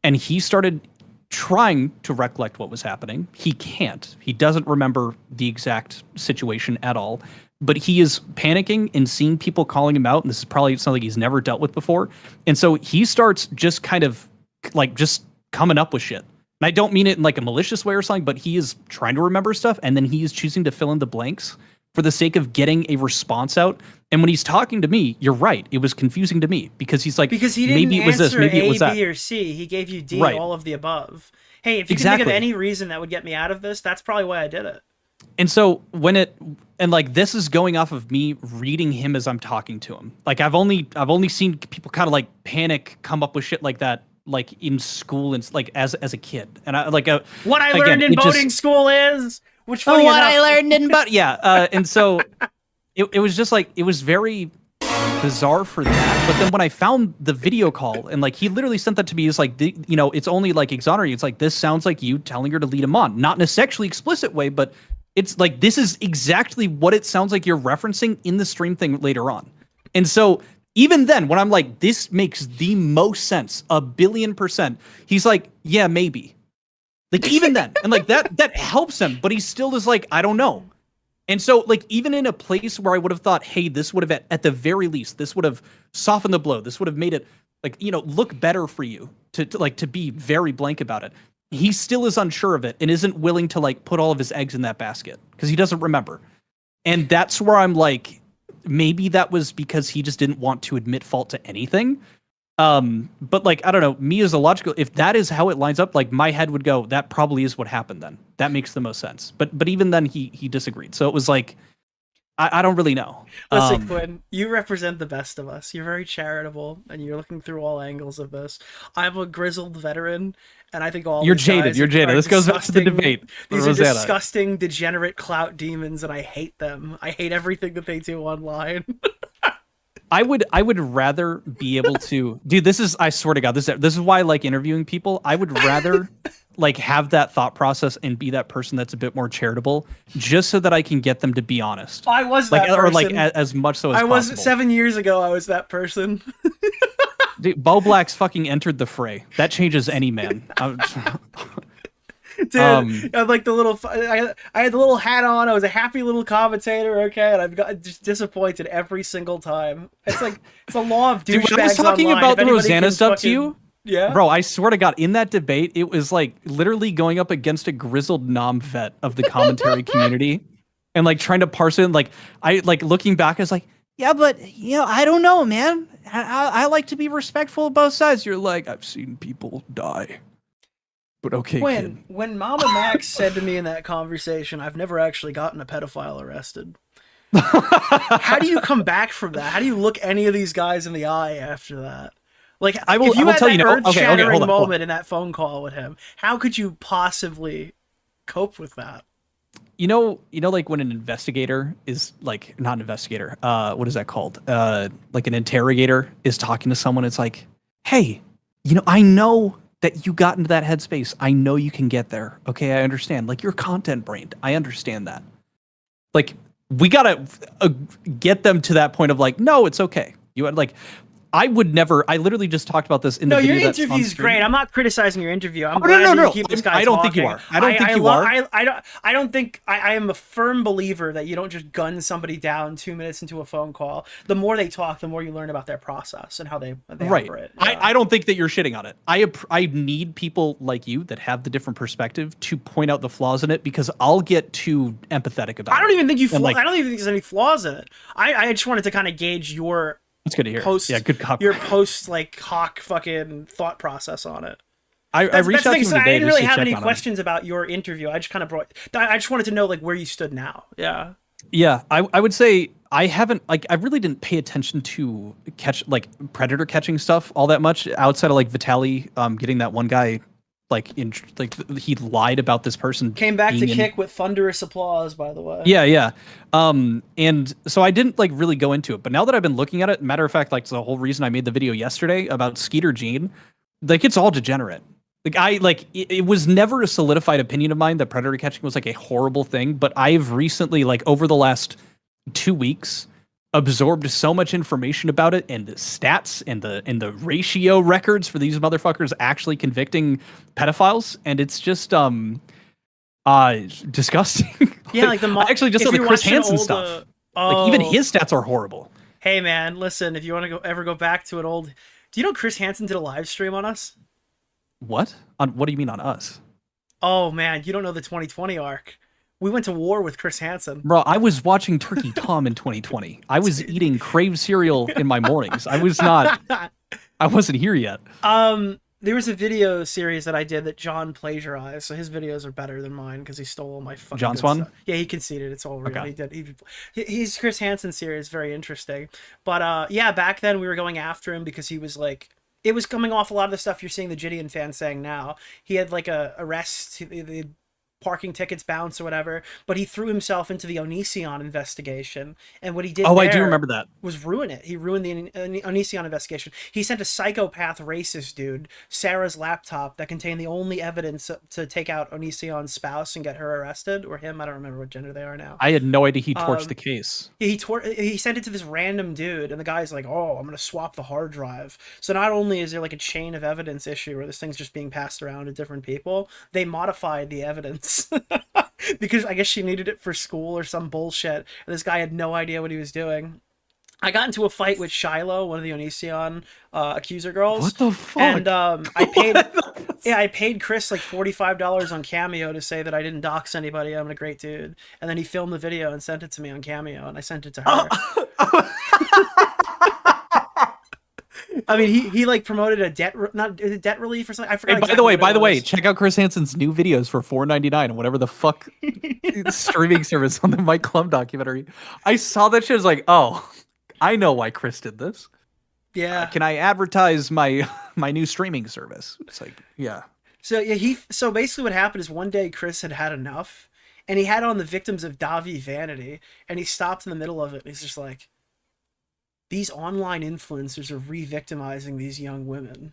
And he started trying to recollect what was happening. He can't. He doesn't remember the exact situation at all. But he is panicking and seeing people calling him out. And this is probably something he's never dealt with before. And so he starts just kind of like just coming up with shit. And I don't mean it in like a malicious way or something, but he is trying to remember stuff. And then he is choosing to fill in the blanks for the sake of getting a response out. And when he's talking to me, you're right. It was confusing to me because he's like, because he didn't maybe it was this, maybe it was that. A, B, or C. He gave you D, right. All of the above. Hey, if you can think of any reason that would get me out of this, that's probably why I did it. And so this is going off of me reading him as I'm talking to him. Like I've only seen people kind of like panic, come up with shit like that, like in school and like as a kid. And I like what I learned in boating school is. Which funny what enough, I learned in and so it was just like it was very bizarre for that. But then when I found the video call and like he literally sent that to me, it's like it's only like exonerating. It's like this sounds like you telling her to lead him on, not in a sexually explicit way, but it's like this is exactly what it sounds like you're referencing in the stream thing later on. And so even then, when I'm like, this makes the most sense, 1,000,000,000%, he's like, yeah, maybe. Like even then, and like that helps him, but he still is like, I don't know. And so like even in a place where I would have thought, hey, this would have at the very least, this would have softened the blow. This would have made it like, look better for you to be very blank about it. He still is unsure of it and isn't willing to like put all of his eggs in that basket because he doesn't remember. And that's where I'm like, maybe that was because he just didn't want to admit fault to anything. But like, I don't know, me as a logical, if that is how it lines up, like my head would go, that probably is what happened then. That makes the most sense. But even then he disagreed. So it was like, I don't really know. Listen, Quinn, you represent the best of us. You're very charitable and you're looking through all angles of this. I'm a grizzled veteran and I think you're jaded. This goes back to the debate. These are disgusting, degenerate clout demons and I hate them. I hate everything that they do online. I would rather be able to, dude, I swear to God, this is why I like interviewing people. I would rather like have that thought process and be that person that's a bit more charitable just so that I can get them to be honest. I was that person. Or like as much so as possible. I was 7 years ago. I was that person. Dude, Bo Black's fucking entered the fray. That changes any man. Dude, I had like the little, I had the little hat on. I was a happy little commentator, okay, and I've got just disappointed every single time. It's like it's a law of douchebags. Dude, when I was talking online, about the Rosanna stuff to you, yeah, bro, I swear to God, in that debate, it was like literally going up against a grizzled nom vet of the commentary community, and like trying to parse it. Like I like looking back, I was like, yeah, but I don't know, man. I like to be respectful of both sides. You're like, I've seen people die. But okay, when Mama Max said to me in that conversation, I've never actually gotten a pedophile arrested. How do you come back from that? How do you look any of these guys in the eye after that? Like, if you had that earth-shattering moment in that phone call with him, how could you possibly cope with that? Like when an investigator is like, not an investigator, what is that called? Like an interrogator is talking to someone. It's like, hey, I know that you got into that headspace. I know you can get there. Okay, I understand. Like, you're content brained. I understand that. Like, we gotta get them to that point of like, no, it's okay. You like, I would never. I literally just talked about this in the video. Your that's on interview's stream. great. I'm not criticizing your interview. I'm Oh, glad no, that no, you no. keep this guy I don't talking. think you are. I don't think you are. I don't think I am a firm believer that you don't just gun somebody down 2 minutes into a phone call. The more they talk, the more you learn about their process and how they operate. Yeah. I don't think that you're shitting on it. I need people like you that have the different perspective to point out the flaws in it, because I'll get too empathetic about it. I don't even think like, I don't even think there's any flaws in it. I just wanted to kind of gauge your That's good to hear. Post, yeah, good cop. Your post like hawk fucking thought process on it. I reached out to him today. I didn't really have any on questions about your interview. I just kind of I just wanted to know like where you stood now. Yeah. Yeah, I would say I haven't I really didn't pay attention to predator catching stuff all that much outside of like Vitaly getting that one guy he lied about this person. Came back to kick with thunderous applause, by the way. Yeah. And so I didn't really go into it, but now that I've been looking at it, matter of fact, the whole reason I made the video yesterday about Skeeter Gene, it's all degenerate. It was never a solidified opinion of mine that predator catching was a horrible thing, but I've recently, over the last 2 weeks, absorbed so much information about it and the stats and the ratio records for these motherfuckers actually convicting pedophiles, and it's just disgusting. Yeah, I actually just saw the Chris Hansen stuff. Even his stats are horrible. Hey man, listen, if you want to ever go back to an old, do you know Chris Hansen did a live stream on us? What? What do you mean on us? Oh man, you don't know the 2020 arc. We went to war with Chris Hansen. Bro, I was watching Turkey Tom in 2020. I was eating Crave cereal in my mornings. I wasn't here yet. There was a video series that I did that John plagiarized, so his videos are better than mine because he stole all my fucking John good Swan? stuff. Yeah, he conceded. It's all real. Okay. His Chris Hansen series very interesting. But yeah, back then we were going after him because he was it was coming off a lot of the stuff you're seeing the Jidion fans saying now. He had a arrest, the parking tickets bounce or whatever, but he threw himself into the Onision investigation, and what he did I do remember that. Was ruin it. He ruined the Onision investigation. He sent a psychopath racist dude Sarah's laptop that contained the only evidence to take out Onision's spouse and get her arrested, or him. I don't remember what gender they are now. I had no idea he torched the case. He sent it to this random dude, and the guy's like, oh, I'm gonna swap the hard drive. So not only is there a chain of evidence issue where this thing's just being passed around to different people, they modified the evidence because I guess she needed it for school or some bullshit, and this guy had no idea what he was doing. I got into a fight with Shiloh, one of the Onision accuser girls. What the fuck? And I paid Chris $45 on Cameo to say that I didn't dox anybody. I'm a great dude. And then he filmed the video and sent it to me on Cameo, and I sent it to her. I mean, he promoted a debt relief or something. I forgot. Hey, by the way, check out Chris Hansen's new videos for $4.99 and whatever the fuck streaming service on the Mike Klum documentary. I saw that shit. I was like, oh, I know why Chris did this. Yeah. Can I advertise my new streaming service? It's yeah. So yeah, so basically what happened is one day Chris had enough, and he had on the Victims of Davi Vanity, and he stopped in the middle of it, and he's just like, these online influencers are re-victimizing these young women.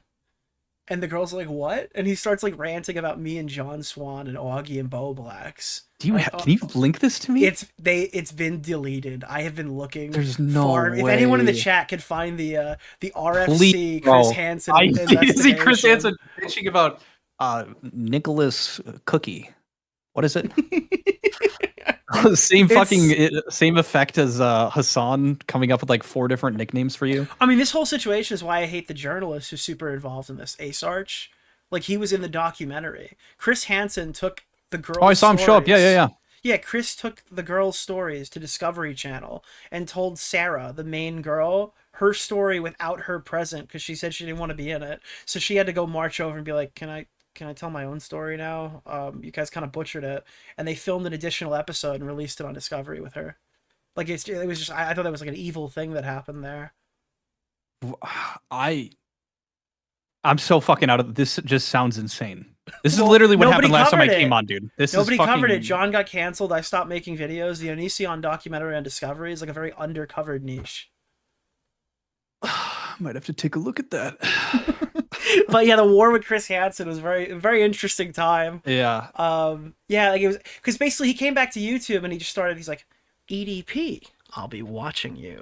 And the girl's like, what? And he starts ranting about me and John Swan and Augie and Bo Blacks. Can you link this to me? It's been deleted. I have been looking. There's no way. If anyone in the chat could find the RFC Please, Chris Hansen I see Chris investigation. Hansen bitching about Nicholas Cookie. What is it? Same effect as Hassan coming up with 4 different nicknames for you. I mean, this whole situation is why I hate the journalist who's super involved in this. Ace Arch, he was in the documentary. Chris Hansen took the girl's I saw him show up. Yeah. Yeah, Chris took the girl's stories to Discovery Channel and told Sarah, the main girl, her story without her present because she said she didn't want to be in it. So she had to go march over and be like, can I tell my own story now? You guys kind of butchered it. And they filmed an additional episode and released it on Discovery with her. It was just, I thought that was an evil thing that happened there. I'm so fucking out of this. Just sounds insane. This is literally what happened last time I came on, dude. Nobody covered it. John got canceled. I stopped making videos. The Onision documentary on Discovery is a very undercovered niche. Might have to take a look at that. But yeah, the war with Chris Hansen was very interesting time. Yeah. Yeah, it was because basically he came back to YouTube and he just started. He's like, EDP. I'll be watching you.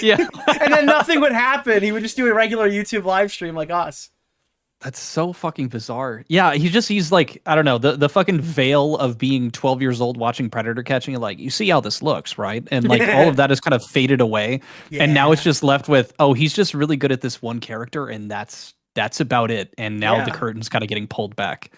Yeah. And then nothing would happen. He would just do a regular YouTube live stream like us. That's so fucking bizarre. Yeah, he's like, I don't know, the fucking veil of being 12 years old watching predator catching, and like, you see how this looks, right? And like all of that is kind of faded away. And now it's just left with, oh, he's just really good at this one character, and that's about it. And now the curtain's kind of getting pulled back.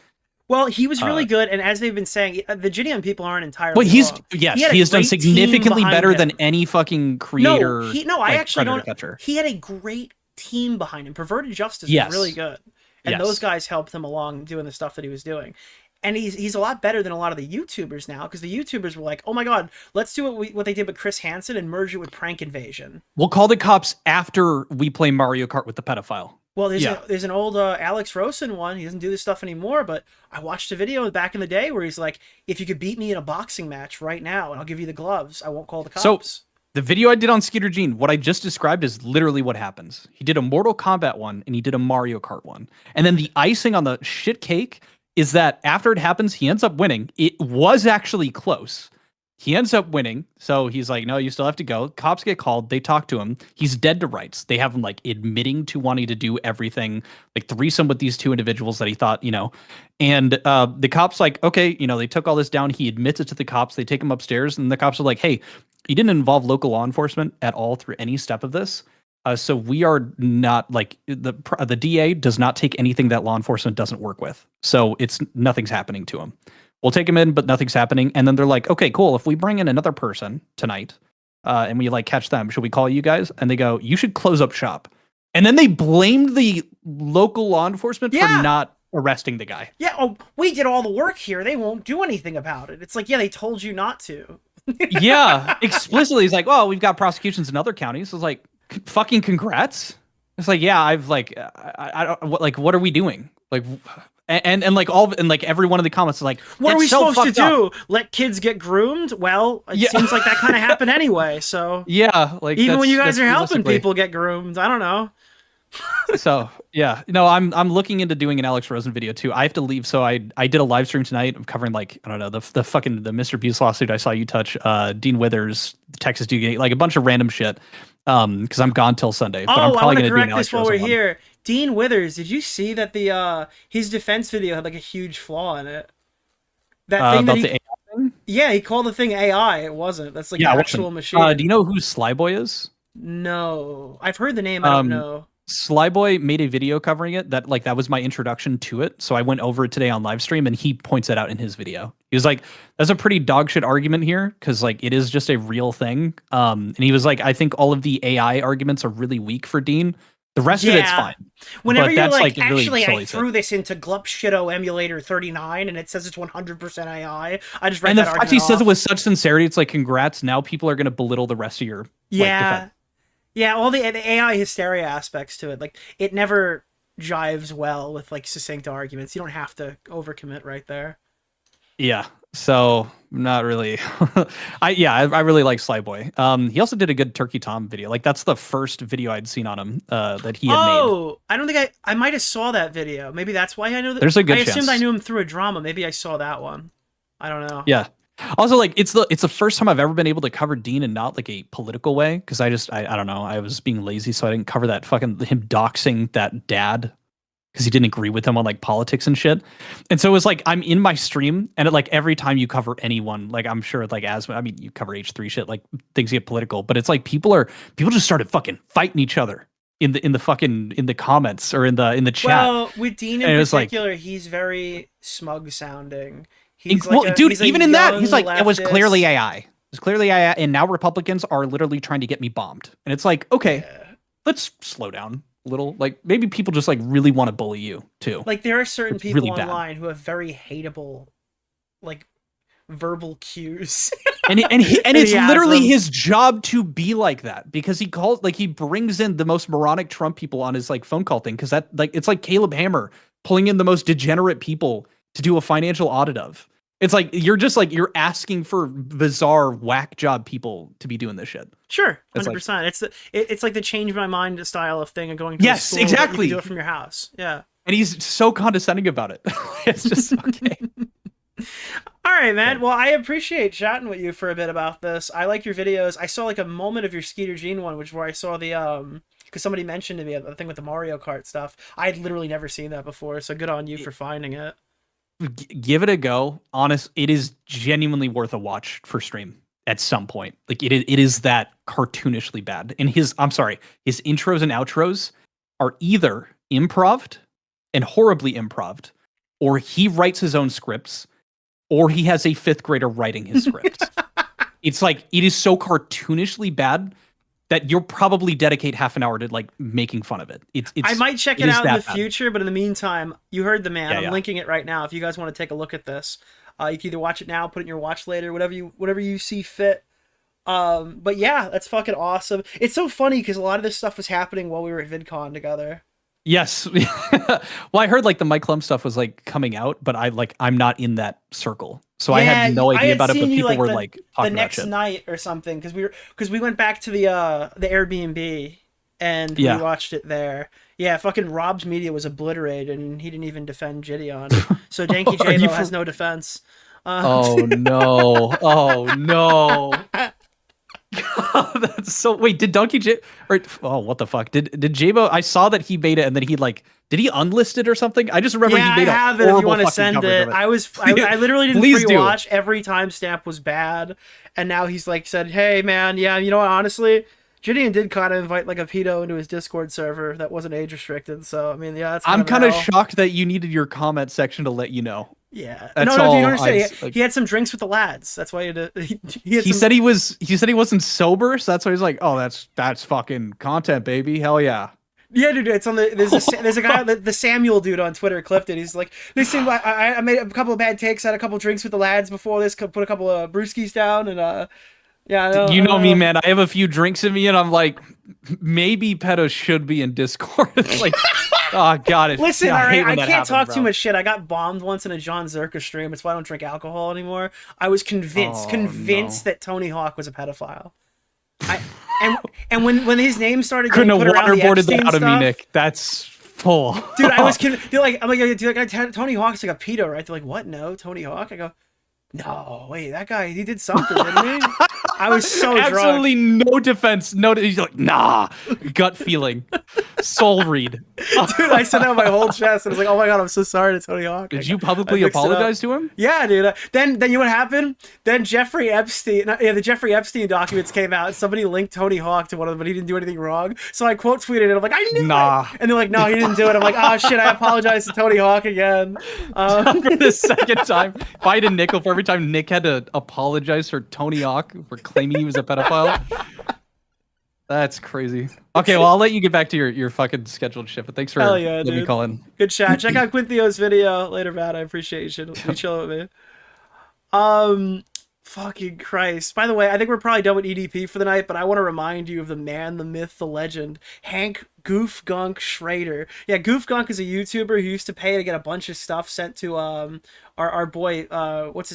Well, he was really good, and as they've been saying, the Jidion people aren't entirely But he's wrong. he has done significantly better than any fucking creator. I actually don't. Catcher. He had a great team behind him. Perverted Justice was really good, and those guys helped him along doing the stuff that he was doing. And he's a lot better than a lot of the YouTubers now, because the YouTubers were like, oh my god, let's do what they did with Chris Hansen and merge it with Prank Invasion. We'll call the cops after we play Mario Kart with the pedophile. Well, there's an old Alex Rosen one. He doesn't do this stuff anymore, but I watched a video back in the day where he's like, if you could beat me in a boxing match right now and I'll give you the gloves, I won't call the cops. So the video I did on Skeeter Gene, what I just described is literally what happens. He did a Mortal Kombat one and he did a Mario Kart one. And then the icing on the shit cake is that after it happens, he ends up winning. It was actually close. He ends up winning. So he's like, no, you still have to go. Cops get called. They talk to him. He's dead to rights. They have him like admitting to wanting to do everything, like threesome with these two individuals that he thought, and the cops like, okay, they took all this down. He admits it to the cops. They take him upstairs and the cops are like, hey, he didn't involve local law enforcement at all through any step of this. So we are not like the DA does not take anything that law enforcement doesn't work with. So nothing's happening to him. We'll take him in, but nothing's happening. And then they're like, okay, cool. If we bring in another person tonight and we like catch them, should we call you guys? And they go, you should close up shop. And then they blamed the local law enforcement for not arresting the guy. Yeah. Oh, we did all the work here. They won't do anything about it. It's like, yeah, they told you not to. Yeah. Explicitly. He's like, oh, we've got prosecutions in other counties. So it's like, fucking congrats. It's like, yeah, I've like, I don't what are we doing? Like, and like every one of the comments is like, what are we supposed to do? Let kids get groomed? Well, it seems like that kind of happened anyway. So yeah, like even when you guys are helping people get groomed, I don't know. So yeah, no, I'm looking into doing an Alex Rosen video too. I have to leave, so I did a live stream tonight. I'm covering like, I don't know, the Mr. Buse lawsuit I saw you touch, Dean Withers, Texas Duke, like a bunch of random shit. Because I'm gone till Sunday. But I'm probably going to correct this while we're here. Dean Withers, did you see that the his defense video had like a huge flaw in it? That thing about the AI thing? Yeah, he called the thing AI. It wasn't. That's like an actual machine. Do you know who Slyboy is? No, I've heard the name. I don't know. Slyboy made a video covering it that was my introduction to it. So I went over it today on live stream and he points it out in his video. He was like, that's a pretty dog shit argument here because like it is just a real thing. And he was like, I think all of the AI arguments are really weak for Dean. The rest of it's fine. Whenever you're like actually, I threw this into Glupshitto Emulator 39 and it says it's 100% AI. I just read and that the fact he says it with such sincerity, it's like, congrats. Now people are going to belittle the rest of your defense. Yeah, all the AI hysteria aspects to it, like it never jives well with like succinct arguments. You don't have to overcommit right there. Yeah, so not really. I really like Slyboy. He also did a good Turkey Tom video. Like that's the first video I'd seen on him that he had made. Oh, I don't think I might have saw that video. Maybe that's why I know that. There's a good I chance. assumed I knew him through a drama. Maybe I saw that one. I don't know. Yeah. Also, like it's the first time I've ever been able to cover Dean in not like a political way because I don't know, I was being lazy, so I didn't cover that fucking him doxing that dad because he didn't agree with him on like politics and shit. And so it was like I'm in my stream and like every time you cover anyone, like I'm sure like you cover H3 shit, like things get political, but it's like people just started fucking fighting each other in the comments or in the chat. Well, with Dean in particular, he's very smug sounding. He's even in that, he's like, it was clearly AI. It was clearly AI, and now Republicans are literally trying to get me bombed. And it's like, okay, let's slow down a little. Like, maybe people just like really want to bully you too. Like, there are certain people really online who have very hateable, like, verbal cues. and it's literally his job to be like that because he brings in the most moronic Trump people on his like phone call thing because that like it's like Caleb Hammer pulling in the most degenerate people to do a financial audit of. It's like you're asking for bizarre whack job people to be doing this shit. Sure, 100%. It's like the change my mind style of thing of going to school. Exactly. You can do it from your house. Yeah. And he's so condescending about it. It's just okay. All right, man. Well, I appreciate chatting with you for a bit about this. I like your videos. I saw like a moment of your Skeeter Gene one, which where I saw the because somebody mentioned to me the thing with the Mario Kart stuff. I'd literally never seen that before, so good on you for finding it. Give it a go. Honest, it is genuinely worth a watch for stream at some point. Like it is that cartoonishly bad. And his intros and outros are either improved and horribly improved, or he writes his own scripts, or he has a fifth grader writing his script. It's like, it is so cartoonishly bad that you'll probably dedicate half an hour to like making fun of it. I might check it out in the future, but in the meantime, you heard the man. I'm linking it right now. If you guys want to take a look at this, you can either watch it now, put it in your watch later, whatever you see fit. But yeah, that's fucking awesome. It's so funny because a lot of this stuff was happening while we were at VidCon together. Yes. Well, I heard like the Mike Klum stuff was like coming out, but I'm not in that circle. So I had no idea about it, but people were like talking the next about shit. night or something because we went back to the Airbnb and we watched it there. Yeah, fucking Rob's media was obliterated and he didn't even defend Jidion. So Danky J-Bo has no defense. Oh no. Oh no. God, that's so. Wait, did Donkey J? Or what the fuck? Did J-Bo? I saw that he made it, and then he like, did he unlist it or something? I just remember he made I have a it horrible if you want to fucking send it. I literally didn't pre-watch. Every timestamp was bad, and now he's like said, "Hey man, yeah, you know what? Honestly, Jidion did kind of invite like a pedo into his Discord server that wasn't age restricted. So I mean, yeah, that's I'm kind of shocked that you needed your comment section to let you know. Yeah, that's no, all. You understand? He had some drinks with the lads. That's why he said he wasn't sober, so that's why he's like, oh, that's fucking content, baby. Hell yeah. Yeah, dude, it's on the there's a guy, the Samuel dude on Twitter clipped it. He's like, listen, I made a couple of bad takes, had a couple of drinks with the lads before this, put a couple of brewskis down, and yeah. You know me, man. I have a few drinks in me, and I'm like, maybe pedo should be in Discord. It's like, oh god, listen, all right, I can't talk too much shit. I got bombed once in a John Zerka stream. That's why I don't drink alcohol anymore. I was convinced that Tony Hawk was a pedophile. And when his name started couldn't getting have put around the waterboarded Epstein that out of me, stuff, Nick. That's full. Dude, I was I'm like, Tony Hawk's like a pedo, right? They're like, what? No, Tony Hawk. I go, no, wait, that guy, he did something, didn't he? I was so absolutely drunk. No defense. No, he's like, nah, gut feeling, soul read. Dude, I sent out my whole chest and I was like, oh my god, I'm so sorry to Tony Hawk. Did you publicly apologize to him? Yeah, dude. Then you know what happened? Then Jeffrey Epstein, the Jeffrey Epstein documents came out. And somebody linked Tony Hawk to one of them, but he didn't do anything wrong. So I quote tweeted it. I'm like, I knew it. And they're like, no, he didn't do it. I'm like, oh shit, I apologize to Tony Hawk again. For the second time, if I had a nickel for every time Nick had to apologize for Tony Hawk for claiming he was a pedophile. That's crazy. Okay, well, I'll let you get back to your fucking scheduled shit, but thanks for letting me call in. Good chat. Check out Quinthio's video later, Matt. I appreciate you. You chill with me. Fucking Christ. By the way, I think we're probably done with EDP for the night, but I want to remind you of the man, the myth, the legend, Hank Goof Gunk Schrader. Yeah, Goof Gunk is a YouTuber who used to pay to get a bunch of stuff sent to our boy,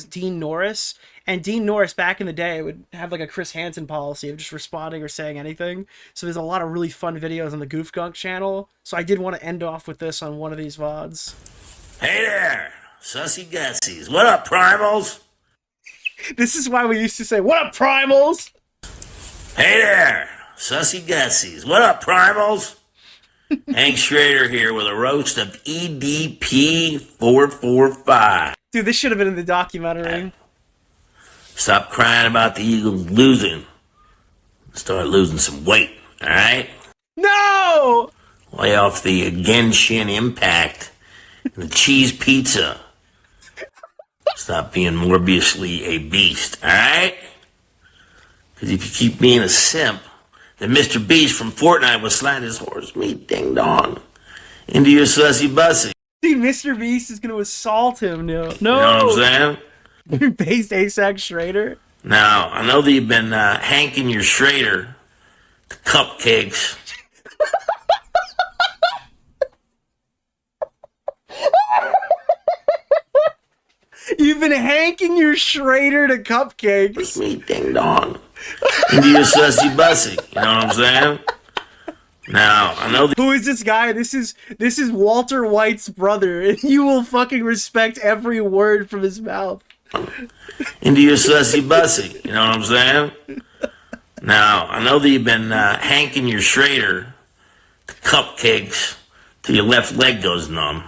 Dean Norris. And Dean Norris back in the day would have like a Chris Hansen policy of just responding or saying anything. So there's a lot of really fun videos on the Goof Gunk channel. So I did want to end off with this on one of these VODs. Hey there, sussy gutsies. What up, primals? This is why we used to say, what up, primals? Hey there, sussy gutsies. What up, primals? Hank Schrader here with a roast of EDP445. Dude, this should have been in the documentary. Stop crying about the Eagles losing. Start losing some weight, alright? No! Lay off the Genshin Impact and the cheese pizza. Stop being Morbiusly a beast, alright? Because if you keep being a simp, then Mr. Beast from Fortnite will slide his horse meat ding-dong into your sussy bussy. Dude, Mr. Beast is going to assault him now. No! You know what I'm saying? Based ASAC Schrader? Now, I know that you've been hanking your Schrader to cupcakes. You've been hanking your Schrader to cupcakes. Me ding dong. Into your sussy bussy. You know what I'm saying? Now, I know who is this guy? This is Walter White's brother, and you will fucking respect every word from his mouth. into your sussy bussy. You know what I'm saying? Now, I know that you've been hanking your Schrader to cupcakes till your left leg goes numb.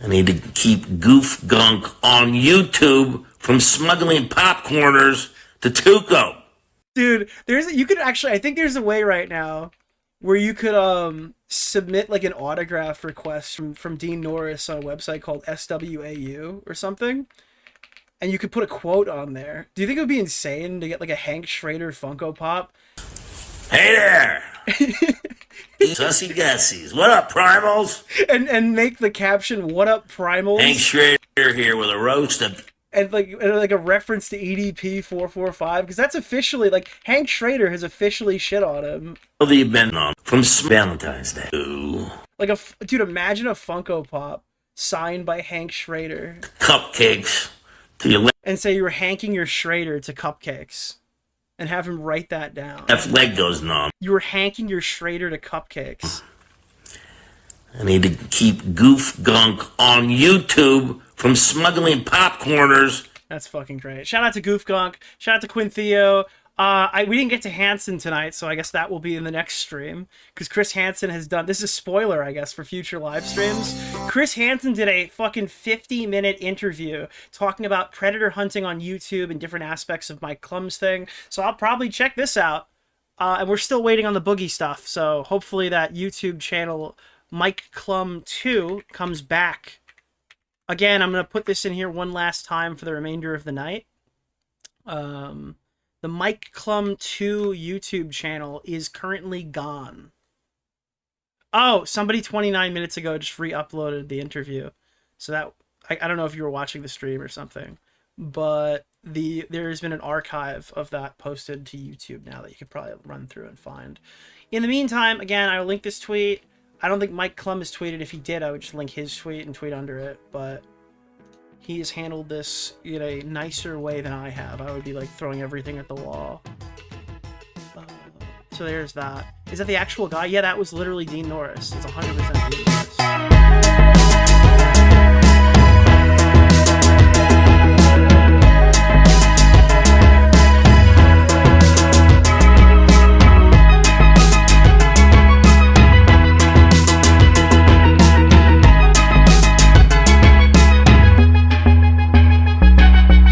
I need to keep Goof Gunk on YouTube from smuggling popcorners to Tuco. Dude, you could actually, I think there's a way right now where you could submit like an autograph request from Dean Norris on a website called SWAU or something, and you could put a quote on there. Do you think it would be insane to get like a Hank Schrader Funko Pop? Hey there! Sussy Gussies. What up, Primals? And make the caption, "What up, Primals?" Hank Schrader here with a roast of... And like a reference to EDP445, because that's officially, like, Hank Schrader has officially shit on him. That you've been on from Valentine's Day. Ooh. Like, dude, imagine a Funko Pop signed by Hank Schrader. Cupcakes to your left. And say you were hanking your Schrader to cupcakes. And have him write that down. Left leg goes numb. You were hanking your Schrader to cupcakes. I need to keep Goof Gunk on YouTube from smuggling popcorners. That's fucking great. Shout out to Goof Gunk. Shout out to Quinn Theo. We didn't get to Hansen tonight, so I guess that will be in the next stream. Because Chris Hansen has done... This is a spoiler, I guess, for future live streams. Chris Hansen did a fucking 50-minute interview talking about predator hunting on YouTube and different aspects of Mike Klum's thing. So I'll probably check this out. And we're still waiting on the boogie stuff, so hopefully that YouTube channel, Mike Klum 2, comes back. Again, I'm going to put this in here one last time for the remainder of the night. The Mike Klum 2 YouTube channel is currently gone. Oh, somebody 29 minutes ago just re-uploaded the interview. So that, I don't know if you were watching the stream or something, but there's been an archive of that posted to YouTube now that you could probably run through and find. In the meantime, again, I'll link this tweet. I don't think Mike Klum has tweeted. If he did, I would just link his tweet and tweet under it, but he has handled this in a nicer way than I have. I would be like throwing everything at the wall. So there's that. Is that the actual guy? Yeah, that was literally Dean Norris. It's 100% Dean Norris.